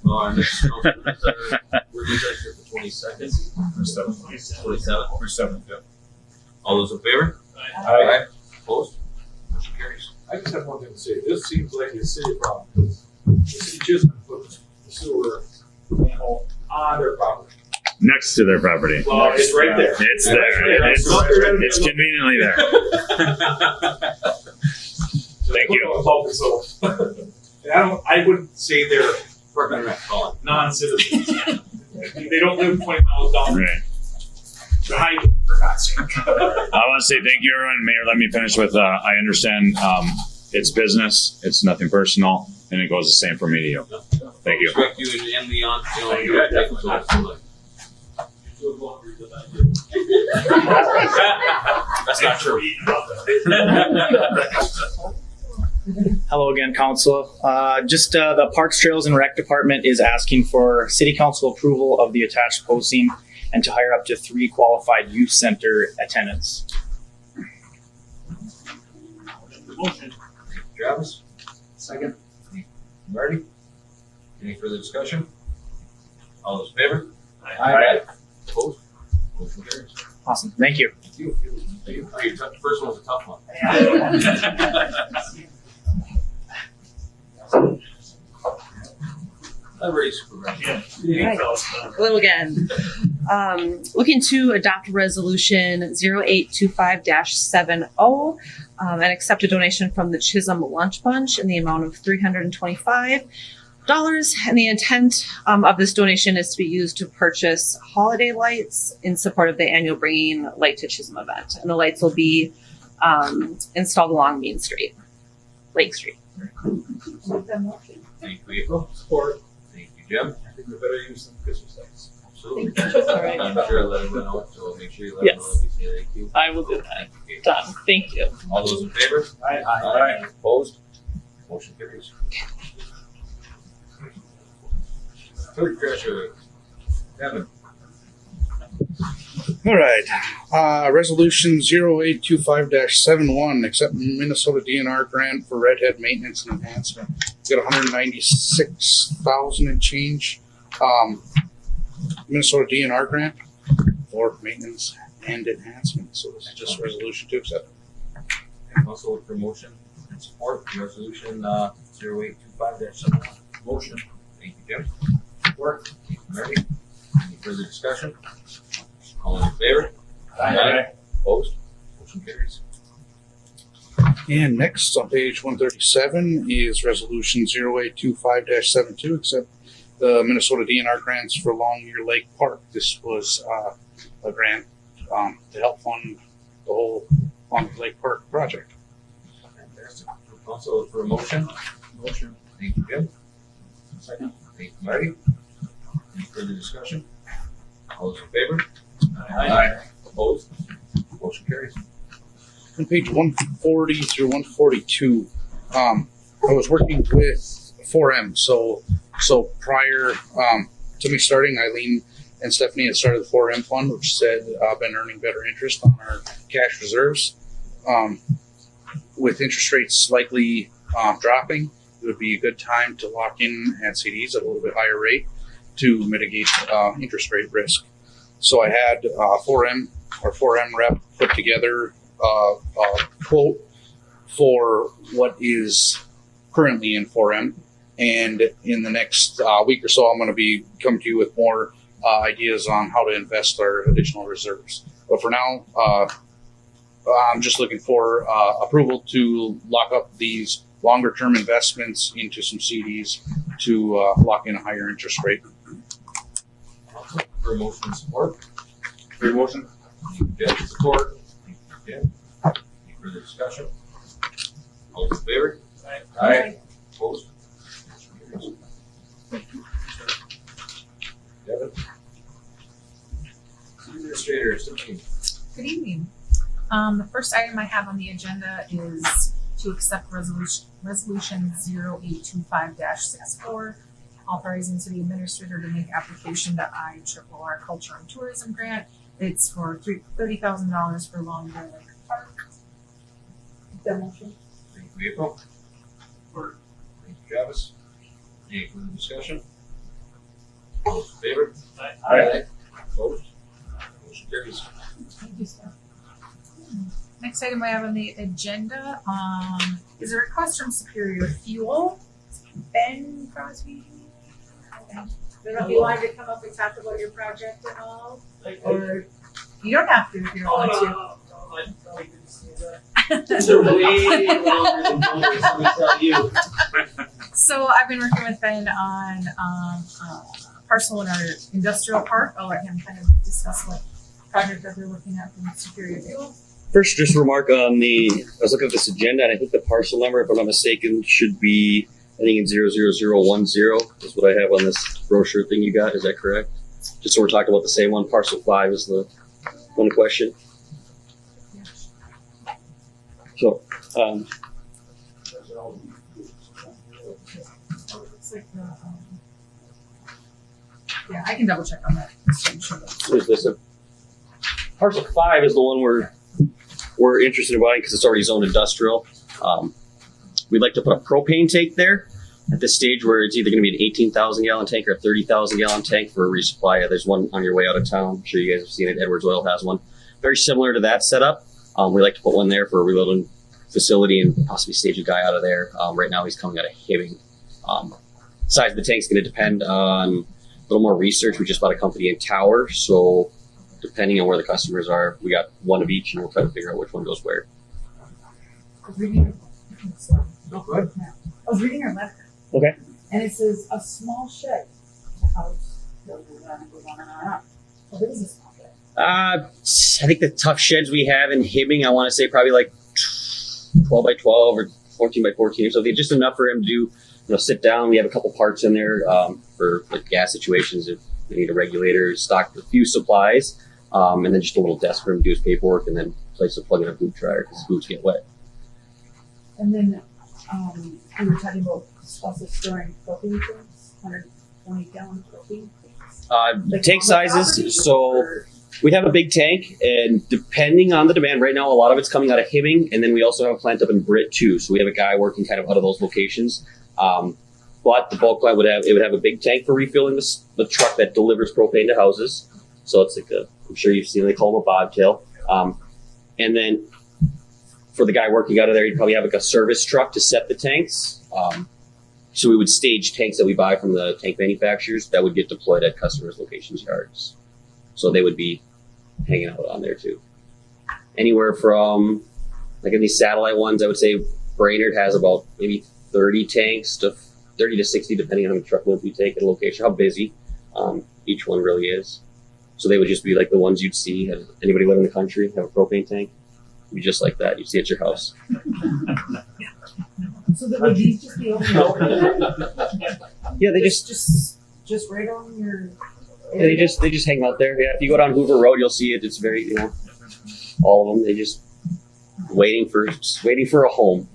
Our next we're here for the 22nd. For 27th. For 7th, yeah. All those in favor? Aye. Opposed? Motion carries. I just have one thing to say. This seems like a city problem because the city Chisholm put the sewer manhole on their property. Next to their property. Well, it's right there. It's there. It's conveniently there. Thank you. So, I wouldn't say they're non-citizens. They don't live 20 miles down Right. the highway, for God's sake. I want to say thank you, everyone. Mayor, let me finish with I understand it's business, it's nothing personal, and it goes the same for me to you. Thank you. Respect you and Leon. doing laundry than I do. That's not true. Hello again, Council. The Parks, Trails, and Rec Department is asking for City Council approval of the attached posting and to hire up to 3 qualified youth center attendants. Motion. Travis? Second. Marty? Any further discussion? All those in favor? Aye. Opposed? Motion carries. Awesome. Thank you. Thank you. Thank you. Okay, the first one was a tough one. Library supervisor. Yeah. Hello again. Looking to adopt resolution 0825-70 and accept a donation from the Chisholm Lunch Bunch in the amount of $325. And the intent of this donation is to be used to purchase holiday lights in support of the annual Bringing Light to Chisholm event. And the lights will be installed along Main Street, Lake Street. Thank you, April. Support. Thank you, Jim. I think we better use some Christmas lights. Absolutely. Thank you. All right. I'm sure I'll let him know, so make sure you let him know Yes. if you say thank you. I will do that. Okay. Done. Thank you. All those in favor? Aye. Opposed? Motion carries. Clerk Treasurer, Kevin. All right. Resolution 0825-71, accept Minnesota DNR grant for redhead maintenance and enhancement. Got 196,000 and change. Minnesota DNR grant for maintenance and enhancement. So this is just a resolution to accept. Also look for motion and support for resolution 0825-71. Motion. Thank you, Jim. Support. Thank you, Marty. Any further discussion? All in favor? Aye. Opposed? Motion carries. And next on page 137 is resolution 0825-72, accept the Minnesota DNR grants for Longyear Lake Park. This was a grant to help fund the whole Longyear Lake Park project. Fantastic. Also look for a motion. Motion. Thank you, Jim. Second. Thank you, Marty. Any further discussion? All those in favor? Aye. Opposed? Motion carries. On page 140 through 142, I was working with 4M. So prior to me starting, Eileen and Stephanie had started the 4M fund, which said been earning better interest on our cash reserves. With interest rates slightly dropping, it would be a good time to lock in at CDs at a little bit higher rate to mitigate interest rate risk. So I had 4M rep put together a quote for what is currently in 4M. And in the next week or so, I'm going to be coming to you with more ideas on how to invest our additional reserves. But for now, I'm just looking for approval to lock up these longer term investments into some CDs to lock in a higher interest rate. For motion and support. For motion. Thank you, Jim. Support. Thank you, Jim. Any further discussion? All those in favor? Aye. Opposed? Motion carries. Devin. Administrator, Stephanie. Good evening. The first item I have on the agenda is to accept resolution 0825-64, authorizing city administrator to make application to IRRR Culture and Tourism Grant. It's for $30,000 for Longyear Lake Park. Motion. Thank you, April. Thank you, Travis. Any further discussion? All those in favor? Aye. Opposed? Motion carries. Thank you, Steph. Next item I have on the agenda is a request from Superior Fuel. Ben Crosby. Okay. I don't know if you wanted to come up and talk about your project at all, or you don't have to if you don't want to. These are way longer than numbers, let me tell you. So I've been working with Ben on a parcel in our industrial park. I'll let him kind of discuss what project that they're looking at from Superior Fuel. First, just remark on I was looking at this agenda, and I think the parcel number, if I'm not mistaken, should be, I think it's 00010 is what I have on this brochure thing you got. Is that correct? Just so we're talking about the same one, parcel 5 is the one question. So, Looks like the, yeah, I can double check on that. Is this a parcel 5 is the one we're interested in buying because it's already zoned industrial. We'd like to put a propane tank there at this stage where it's either going to be an 18,000 gallon tank or a 30,000 gallon tank for a resupply. There's one on your way out of town. I'm sure you guys have seen it. Edwards Oil has one. Very similar to that setup. We like to put one there for a reloading facility and possibly stage a guy out of there. Right now he's coming out of Hibbing. Size of the tank's going to depend on a little more research. We just bought a company in Tower, so depending on where the customers are, we got one of each and we'll try to figure out which one goes where. I was reading, Oh, go ahead. I was reading her letter. Okay. And it says a small shed. The house goes on and goes on and on and on. Well, it is a small shed. I think the tough sheds we have in Hibbing, I want to say probably like 12 by 12 or 14 by 14 or something. Just enough for him to sit down. We have a couple parts in there for like gas situations if they need a regulator, stock a few supplies, and then just a little desk for him to do his paperwork, and then place to plug in a boot dryer because boots get wet. And then we were talking about also storing propane tanks, 120 gallon propane tanks. Tank sizes. So we have a big tank, and depending on the demand, right now a lot of it's coming out of Hibbing, and then we also have a plant up in Britt too. So we have a guy working kind of out of those locations. But the bulk plant would have a big tank for refilling the truck that delivers propane to houses. So it's like I'm sure you've seen, they call them a bobtail. And then for the guy working out of there, he'd probably have like a service truck to set the tanks. So we would stage tanks that we buy from the tank manufacturers that would get deployed at customers' locations' yards. So they would be hanging out on there too. Anywhere from, like in these satellite ones, I would say Brainerd has about maybe 30 tanks to 30 to 60, depending on how many truckloads we take at a location, how busy each one really is. So they would just be like the ones you'd see. Have anybody live in the country have a propane tank? It'd be just like that. You'd see at your house. So that would these just be open? Yeah, they just right on your. Yeah, they just hang out there. Yeah, if you go down Hoover Road, you'll see it. It's very, all of them. They just waiting for a home.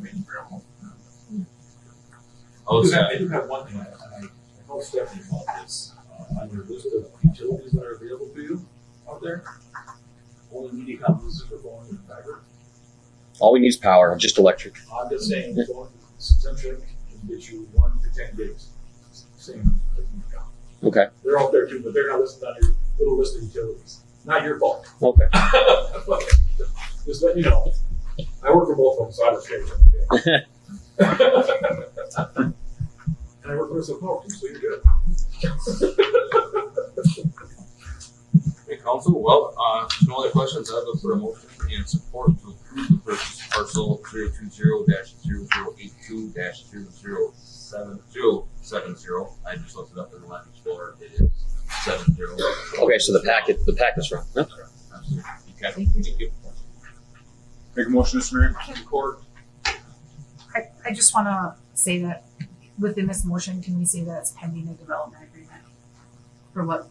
I do have one thing. I told Stephanie about this. On your list of utilities that are available to you out there, only MediaCom loses for phone and fiber. All we need is power, just electric. I'm just saying, essentially, can get you 1 to 10 gigs. Same as MediaCom. Okay. They're out there too, but they're not listed on your little list of utilities. Not your fault. Okay. Just let you know. I work for both of them, so I understand. And I work for some power too, so you're good. Hey, council, well, no other questions. I look for a motion and support to approve the purchase parcel 020-008-2-07070. I just looked it up in the Land Explorer. It is 70. Okay, so the packet's wrong. Huh? Absolutely. Thank you. Make a motion, Mr. Mayor. Support. I just want to say that within this motion, can we say that it's pending a development agreement for what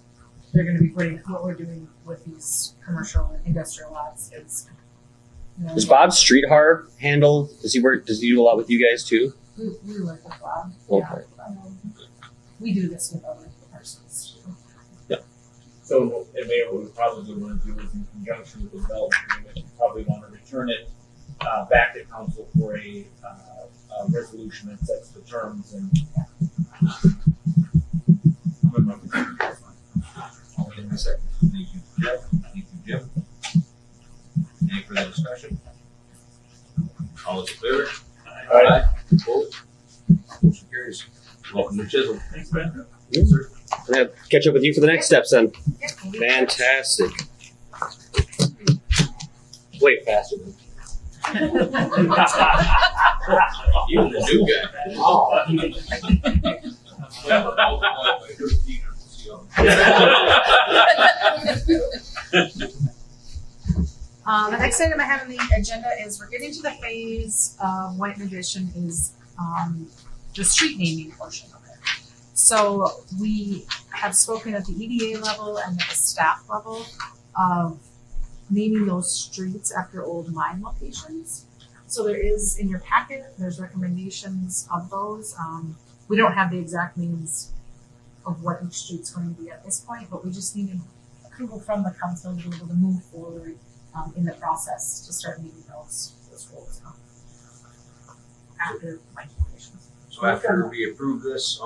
they're going to be putting, what we're doing with these commercial and industrial lots is. Does Bob Streethar handle? Does he do a lot with you guys too? We work with Bob. Okay. Yeah. We do this with other parcels too. Yeah. So, and maybe what we probably want to do is in conjunction with the development agreement, we probably want to return it back to council for a resolution that sets the terms and. In a second. Thank you, Jeff. Thank you, Jim. Any further discussion? All those in favor? Aye. Opposed? Motion carries. Welcome to Chisholm. Thanks, Ben. Yes, sir. I'm gonna catch up with you for the next steps then. Fantastic. Way faster than. You the new guy. The next item I have on the agenda is we're getting to the phase of what in addition is the street naming portion of it. So we have spoken at the EDA level and at the staff level of naming those streets after old mine locations. So there is in your packet, there's recommendations of those. We don't have the exact names of what each street's going to be at this point, but we just need approval from the council to be able to move forward in the process to start naming those roads after mine locations. So after we approve this,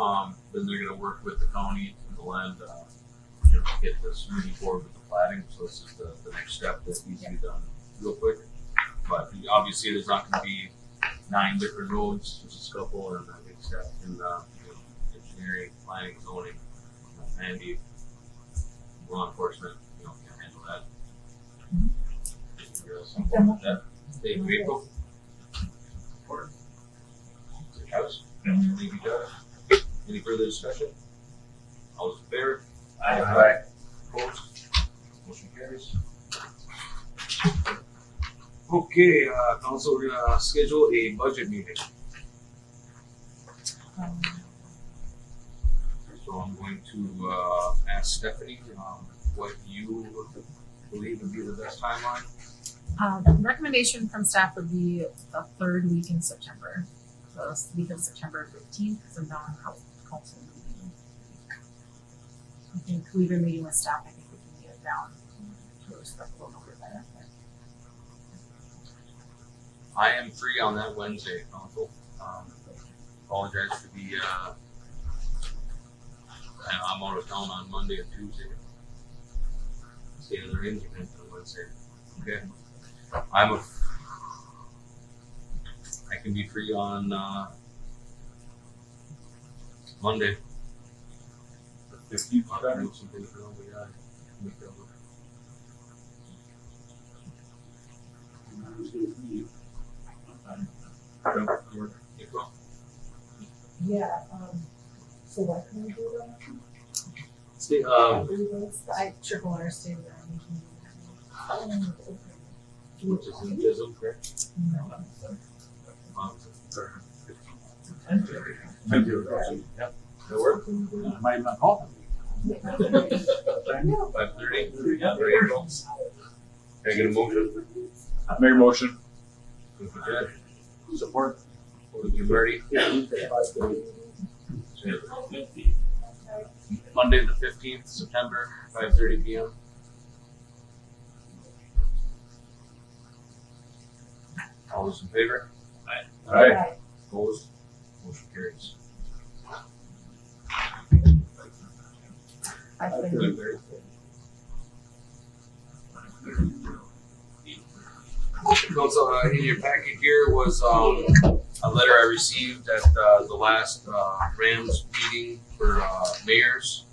then they're gonna work with the county and the land, to get this moving forward with the plating. So this is the next step that needs to be done real quick. But obviously, there's not gonna be 9 different roads, just a couple, and I think staff in engineering, planning, zoning, Andy, law enforcement, can handle that. Anything else on that? Dave, April? House? Thank you, Josh. Any further discussion? All those in favor? Aye. Opposed? Motion carries. Okay, council, we're gonna schedule a budget meeting. So I'm going to ask Stephanie what you believe would be the best timeline. The recommendation from staff would be the third week in September. So it's the week of September 15th is a non-council meeting. I think we've been meeting with staff. I think we can get it down to a respectable number there. I am free on that Wednesday, council. Apologize for the, I'm out of town on Monday and Tuesday. State of the range event on Wednesday. Okay. I can be free on Monday. The 15th. I'll do some things around, but yeah, make that work. April? Yeah, so what can we do about Stay, I triple understand that. which is in Chisholm, correct? That work? Might not call 5:30? For April? Can I get a motion? Make a motion. Thank you, Jed. Support. Thank you, Marty. Monday the 15th, September, 5:30 p.m. All those in favor? Aye. Opposed? Motion carries. Council, in your packet here was a letter I received at the last Rams meeting for mayors.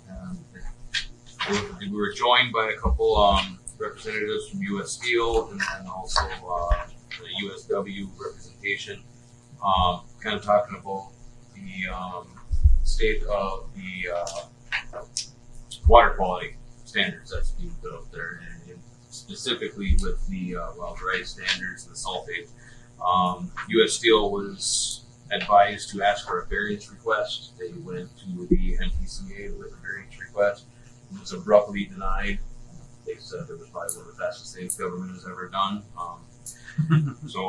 We were joined by a couple representatives from U.S. Steel and then also the USW representation, kind of talking about the state of the water quality standards that's being put out there, and specifically with the well dry standards and the sulfate. U.S. Steel was advised to ask for a variance request. They went to the MPCA with a variance request. It was abruptly denied. They said it was probably one of the fastest things government has ever done. So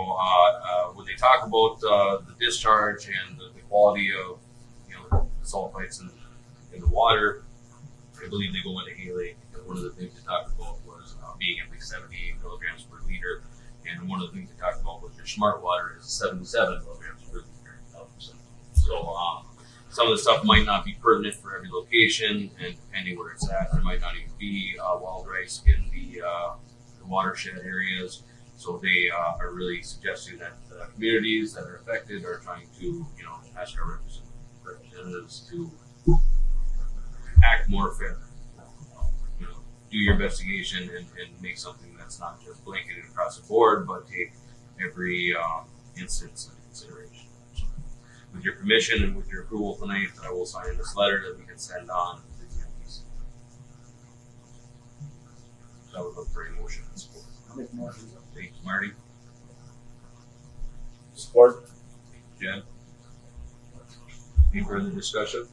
when they talk about the discharge and the quality of the sulfites in the water, I believe they go into halate. And one of the things they talked about was being at least 78 milligrams per liter. And one of the things they talked about with your smart water is 77 milligrams per liter. So some of the stuff might not be pertinent for every location, and depending where it's at, there might not even be wild rice in the watershed areas. So they are really suggesting that the communities that are affected are trying to, ask our representatives to act more fair. Do your investigation and make something that's not just blanketed across the board, but take every instance into consideration. So, with your permission and with your approval tonight, I will sign this letter that we can send on to the MPC. So I would look for a motion and support. Thank you, Marty. Support. Jen? Any further discussion?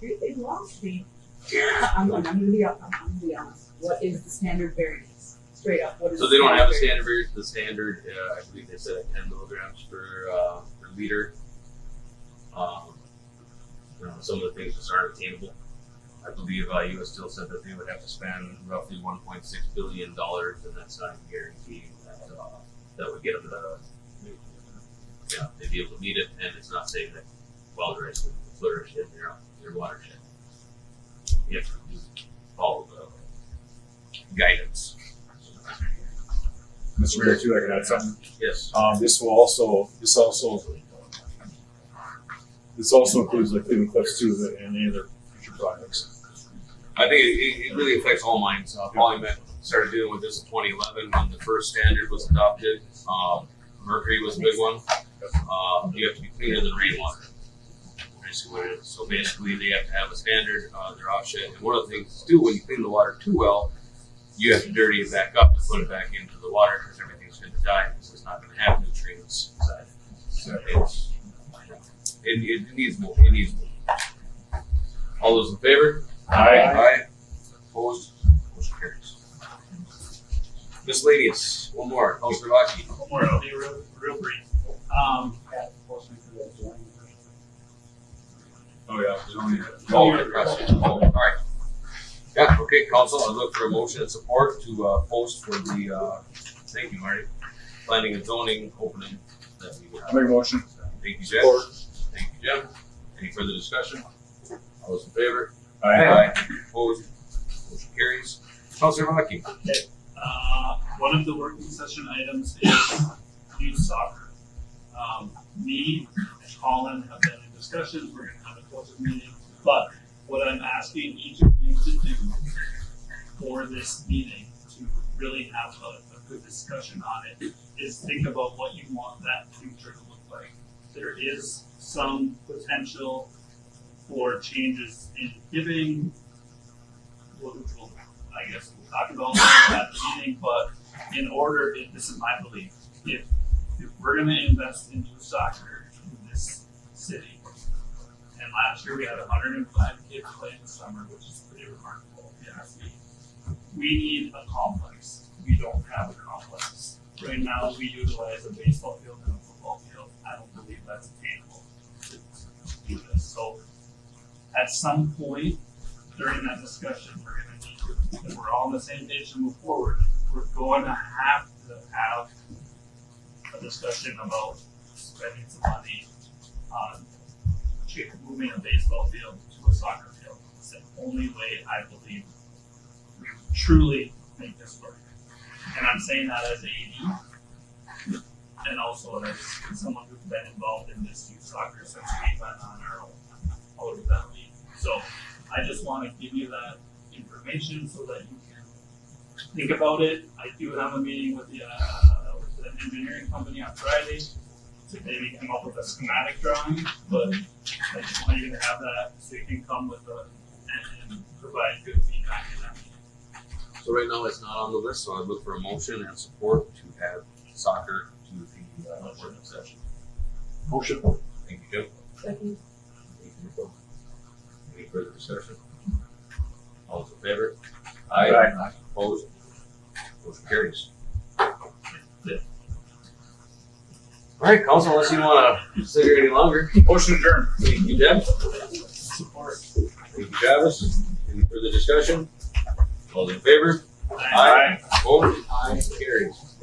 It lost me. I'm gonna be honest. What is the standard variance? Straight up, what is So the they don't have a standard standard variance. The standard, I believe they said at 10 milligrams per liter. Some of the things just aren't attainable. I believe US Steel said that they would have to spend roughly $1.6 billion, and that's not guaranteeing that would get them they'd be able to meet it, and it's not saying that wildlife would flourish in their watershed. You have to follow the guidance. Mr. Mayor, too, I can add something. Yes. This also includes like Cleveland Cliffs too, and any other future projects. I think it really affects all mines. Polymet started dealing with this in 2011 when the first standard was adopted. Mercury was a big one. You have to be cleaner than rainwater. Basically what it is. So basically they have to have a standard, they're offset. And one of the things too, when you clean the water too well, you have to dirty it back up to put it back into the water because everything's going to die because it's not going to have nutrients inside. So it needs more. It needs more. All those in favor? Aye. Opposed? Motion carries. Miscellaneous. One more. Councilor Rocky. One more. I'll be real brief. Oh yeah. All right. Yeah. Okay, Council. I look for a motion and support to post for the. Thank you, Marty. Planning and zoning opening that we. I'll make a motion. Thank you, Jeff. Thank you, Jim. Any further discussion? All those in favor? Aye. Opposed? Motion carries. Councilor Rocky. One of the working session items is youth soccer. Me and Colin have been in discussions. We're going to have a closed meeting. But what I'm asking each of you to do for this meeting to really have a good discussion on it is think about what you want that future to look like. There is some potential for changes in giving. I guess we'll talk about that at the meeting, but in order, this is my belief, if we're going to invest into soccer in this city, and last year we had 105 kids play in the summer, which is pretty remarkable if you ask me. We need a complex. We don't have a complex. Right now we utilize a baseball field and a football field. I don't believe that's attainable to do this. So at some point during that discussion, we're going to need to, if we're all on the same page to move forward, we're going to have a discussion about spending some money on moving a baseball field to a soccer field. It's the only way I believe we truly make this work. And I'm saying that as AD and also as someone who's been involved in this youth soccer since we went on our own out of that league. So I just want to give you that information so that you can think about it. I do have a meeting with the an engineering company on Friday to maybe come up with a schematic drawing, but I just want you to have that so you can come with and provide good feedback in that meeting. So right now it's not on the list, so I look for a motion and support to add soccer to the working session. Motion. Thank you, Jim. Second. Thank you, Nicole. Any further discussion? All those in favor? Aye. Opposed? Motion carries. All right, Council, unless you want to sit here any longer. Motion adjourned. Thank you, Jim. Support. Thank you, Travis. Any further discussion? All those in favor? Aye. Opposed? Carries.